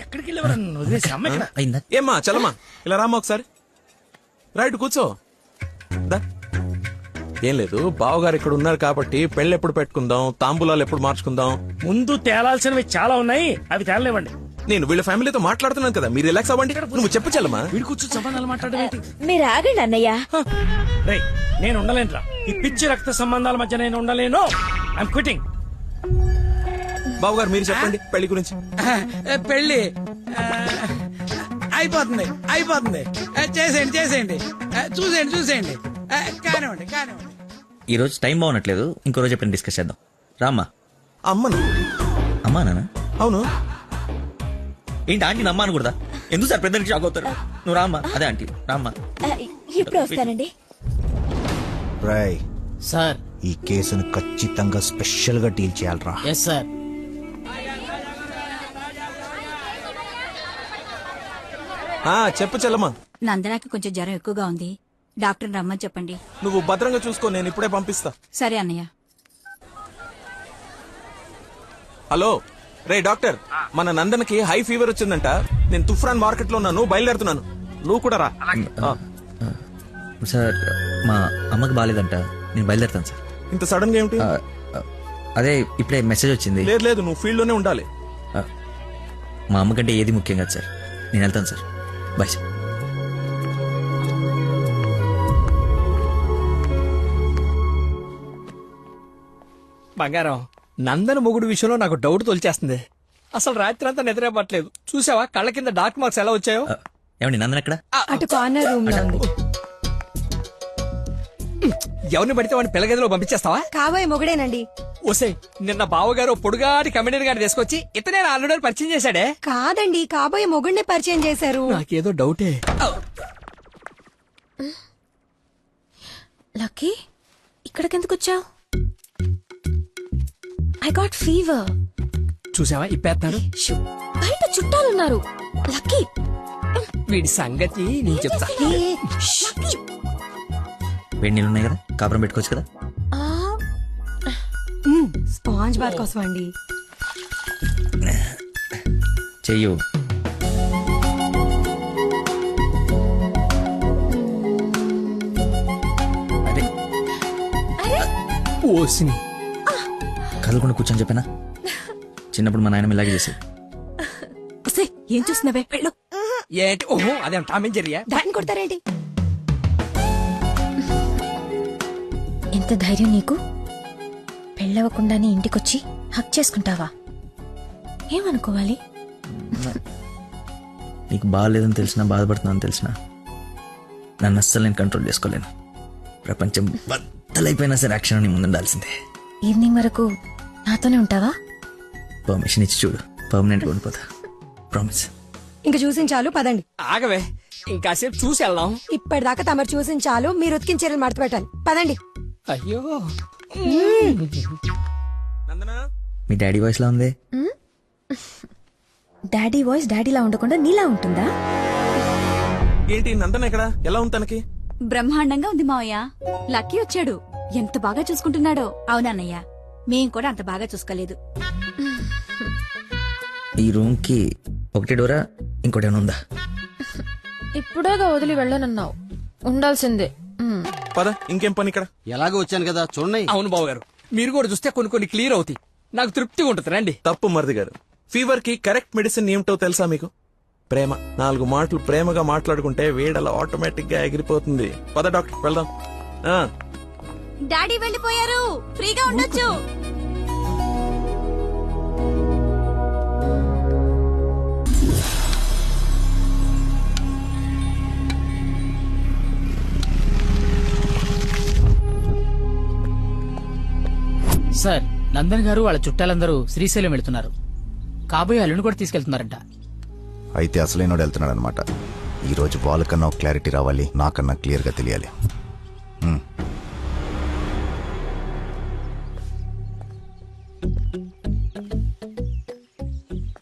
ఎక్కడికి వెళ్ళేవారు? వదిలేసి అమ్మాయి. ఏమ్మా చలమా ఇలా రామా ఒకసారి. రైట్ కూర్చో. ఏం లేదు, బావగారు ఇక్కడ ఉన్నారు కాబట్టి పెళ్ళి ఎప్పుడు పెట్టుకుందాం, తాంబూలాలు ఎప్పుడు మార్చుకుందాం. ముందు తేలాల్సినవి చాలా ఉన్నాయి, అవి తేలనివ్వండి. నేను వీళ్ళ ఫ్యామిలీతో మాట్లాడుతున్నాను కదా, మీరు రిలాక్స్ అవ్వండి. నువ్వు చెప్పు చలమా. వీడి కూర్చొని సంబంధాలు మాట్లాడేంటి? మీరు ఆగండి అన్నయ్య. రేయ్ నేను ఉండలేనురా. ఈ పిచ్చి రక్త సంబంధాల మధ్య నేను ఉండలేను. I'm quitting. బావగారు మీరు చెప్పండి పెళ్లి గురించి. పెళ్లి అయిపోతుంది. చేసేయండి. చూసేయండి. కానివ్వండి. ఈ రోజు టైం బాగున్నట్లేదు, ఇంకో రోజు ఎప్పుడైనా డిస్కస్ చేద్దాం. రామ్మా. అమ్మను. అమ్మా నాన్న? అవును. ఏంటి ఆంటీ నమ్మా అనకూడదా? ఎందుకు సార్ పెద్దలకి షాక్ అవుతారు? నువ్వు రామ్మా. అదే ఆంటీ రామ్మా. ఇప్పుడు వస్తానండి. రాయ్ సార్, ఈ కేసును ఖచ్చితంగా స్పెషల్ గా డీల్ చేయాలరా. Yes sir. చెప్పు చలమా. నందనకి కొంచెం జ్వరం ఎక్కువగా ఉంది, డాక్టర్ రమ్మని చెప్పండి. నువ్వు భద్రంగా చూసుకో, నేను ఇప్పుడే పంపిస్తా. సరే అన్నయ్య. హలో రే డాక్టర్, మన నందనకి హై ఫీవర్ వచ్చిందంట. నేను తుఫ్రాన్ మార్కెట్ లో ఉన్నాను, బయలుదేరుతున్నాను. నువ్వు కూడా రా. సార్ మా అమ్మకి బాగాలేదంట, నేను బయలుదేరుతాను సార్. ఇంత సడన్ గా ఏమిటి? అదే ఇప్పుడే మెసేజ్ వచ్చింది. లేదు నువ్వు ఫీల్డ్ లోనే ఉండాలి. మా అమ్మకంటే ఏది ముఖ్యం కాదు సార్, నేను వెళ్తాను సార్. Bye sir. బంగారం, నందన మొగుడు విషయంలో నాకు డౌట్ తోల్చేస్తుంది. అసలు రాత్రి అంతా నిద్రపట్లేదు. చూసావా కళ్ళ కింద డార్క్ మార్క్స్ ఎలా వచ్చాయో? ఏమండి నందన ఎక్కడ? అటు కార్నర్ రూమ్ లో ఉంది. ఎవరిని పడితే వాడిని పిల్లగదిలో పంపించేస్తావా? కాబోయే మొగుడేనండి. ఓసే, నిన్న బావగారు పొడుగాటి కమిడీని గారిని తీసుకొచ్చి ఇతనే నా అల్లుడని పరిచయం చేశాడే. కాదండి, కాబోయే మొగుడిని పరిచయం చేశారు. నాకేదో డౌటే. లక్కీ ఇక్కడికెందుకు వచ్చావు? I got fever. చూసావా ఇప్పేస్తాడు. బయట చుట్టాలున్నారు. లక్కీ వీడి సంగతి నేను చెప్తా. వేడి నీళ్ళు ఉన్నాయి కదా, కాపురం పెట్టుకోవచ్చు కదా. స్పాంజ్ బాత్ కోసం అండి. చెయ్యు. అరే ఓసిని కదలకుండా కూర్చొని చెప్పానా, చిన్నప్పుడు మా నాయనమ్మ ఇలాగే చేసేది. ఏం చూస్తున్నావే వెళ్ళు. ఏంటి? ఓహో అదేం టామేం జరిగా దాన్ని కొడతారేంటి? ఎంత ధైర్యం నీకు? పెళ్ళవకుండానే ఇంటికొచ్చి హక్ చేసుకుంటావా? ఏమనుకోవాలి? నీకు బాగాలేదని తెలిసినా, బాధపడుతున్నాను తెలిసినా నన్ను అస్సలు నేను కంట్రోల్ చేసుకోలేను. ప్రపంచం బద్దలైపోయినా సరే యాక్షన్ నీ ముందుండాల్సిందే. ఈవినింగ్ వరకు నాతోనే ఉంటావా? పర్మిషన్ ఇచ్చి చూడు, పర్మనెంట్గా ఉండిపోతా. ప్రామిస్. ఇంక చూసించాలు పదండి. ఆగవే, ఇంకాసేపు చూసి వెళ్దాం. ఇప్పటిదాకా తమరు చూసించాలు, మీరు ఉతికిన చీరలు మడత పెట్టాలి. పదండి. అయ్యో మీ డాడీ వాయిస్ లా ఉంది. డాడీ వాయిస్ డాడీలా ఉండకుండా నీలా ఉంటుందా? ఏంటి నందన ఎక్కడ? ఎలా ఉంది తనకి? బ్రహ్మాండంగా ఉంది మావయ్య. లక్కీ వచ్చాడు. ఎంత బాగా చూసుకుంటున్నాడో. అవునన్నయ్య, మేం కూడా అంత బాగా చూసుకోలేదు. ఈ రూమ్ కి ఒకటి డోరా, ఇంకోటి ఏమైనా ఉందా? ఇప్పుడేగా వదిలి వెళ్ళనన్నావు, ఉండాల్సిందే. పద, ఇంకేం పని ఇక్కడ? ఎలాగో వచ్చాను కదా చూడండి. అవును బాబు గారు, మీరు కూడా చూస్తే కొన్ని క్లియర్ అవుతాయి. నాకు తృప్తిగా ఉంటుంది. రండి. తప్పు మరిది గారు. ఫీవర్ కి కరెక్ట్ మెడిసిన్ ఏమిటో తెలుసా మీకు? ప్రేమ. 4 మాటలు ప్రేమగా మాట్లాడుకుంటే వేడలా ఆటోమేటిక్ గా ఎగిరిపోతుంది. పద డాక్టర్ వెళ్దాం. డాడీ వెళ్ళిపోయారు, ఫ్రీగా ఉండొచ్చు. సార్, నందన్ గారు వాళ్ళ చుట్టాలందరూ శ్రీశైలం వెళ్తున్నారు. కాబోయే అల్లుని కూడా తీసుకెళ్తున్నారంట. అయితే అసలైనోడు వెళ్తున్నాడు అనమాట. ఈ రోజు వాళ్ళకన్నా ఒక క్లారిటీ రావాలి, నాకన్నా క్లియర్ గా తెలియాలి.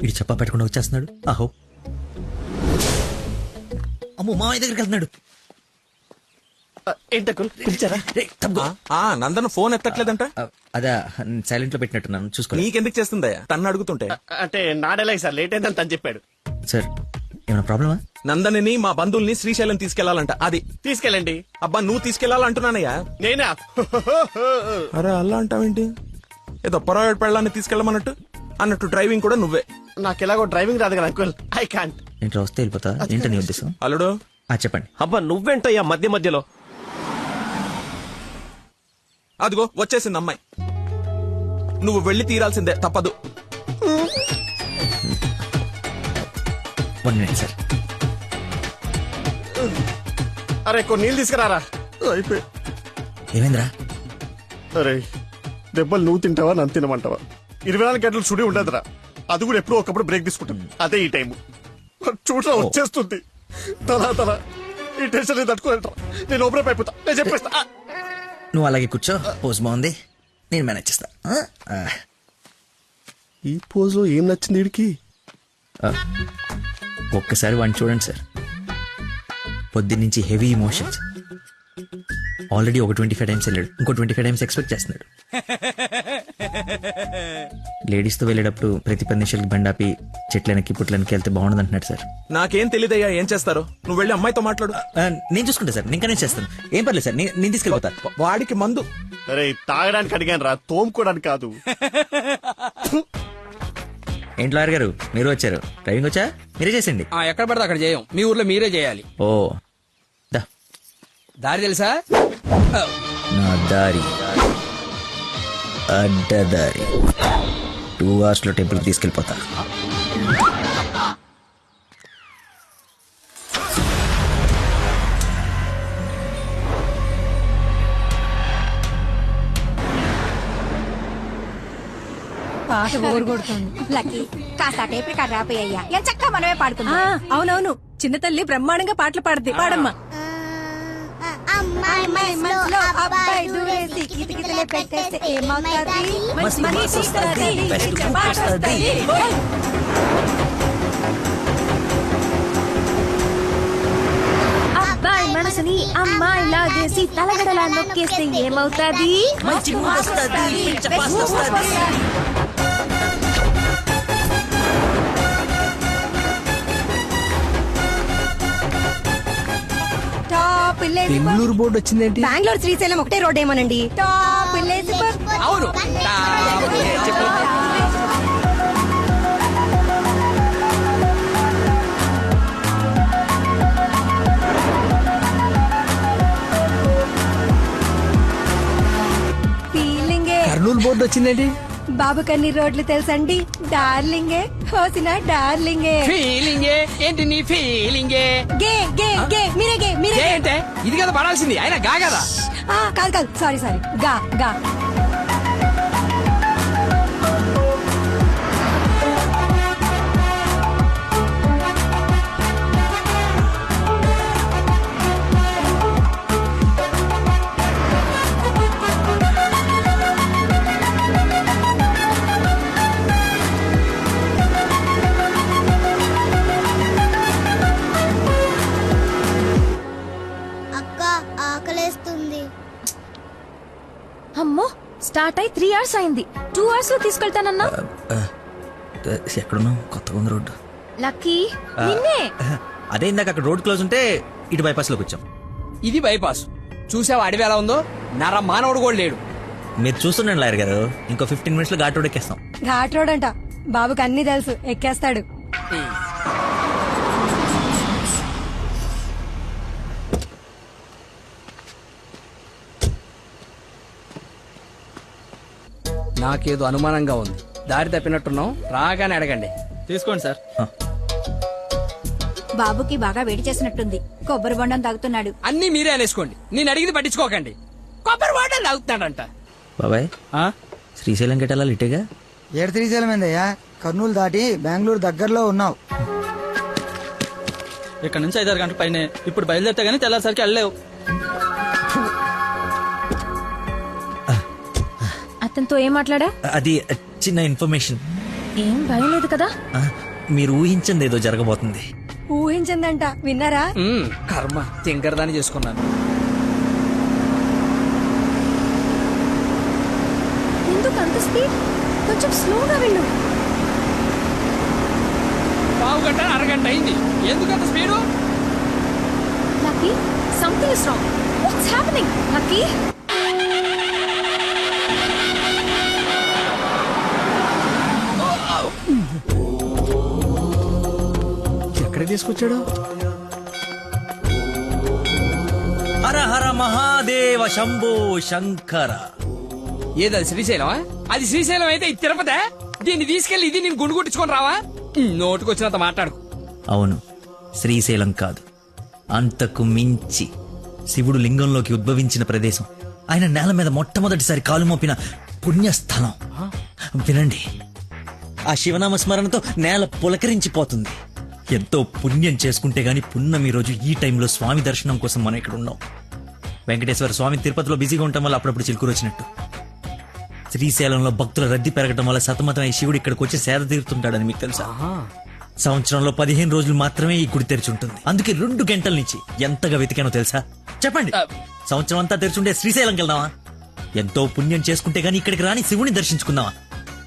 ఇటు చెప్పా పెట్టకుండా వచ్చేస్తున్నాడు. ఆహో, అమ్మో, మామయ్య దగ్గరికి వెళ్తున్నాడు. పిలిచారా? నందన ఫోన్ ఎత్తట్లేదంట. అదా సైలెంట్ లో పెట్టినట్టున్నాను, చూసుకో. నీకెందుకు చేస్తుందయ్యా తన్ను అడుగుతుంటే? అంటే నాడేలాగ సార్, లేట్ అయిందని తను చెప్పాడు. సార్, ఏమైనా ప్రాబ్లమా? నందనిని మా బంధువుల్ని శ్రీశైలం తీసుకెళ్లాలంట. అది తీసుకెళ్ళండి. అబ్బా, నువ్వు తీసుకెళ్లాలంటున్నానయ్యా. నేనా? అరే అలా అంటావేంటి? ఏదో పొరపాటు పెళ్ళాన్ని తీసుకెళ్ళమన్నట్టు అన్నట్టు డ్రైవింగ్ కూడా నువ్వే. నాకు ఎలాగో డ్రైవింగ్ రాదు కదా అంకుల్, ఐ కాంట్. ఇంట్లో వస్తే వెళ్ళిపోతా. ఏంటో నీ ఉద్దేశం? అల్లుడు చెప్పండి. అబ్బా నువ్వేంటయ్యా మధ్య మధ్యలో? అదిగో వచ్చేసింది అమ్మాయి. నువ్వు వెళ్ళి తీరాల్సిందే, తప్పదు. 1 minute సార్. అరే కొన్ని నీళ్ళు తీసుకురారా. అయిపోయి. ఏమైందిరా? అరే దెబ్బలు నువ్వు తింటావా నన్ను తినమంటావా? 24 గంటలు చుడి ఉండదురా. అది కూడా ఎప్పుడో ఒకప్పుడు బ్రేక్ తీసుకుంటాం. అదే ఈ టైం చూడరా వచ్చేస్తుంది. తల ఈ టెన్షన్ తట్టుకోలేట. నేను ఓపెన్ అయిపోతా, నేను చెప్పేస్తా. నువ్వు అలాగే కూర్చో, పోజ్ బాగుంది, నేను మేనేజ్ చేస్తా. ఈ పోజ్ లో ఏం నచ్చింది వీడికి? ఒక్కసారి వాడిని చూడండి సార్. పొద్దున్నుంచి హెవీ ఇమోషన్స్. ఆల్రెడీ ఒక 25 టైమ్స్ వెళ్ళాడు, ఇంకో 25 టైమ్స్ ఎక్స్పెక్ట్ చేస్తున్నాడు. లేడీస్ తో వెళ్ళేటప్పుడు ప్రతి 10 నిమిషాలకి బండాపి చెట్లకి పుట్లకి వెళ్తే బాగుండదు అంటున్నాడు సార్. నాకేం తెలియదయ్యా ఏం చేస్తారో. నువ్వు వెళ్ళి అమ్మాయితో మాట్లాడు. నేను చూసుకుంటా సార్, నేను కనెక్ట్ చేస్తాను. ఏం పర్లేదు సార్, నేను తీసుకెళ్ళిపోతా. వాడికి మందు. అరే తాగడానికి అడిగాను రా, తోముకోవడానికి కాదు. ఏంటి లాయర్ గారు, మీరు వచ్చారు? డ్రైవింగ్ వచ్చా? మీరే చేసండి. ఎక్కడ పడితే అక్కడ చేయం, మీ ఊర్లో మీరే చేయాలి. ఓ, దారి తెలుసా? నా దారి అడ్డదారి. 2 hours లో టెంపుల్ తీసుకెళ్ళిపోతా. పాట బోరు కొడుతుంది. లక్కీ, కాస్త టేప్ రికార్డ్ రాపోయ్యా, ఎంచక్కా మనమే పాడుకుందాం. అవునవును, చిన్న తల్లి బ్రహ్మాండంగా పాటలు పాడుద్ది. పాడమ్మా. అమ్మాయి మనసులో అబ్బాయి దూరేసి కిటికీలే పెట్టేస్తే ఏమవుతాది? మస్తు మనీ మస్తు వస్తది, వస్తది, చపాట్ వస్తది. అబ్బాయి మనసుని అమ్మాయిలా చేసి తలగడలా నొక్కేస్తే ఏమవుతాది? మంచి మూడ్ వస్తది, పిచ్చ పాస్ వస్తది. బెంగళూరు బోర్డు వచ్చిందేంటి? బెంగళూరు శ్రీశైలం ఒకటే రోడ్ ఏమోనండి. అవును ఫీలింగే. కర్నూలు బోర్డు వచ్చిందేంటి? బాబు కన్ని రోడ్లు తెలుసండి. డార్లింగే హోసిన డార్లింగే. ఫీలింగే ఏంటి నీ ఫీలింగే? గే గే గే మీరే గే మీరే గే. అంటే ఇది కదా పడాల్సింది, ఆయన గా కదా. కాదు కాదు సారీ సారీ గా గా. అమ్మో, స్టార్ట్ అయి 3 hours అయింది. 2 hours లో తీసుకెళ్తానన్నా. ఎక్కడున్నావు? కొత్తగా ఉంది రోడ్డు. లక్కీ నిన్నే. అదే ఇందాక అక్కడ రోడ్ క్లోజ్ ఉంటే ఇటు బైపాస్ లోకి వచ్చాం. ఇది బైపాస్. చూసావా అడవి ఎలా ఉందో? నర మానవుడు కూడా లేడు. మీరు చూస్తుండండి లాయర్ గారు, ఇంకో 15 minutes లో ఘాట్ రోడ్ ఎక్కేస్తాం. ఘాట్ రోడ్ అంట. బాబుకి అన్ని తెలుసు, ఎక్కేస్తాడు. నాకేదో అనుమానంగా ఉంది. దారి తప్పినట్టున్నాం, రాగానే అడగండి. తీసుకోండి సార్. బాబుకి బాగా వేడి చేసినట్టుంది. కొబ్బరి బొండం తాగుతున్నాడు. అన్ని మీరే అనేసుకోండి, నేను అడిగింది పట్టించుకోకండి. కొబ్బరి వాటర్ తాగుతున్నాడంట. బాబాయ్ శ్రీశైలం గెటాలా ఇటేగా? ఏడు శ్రీశైలం ఏందయ్యా? కర్నూలు దాటి బెంగళూరు దగ్గరలో ఉన్నావు. ఇక్కడ నుంచి 5-6 గంటల పైన. ఇప్పుడు బయలుదేరితే గానీ తెల్లారిసరికి వెళ్ళలేవు. అతనితో ఏం మాట్లాడా? అది చిన్న ఇన్ఫర్మేషన్. ఏం భయం లేదు కదా? మీరు ఊహించింది ఏదో జరగబోతుంది. ఊహించిందంట, విన్నారా? కర్మ, తింకరదాన్ని చేసుకున్నాను. ఎందుకు అంత స్పీడ్? కొంచెం స్లోగా వెళ్ళు. పావు గంట అరగంట అయింది, ఎందుకంత speed? Lucky, something is wrong. What's happening? Lucky, ఎక్కడికి తీసుకొచ్చాడు? హర హర మహాదేవ శంభో శంకర. ఏదది శ్రీశైలమా? అది శ్రీశైలం అయితే ఇది తిరుపతే. దీన్ని తీసుకెళ్లి ఇది నేను గుండు కొట్టించుకొని రావా? నోటుకొచ్చినంత మాట్లాడుకు. అవును, శ్రీశైలం కాదు, అంతకు మించి శివుడు లింగంలోకి ఉద్భవించిన ప్రదేశం, ఆయన నేల మీద మొట్టమొదటిసారి కాలు మోపిన పుణ్యస్థలం. వినండి, ఆ శివనామ స్మరణతో నేల పులకరించిపోతుంది. ఎంతో పుణ్యం చేసుకుంటే గాని పున్నమి రోజు ఈ టైంలో స్వామి దర్శనం కోసం మనం ఇక్కడ ఉన్నాం. వెంకటేశ్వర స్వామి తిరుపతిలో బిజీగా ఉండటం వల్ల అప్పుడప్పుడు చిలుకూరు వచ్చినట్టు, శ్రీశైలంలో భక్తుల రద్దీ పెరగడం వల్ల సతమతమై శివుడు ఇక్కడికి వచ్చి సేద తీరుతుంటాడని మీకు తెలుసా? సంవత్సరంలో 15 రోజులు మాత్రమే ఈ గుడి తెరిచి ఉంటుంది. అందుకే 2 గంటల నుంచి ఎంతగా వెతికానో తెలుసా? చెప్పండి, సంవత్సరం అంతా తెరిచుండే శ్రీశైలంకి వెళ్దామా? ఎంతో పుణ్యం చేసుకుంటే గానీ ఇక్కడికి రాని శివుని దర్శించుకుందామా?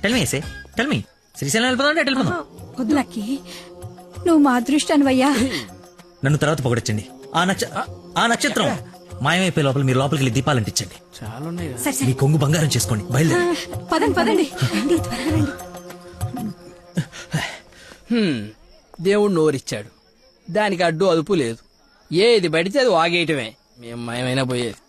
టెల్మీ ఏసే, టెల్మీ, శ్రీశైలం వెళ్ళిపోదాం. వెళ్ళిపోదాం. లక్కీ, నువ్వు మా అదృష్టానివయ్యా. నన్ను తర్వాత పొగడొచ్చండి. ఆ నక్షత్రం మాయమైపోయే లోపల మీరు లోపలికి వెళ్ళి దీపాలు అంటించండి. మీ కొంగు బంగారం చేసుకోండి. బయలుదేరి పదండి పదండి. రండి, త్వరగా రండి. దేవుడు నోరిచ్చాడు, దానికి అడ్డు అదుపు లేదు. ఏది పడితే అది వాగేయటమే. మేము మయమైనా పోయేది.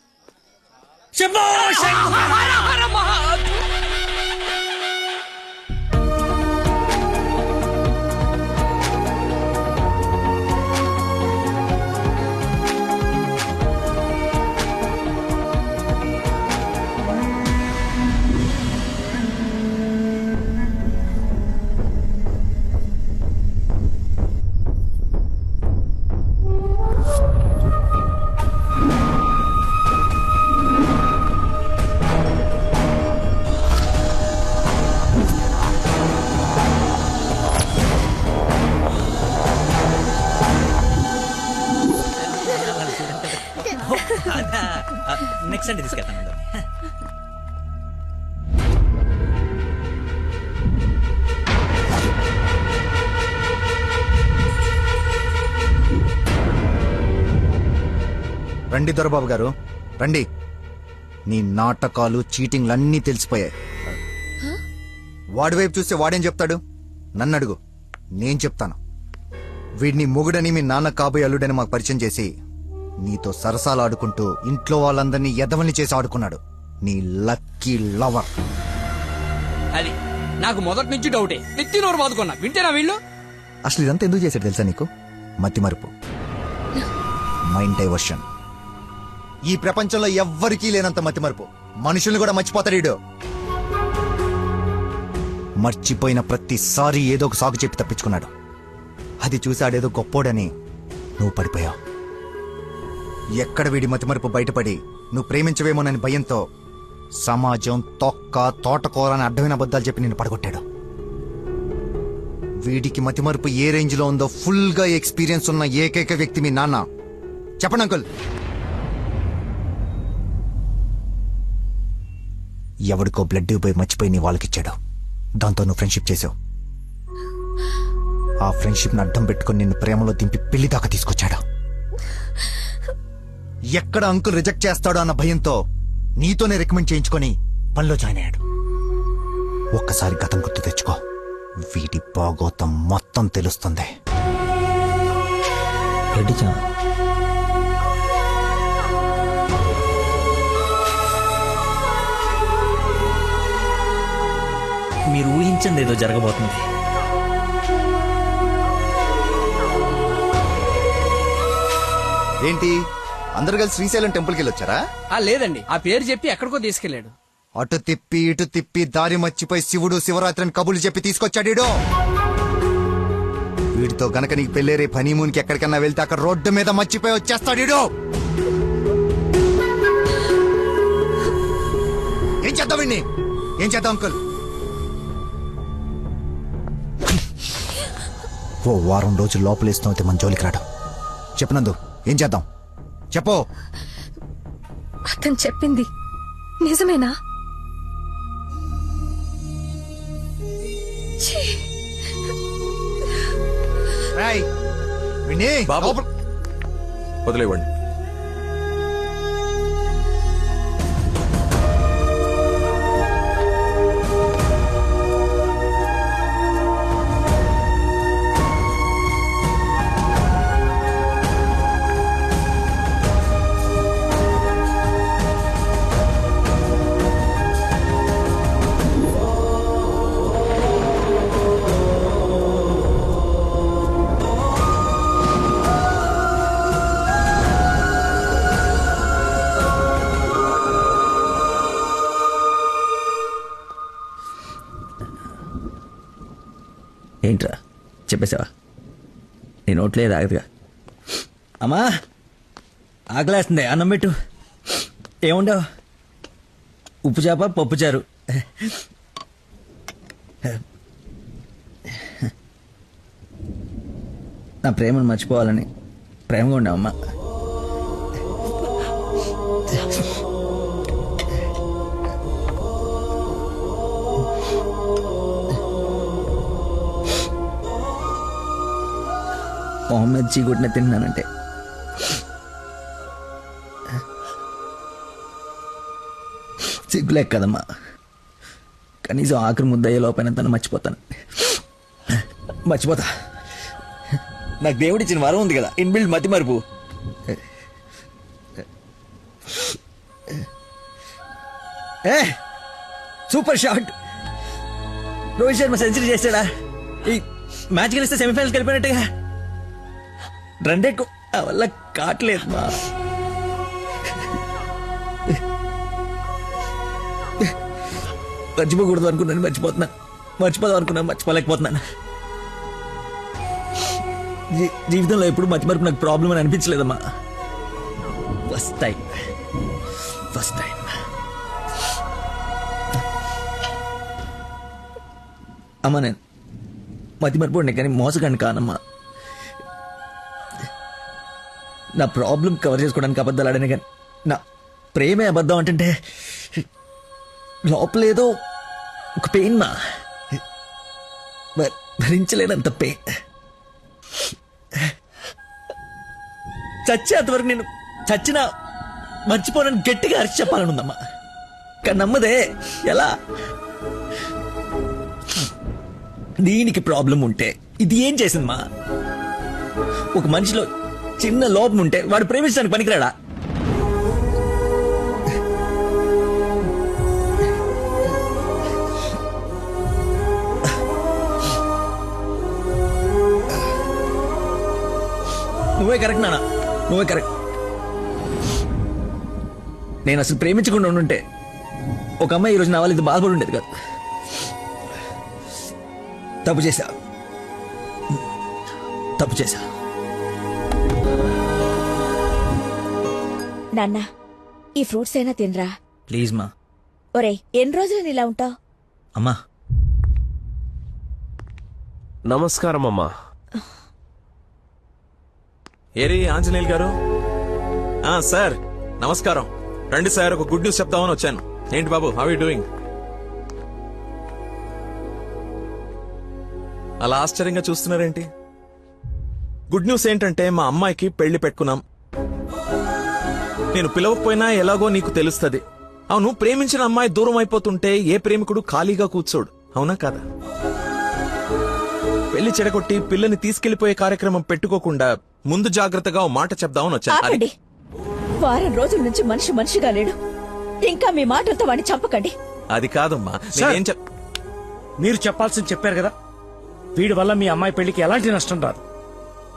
నెక్స్ట్ సండే తీసుకెళ్తాను. రండి దొరబాబు గారు రండి. నీ నాటకాలు చీటింగ్లన్నీ తెలిసిపోయాయి. వాడి వైపు చూస్తే వాడేం చెప్తాడు? నన్ను అడుగు, నేను చెప్తాను. వీడిని మొగుడని మీ నాన్న కాబోయే అల్లుడని మాకు పరిచయం చేసి నీతో సరసాలు ఆడుకుంటూ ఇంట్లో వాళ్ళందరినీ ఎదవల్ని చేసి ఆడుకున్నాడు నీ లక్కీ లవర్. అది నాకు మొదటి నుంచి డౌటే. నెత్తి నోరు బాదుకున్నా వింటేనా వీళ్ళు? అసలు ఇదంతా ఎందుకు చేశాడు తెలుసా నీకు? మతి మరుపు, మైండ్ డైవర్షన్. ఈ ప్రపంచంలో ఎవ్వరికీ లేనంత మతి మరుపు. మనుషుల్ని కూడా మర్చిపోతాడు వీడు. మర్చిపోయిన ప్రతిసారి ఏదో ఒక సాకు చెప్పి తప్పించుకున్నాడు. అది చూసాడేదో గొప్పోడని నువ్వు పడిపోయావు. ఎక్కడ వీడి మతిమరుపు బయటపడి నువ్వు ప్రేమించవేమోనని భయంతో సమాజం తొక్క తోటకూర అని అడ్డమైన అబద్ధాలు చెప్పి నిన్ను పడగొట్టాడు. వీడికి మతిమరుపు ఏ రేంజ్ లో ఉందో ఫుల్ గా ఎక్స్పీరియన్స్ ఉన్న ఏకైక వ్యక్తి మీ నాన్న. చెప్పండి అంకుల్. ఎవడికో బ్లడ్ పోయి మర్చిపోయి నీ వాళ్ళకిచ్చాడు. దాంతో నువ్వు ఫ్రెండ్షిప్ చేసావు. ఆ ఫ్రెండ్షిప్ ని అడ్డం పెట్టుకుని నిన్ను ప్రేమలో దింపి పెళ్లి దాకా తీసుకొచ్చాడు. ఎక్కడ అంకుల్ రిజెక్ట్ చేస్తాడో అన్న భయంతో నీతోనే రికమెండ్ చేయించుకొని పనిలో జాయిన్ అయ్యాడు. ఒక్కసారి గతం గుర్తు తెచ్చుకో, వీడి బాగోతం మొత్తం తెలుస్తుంది. మీరు ఊహించండి ఏదో జరగబోతుంది. ఏంటి అందరు కలిసి శ్రీశైలం టెంపుల్కి వెళ్ళొచ్చారా? లేదండి, ఆ పేరు చెప్పి ఎక్కడికో తీసుకెళ్లాడు. అటు తిప్పి ఇటు తిప్పి దారి మర్చిపోయి శివుడు శివరాత్రిని కబులు చెప్పి తీసుకొచ్చాడు. వీడితో గనక నీకు పెళ్ళేరే హనీమూన్ కి ఎక్కడికన్నా వెళ్తే అక్కడ రోడ్డు మీద మర్చిపోయి వచ్చేస్తాడు. ఏం చేద్దాం వీడిని? ఏం చేద్దాం అంకుల్? ఓ వారం రోజులు లోపలేస్తాం అయితే మన జోలికి రాడు. చెప్పనందు ఏం చేద్దాం చెప్పు. అతను చెప్పింది నిజమేనా? బాబు వదిలేవండి. ఏంట్రా చెప్పేసావా? నీ నోట్లే రాగదుగా. అమ్మా ఆకలేస్తుంది, అన్నం పెట్టు. ఏముండవు? ఉప్పు చేప పప్పు చారు. నా ప్రేమను మర్చిపోవాలని ప్రేమగా ఉండవమ్మా. మొహమ్మద్ చీగుట్టిన తిన్నానంటే సిగ్గులేక కదమ్మా. కనీసం ఆఖరి ముద్దయ్యే లోపైన తను మర్చిపోతాను. మర్చిపోతా. నాకు దేవుడిచ్చిన వరం ఉంది కదా, ఇన్బిల్డ్ మతి మరుపు. Super shot. Rohit Sharma century చేశాడా? ఈ మ్యాచ్ గెలిస్తే సెమీఫైనల్కి వెళ్ళిపోయినట్టుగా. రెండేకు ఆ వల్ల కావట్లేదు మా. మర్చిపోకూడదు అనుకున్నాను, మర్చిపోతున్నాను. మర్చిపోదాం అనుకున్నాను, మర్చిపోలేకపోతున్నాను. జీవితంలో ఎప్పుడు మర్చిమరుపు నాకు ప్రాబ్లం అని అనిపించలేదమ్మా. ఫస్ట్ టైం అమ్మా. నేను మతిమరుపు కానీ మోసగాన్ని కానమ్మా. నా ప్రాబ్లం కవర్ చేసుకోవడానికి అబద్ధాలు ఆడాను కానీ నా ప్రేమే అబద్ధం అంటే లోపలేదో ఒక పెయిన్ మా భరించలేనంత పెయిన్. చచ్చేంతవరకు నేను చచ్చినా మర్చిపోనని గట్టిగా అరిచి చెప్పాలనుందమ్మా. కానీ నమ్మదే. ఎలా? దీనికి ప్రాబ్లం ఉంటే ఇది ఏం చేసిందమ్మా? ఒక మనిషిలో చిన్న లోపం ఉంటే వాడు ప్రేమించడానికి పనికిరాడా? నువ్వే కరెక్ట్ నాన్న, నువ్వే కరెక్ట్. నేను అసలు ప్రేమించకుండా ఉండుంటే ఒక అమ్మాయి ఈరోజు నా వాళ్ళు ఇది బాధపడి ఉండేది కాదు. తప్పు చేశా. నాన్న, ఈ ఫ్రూట్స్ అయినా తినరా. ప్లీజ్ మా. ఒరే, ఎన్ని రోజులు ఇలా ఉంటావు? అమ్మా నమస్కారం అమ్మా. ఏరి ఆంజనేయులు గారు. సార్ నమస్కారం. రండి సార్, ఒక గుడ్ న్యూస్ చెప్తామని వచ్చాను. ఏంటి బాబు, హౌ యూ డూయింగ్? అలా ఆశ్చర్యంగా చూస్తున్నారేంటి? గుడ్ న్యూస్ ఏంటంటే మా అమ్మాయికి పెళ్లి పెట్టుకున్నాం. నేను పిలవకపోయినా ఎలాగో నీకు తెలుస్తుంది. అవును, ప్రేమించిన అమ్మాయి దూరం అయిపోతుంటే ఏ ప్రేమికుడు ఖాళీగా కూర్చోడు, అవునా కాదా? పెళ్లి చెడగొట్టి పిల్లని తీసుకెళ్లిపోయే కార్యక్రమం పెట్టుకోకుండా ముందు జాగ్రత్తగా ఓ మాట చెప్దామని వచ్చాను. ఆపండి. వారం రోజుల నుంచి మనిషిగా లేడు. ఇంకా మీ మాటలతో వాడిని చంపకండి. అది కాదమ్మా, మీరు చెప్పాల్సింది చెప్పారు కదా. వీడి వల్ల మీ అమ్మాయి పెళ్లికి ఎలాంటి నష్టం రాదు.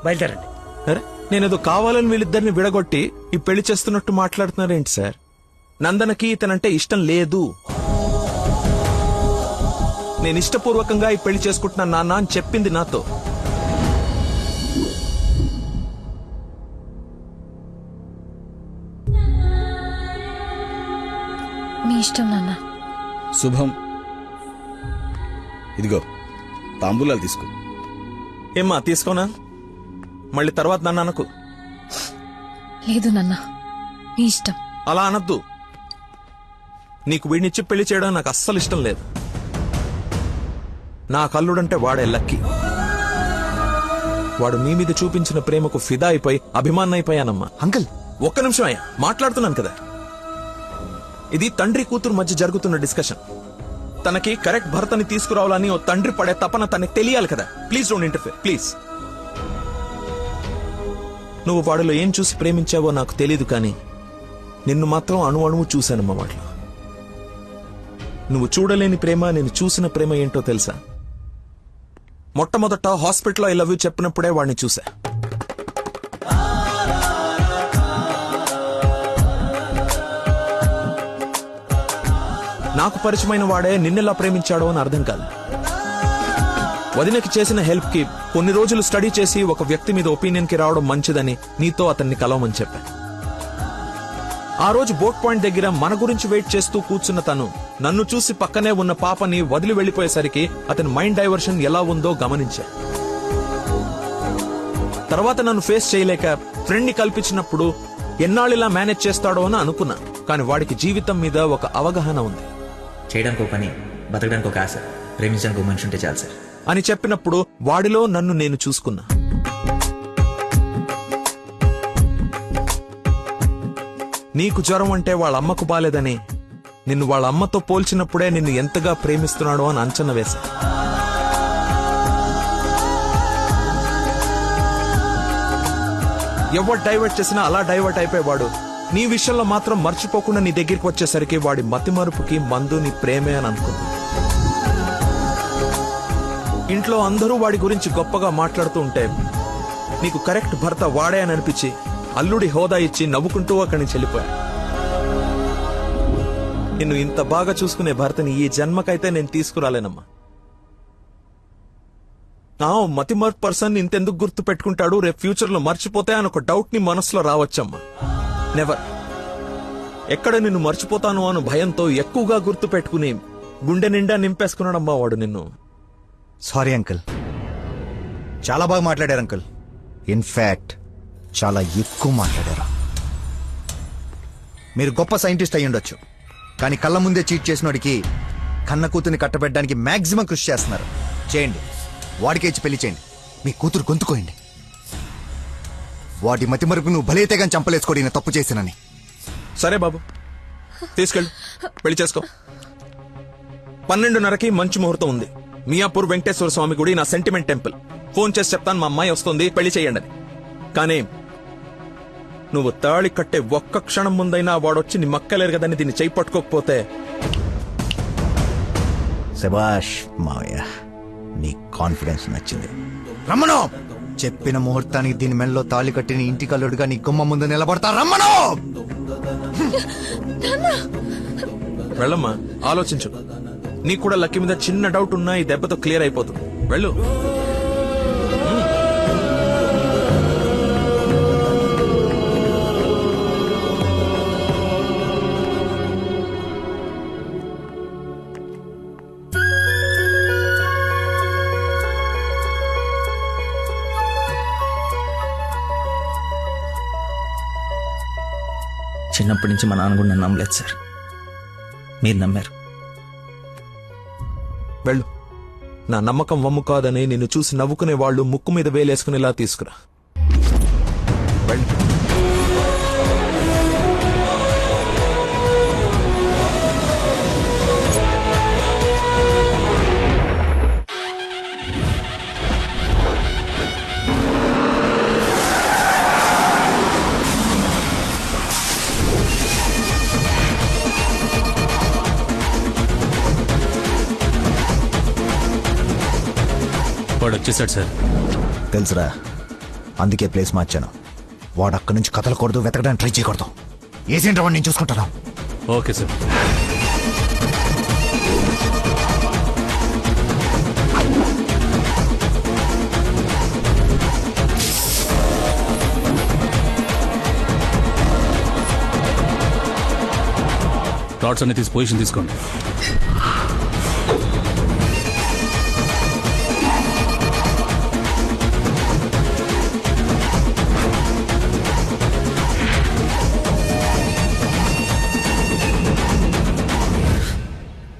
బయలుదేరండి. అరే, నేనేదో కావాలని వీళ్ళిద్దరిని విడగొట్టి ఈ పెళ్లి చేస్తున్నట్టు మాట్లాడుతున్నారేంటి సార్? నందనకి ఇతనంటే ఇష్టం లేదు. నేను ఇష్టపూర్వకంగా ఈ పెళ్లి చేసుకుంటున్నా నాన్న అని చెప్పింది నాతో. మీ ఇష్టం నాన్న. శుభం. ఇదిగో తాంబూలాలు తీసుకో. ఏమ్మా, తీసుకోనా? మళ్ళీ తర్వాత నన్ను అనకు. లేదు నాన్న, మీ ఇష్టం. అలా అనద్దు. నీకు వీడినిచ్చి పెళ్లి చేయడం నాకు అస్సలు ఇష్టం లేదు. నా కల్లుడంటే వాడే లక్కీ. వాడు నీ మీద చూపించిన ప్రేమకు ఫిదా అయిపోయి అభిమానం అయిపోయానమ్మా. అంకుల్, ఒక్క నిమిషం అయ్యా, మాట్లాడుతున్నాను కదా. ఇది తండ్రి కూతురు మధ్య జరుగుతున్న డిస్కషన్. తనకి కరెక్ట్ భర్తని తీసుకురావాలని ఓ తండ్రి పడే తపన తనకి తెలియాలి కదా. Please don't interfere, please. నువ్వు వాడిలో ఏం చూసి ప్రేమించావో నాకు తెలీదు, కానీ నిన్ను మాత్రం అణువు చూశానమ్మా వాడిలో. నువ్వు చూడలేని ప్రేమ, నేను చూసిన ప్రేమ ఏంటో తెలుసా? మొట్టమొదట హాస్పిటల్లో ఐ లవ్ యూ చెప్పినప్పుడే వాడిని చూసా. నాకు పరిచయమైన వాడే నిన్నెలా ప్రేమించాడో అని అర్థం కాదు. వదినకి చేసిన హెల్ప్ కి కొన్ని రోజులు స్టడీ చేసి ఒక వ్యక్తి మీద ఒపీనియన్ కి రావడం మంచిదని నీతో అతన్ని కలవమని చెప్పా. ఆ రోజు బోట్ పాయింట్ దగ్గర మన గురించి వెయిట్ చేస్తూ కూర్చున్న తను నన్ను చూసి పక్కనే ఉన్న పాపని వదిలి వెళ్లిపోయేసరికి అతని మైండ్ డైవర్షన్ ఎలా ఉందో గమనించా. తర్వాత నన్ను ఫేస్ చేయలేక ఫ్రెండ్ ని కల్పించినప్పుడు ఎన్నాళ్ళిలా మేనేజ్ చేస్తాడో అని అనుకున్నా. కానీ వాడికి జీవితం మీద ఒక అవగాహన ఉంది. చేయడానికి ఒక పని, బతకడానికి ఒక ఆశ, ప్రేమించడానికి ఒక మనిషి ఉంటే చాలు సార్ అని చెప్పినప్పుడు వాడిలో నన్ను నేను చూసుకున్నా. నీకు జ్వరం అంటే వాళ్ళ అమ్మకు బాలేదని నిన్ను వాళ్ళ అమ్మతో పోల్చినప్పుడే నిన్ను ఎంతగా ప్రేమిస్తున్నాడో అని అంచనా వేశా. ఎవరు డైవర్ట్ చేసినా అలా డైవర్ట్ అయిపోయేవాడు నీ విషయంలో మాత్రం మర్చిపోకుండా నీ దగ్గరికి వచ్చేసరికి వాడి మతిమరుపుకి మందు నీ ప్రేమే అని అనుకున్నా. ఇంట్లో అందరూ వాడి గురించి గొప్పగా మాట్లాడుతూ ఉంటే నీకు కరెక్ట్ భర్త వాడే అని అనిపించి అల్లుడి హోదా ఇచ్చి నవ్వుకుంటూ అక్కడి నుంచి వెళ్ళిపోయా. నిన్ను ఇంత బాగా చూసుకునే భర్తని ఈ జన్మకైతే నేను తీసుకురాలేనమ్మా. మతిమర్పు పర్సన్ ఇంతెందుకు గుర్తు పెట్టుకుంటాడు, రేపు ఫ్యూచర్ లో మర్చిపోతే అని ఒక డౌట్ ని మనసులో రావచ్చమ్మా. నెవర్. ఎక్కడ నిన్ను మర్చిపోతాను అను భయంతో ఎక్కువగా గుర్తు పెట్టుకుని గుండె నిండా నింపేసుకున్నాడమ్మా వాడు నిన్ను. సారీ అంకుల్, చాలా బాగా మాట్లాడారు అంకుల్. ఇన్ఫాక్ట్ చాలా ఎక్కువ మాట్లాడారు. మీరు గొప్ప సైంటిస్ట్ అయి ఉండొచ్చు, కానీ కళ్ళ ముందే చీట్ చేసినోడికి కన్న కూతుర్ని కట్టబెట్టడానికి మాక్సిమం కృషి చేస్తున్నారు. చేయండి, వాడికే ఇచ్చి పెళ్లి చేయండి. మీ కూతురు గొంతుకోయండి. వాటి మతి మరుపు నువ్వు భలేతేగా చంపలేసుకోడి నేను తప్పు చేసినని. సరే బాబు, తీసుకెళ్ళు, పెళ్లి చేసుకో. 12:30కి మంచి ముహూర్తం ఉంది. మియాపూర్ వెంకటేశ్వర స్వామి గుడి, నా సెంటిమెంట్ టెంపుల్. ఫోన్ చేసి చెప్తాను మా అమ్మాయి వస్తుంది, పెళ్లి చేయండి అని. కానీ నువ్వు తాళి కట్టే ఒక్క క్షణం ముందైనా వాడొచ్చి నీ మక్కలేరు కదని దీన్ని చేయి పట్టుకోకపోతే. శభాష్ మావయ్య, నీ కాన్ఫిడెన్స్ నచ్చింది. రమ్మను, చెప్పిన ముహూర్తానికి దీని మెడలో తాళి కట్టిన ఇంటి కల్లుడుగా నీ గుమ్మ ముందు నిలబడతా. రమ్మను. వెళ్ళమ్మా, ఆలోచించు. నీకు కూడా లక్కీ మీద చిన్న డౌట్ ఉన్నా ఈ దెబ్బతో క్లియర్ అయిపోతుంది. వెళ్ళు. చిన్నప్పటి నుంచి మా నాన్న కూడా నన్ను నమ్మలేదు సార్, మీరు నమ్మారు. వెళ్ళు. నా నమ్మకం వమ్ము కాదని నిన్ను చూసి నవ్వుకునే వాళ్ళు ముక్కు మీద వేలేసుకునేలా తీసుకురా. వెళ్ళు. వాడు వచ్చేసాడు సార్. తెలుసురా, అందుకే ప్లేస్ మార్చాను. వాడు అక్కడి నుంచి కదలకూడదు, వెతకడానికి ట్రై చేయకూడదు. ఏజెంట్ వాడిని నేను చూసుకుంటాను. Okay sir. థాట్స్ అన్ని తీసి పొజిషన్ తీసుకోండి.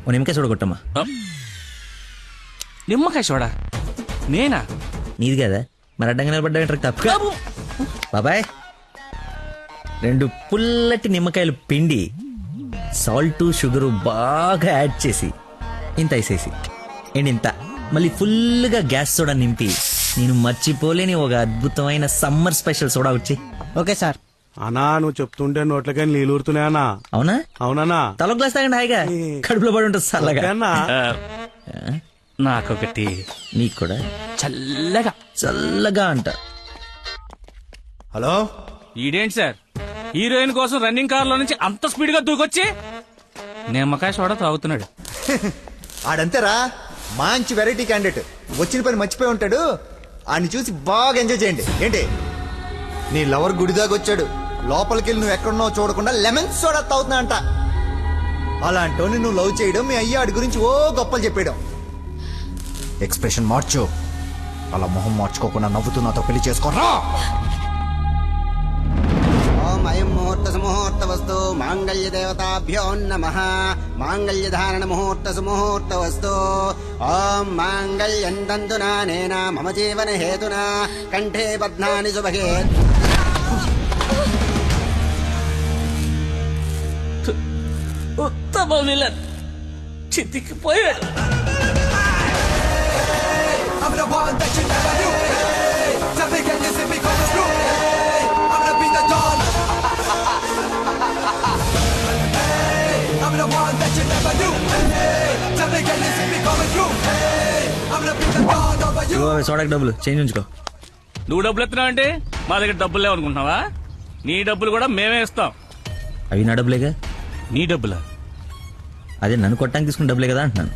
ఓ నిమ్మకాయ చూడగొట్టమ్మా. నిమ్మకాయ చూడా? నేనా? నీది కదా, మరి అడ్డంగా నిలబడ్డా తప్ప. బాబాయ్, 2 పుల్లటి నిమ్మకాయలు పిండి సాల్ట్ షుగరు బాగా యాడ్ చేసి ఇంత వేసేసి ఇంత మళ్ళీ ఫుల్గా గ్యాస్ సోడా నింపి నేను మర్చిపోలేని ఒక అద్భుతమైన సమ్మర్ స్పెషల్ సోడా వచ్చి. Okay sir. అన్నా, నువ్వు చెప్తుంటే నోట్లకని నీళ్ళు ఊరుతున్నాయన్నా. అవునా? అవునన్నా. తల గ్లాస్ తాగండి హాయిగా, కడుపులో పడి ఉంటుంది చల్లగా. నాకొకటి. నీకు కూడా చల్లగా చల్లగా అంట. హలో, ఈడేంటి సార్ హీరోయిన్ కోసం రన్నింగ్ కార్ లో నుంచి అంత స్పీడ్ గా దూకొచ్చి నిమ్మకాయ సోడా తాగుతున్నాడు. ఆడంతేరా, మంచి వెరైటీ క్యాండిడేట్. వచ్చిన పని మర్చిపోయి ఉంటాడు. ఆడిని చూసి బాగా ఎంజాయ్ చేయండి. ఏంటి, నీ లవర్ గుడిదాకా వచ్చాడు, లోపలికెళ్ళి నువ్వు ఎక్కడున్నావు చూడకుండా లెమన్ సోడా తాగుతున్నా అంట. అలాంటోని నువ్వు లవ్ చేయడం, మీ అయ్య ఆడి గురించి ఓ గొప్పలు చెప్పేయడం. ఎక్స్ప్రెషన్ మార్చు, అలా మొహం మార్చుకోకుండా నవ్వుతూ నాతో పెళ్లి చేసుకోరా. ఓం అయం ముహూర్త సుముహూర్త వస్తు మాంగళ్య దేవతాభ్యో నమః. మాంగళ్య ధారణ ముహూర్త సుముహూర్త వస్తు. ఓం మాంగళ్యం తంతునా నేన మమ జీవన హేతునా కంఠే బధ్నాని శుభగే. ఉత్తమ విలన్ చితికిపోయాడు. సోడాకి డబ్బులు చేంజ్ ఉంచుకో. నువ్వు డబ్బులు ఎత్తున్నావు అంటే మా దగ్గర డబ్బులు లేవనుకుంటున్నావా? నీ డబ్బులు కూడా మేమే ఇస్తాం. అవి నా డబ్బులేగా. నీ డబ్బులా? అదే నన్ను కొట్టడానికి తీసుకున్న డబ్బులే కదా అంటున్నాను.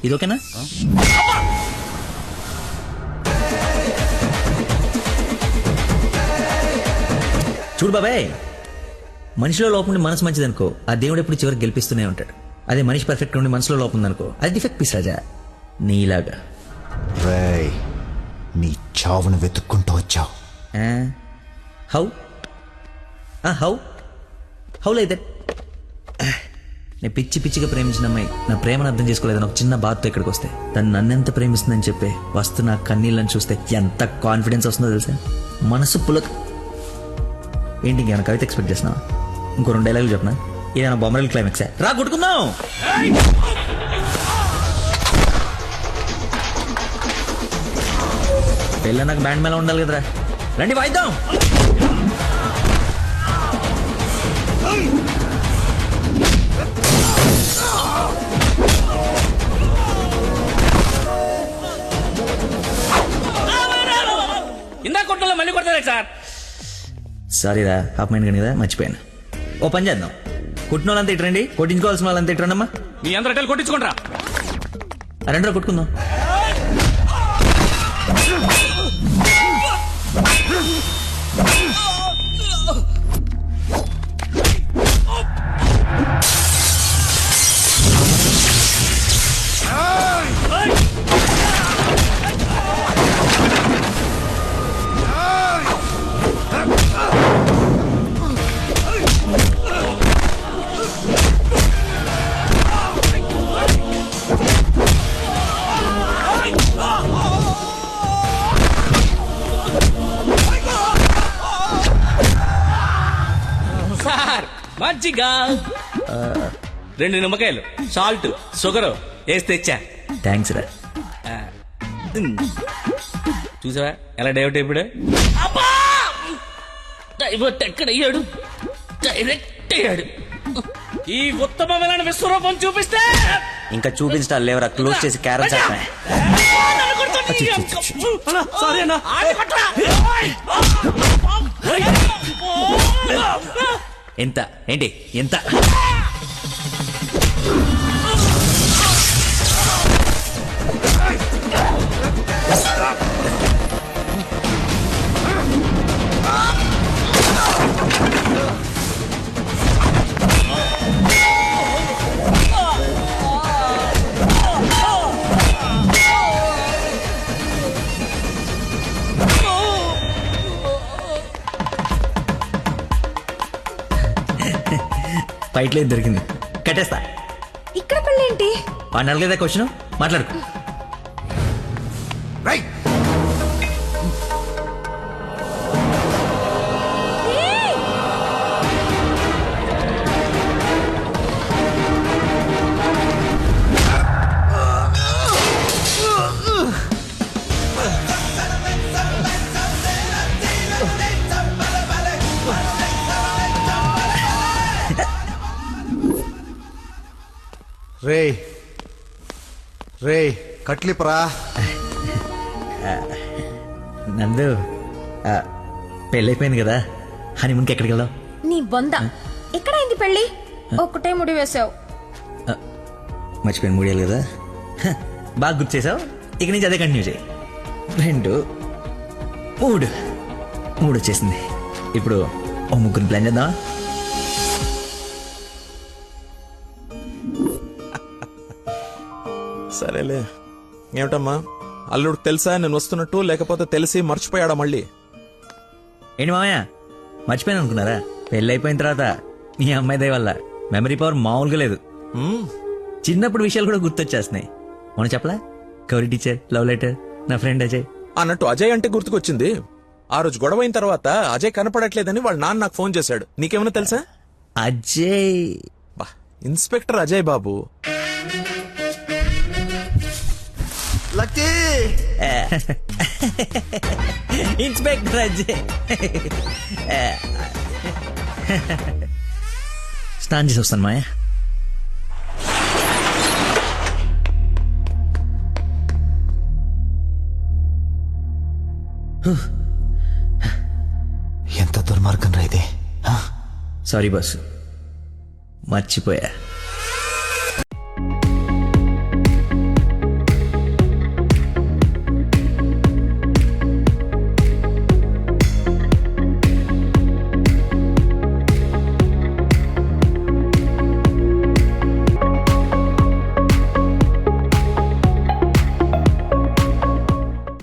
ఇది ఓకేనా? చూడు బాబాయ్, మనిషిలో లోపం ఉండి మనసు మంచిదనుకో, ఆ దేవుడు ఎప్పుడు చివరికి గెలిపిస్తూనే ఉంటాడు. అదే మనిషి పర్ఫెక్ట్ ఉండి మనసులో లోపం ఉందనుకో, అది డిఫెక్ట్ పీస్ రాజా, నీలాగా. రేయ్, నీ చావును వెతుక్కుంటూ వచ్చావు. How how how like that? నేను పిచ్చి పిచ్చిగా ప్రేమించిన అమ్మాయి నా ప్రేమను అర్థం చేసుకోలేదని ఒక చిన్న బాధతో ఇక్కడికి వస్తే తను నన్నెంత ప్రేమిస్తుందని చెప్పే వస్తు నా కన్నీళ్ళని చూస్తే ఎంత కాన్ఫిడెన్స్ వస్తుందో తెలుసా? మనసు పులక. ఏంటి ఇంకేమైనా కవిత ఎక్స్పెక్ట్ చేస్తున్నావా? ఇంకో 2 డైలాగులు చెప్పనా? ఏదైనా బొమ్మరల్ క్లైమాక్సా? రా కొట్టుకుందాం. పెళ్ళ నాకు బ్యాండ్ మేళ ఉండాలి కదరా, రండి వాయిద్దాం. ఇందా కొట్టలో మళ్ళీ కొడతారా సార్? సారీరా, హాఫ్ మైండ్ కానీ కదా మర్చిపోయాను. ఓ పని చేద్దాం, కుట్టిన వాళ్ళంతా ఇట్రండి, కొట్టించుకోవాల్సిన వాళ్ళంతా ఇట్రండమ్మా. మీ అందరూ కొట్టించుకుంటారా? రెండో కొట్టుకుందాం. మజ్జిగా 2 నిమ్మకాయలు, సాల్ట్, షుగర్ వేసి తెచ్చా. థ్యాంక్స్ రా. చూసావా ఎలా డైవర్ట్ అయిపోయాడు? డైవర్ట్ ఎక్కడయ్యాడు? డైరెక్ట్ అయ్యాడు. ఈ ఉత్తమమైన విశ్వరూపం చూపిస్తే ఇంకా చూపించడాలు లేవరా, క్లోజ్ చేసి క్యారెట్ ఎంత ఏంటి ఎంత? ఫైట్లో దొరికింది, కట్టేస్తా. ఇక్కడ పెళ్ళేంటి? వాడిని అడగలేదా క్వశ్చన్? మాట్లాడుకో. రే రే కట్లిపరా. నందు, పెళ్ళైపోయింది కదా, హనీమూన్కి ఎక్కడికి వెళ్దాం? నీ బొంద, ఎక్కడైంది పెళ్ళి? ఒక్కటే ముడి వేసావు. మర్చిపోయిన 3 ఏళ్ళు కదా, బాగా గుర్తు చేసావు. ఇక నుంచి అదే కంటిన్యూ చేయి. 2 3 వచ్చేసింది. ఇప్పుడు ఓ 3 ప్లాన్ చేద్దామా? సరేలే. ఏమిటమ్మా, అల్లుడు తెలుసా నేను వస్తున్నట్టు, లేకపోతే తెలిసి మర్చిపోయాడా మళ్ళీ? ఏంటి మామయ్య మర్చిపోయాను అనుకున్నారా? పెళ్ళి అయిపోయిన తర్వాత మీ అమ్మాయి దయ వల్ల మెమరీ పవర్ మామూలుగా లేదు. చిన్నప్పుడు విషయాలు కూడా గుర్తొచ్చేస్తున్నాయి. మనం చెప్పలా, గౌరీ టీచర్, లవ్ లెటర్, నా ఫ్రెండ్ అజయ్ అన్నట్టు అజయ్ అంటే గుర్తుకొచ్చింది. ఆ రోజు గొడవ అయిన తర్వాత అజయ్ కనపడట్లేదని వాళ్ళ నాన్న నాకు ఫోన్ చేశాడు. నీకేమైనా తెలుసా? Ajay inspector Ajay Babu. Lucky inspector Ajay. స్నానం చేసి వస్తాను మాయా. ఎంత దుర్మార్గం రా ఇది. సారీ బాసు, మర్చిపోయా.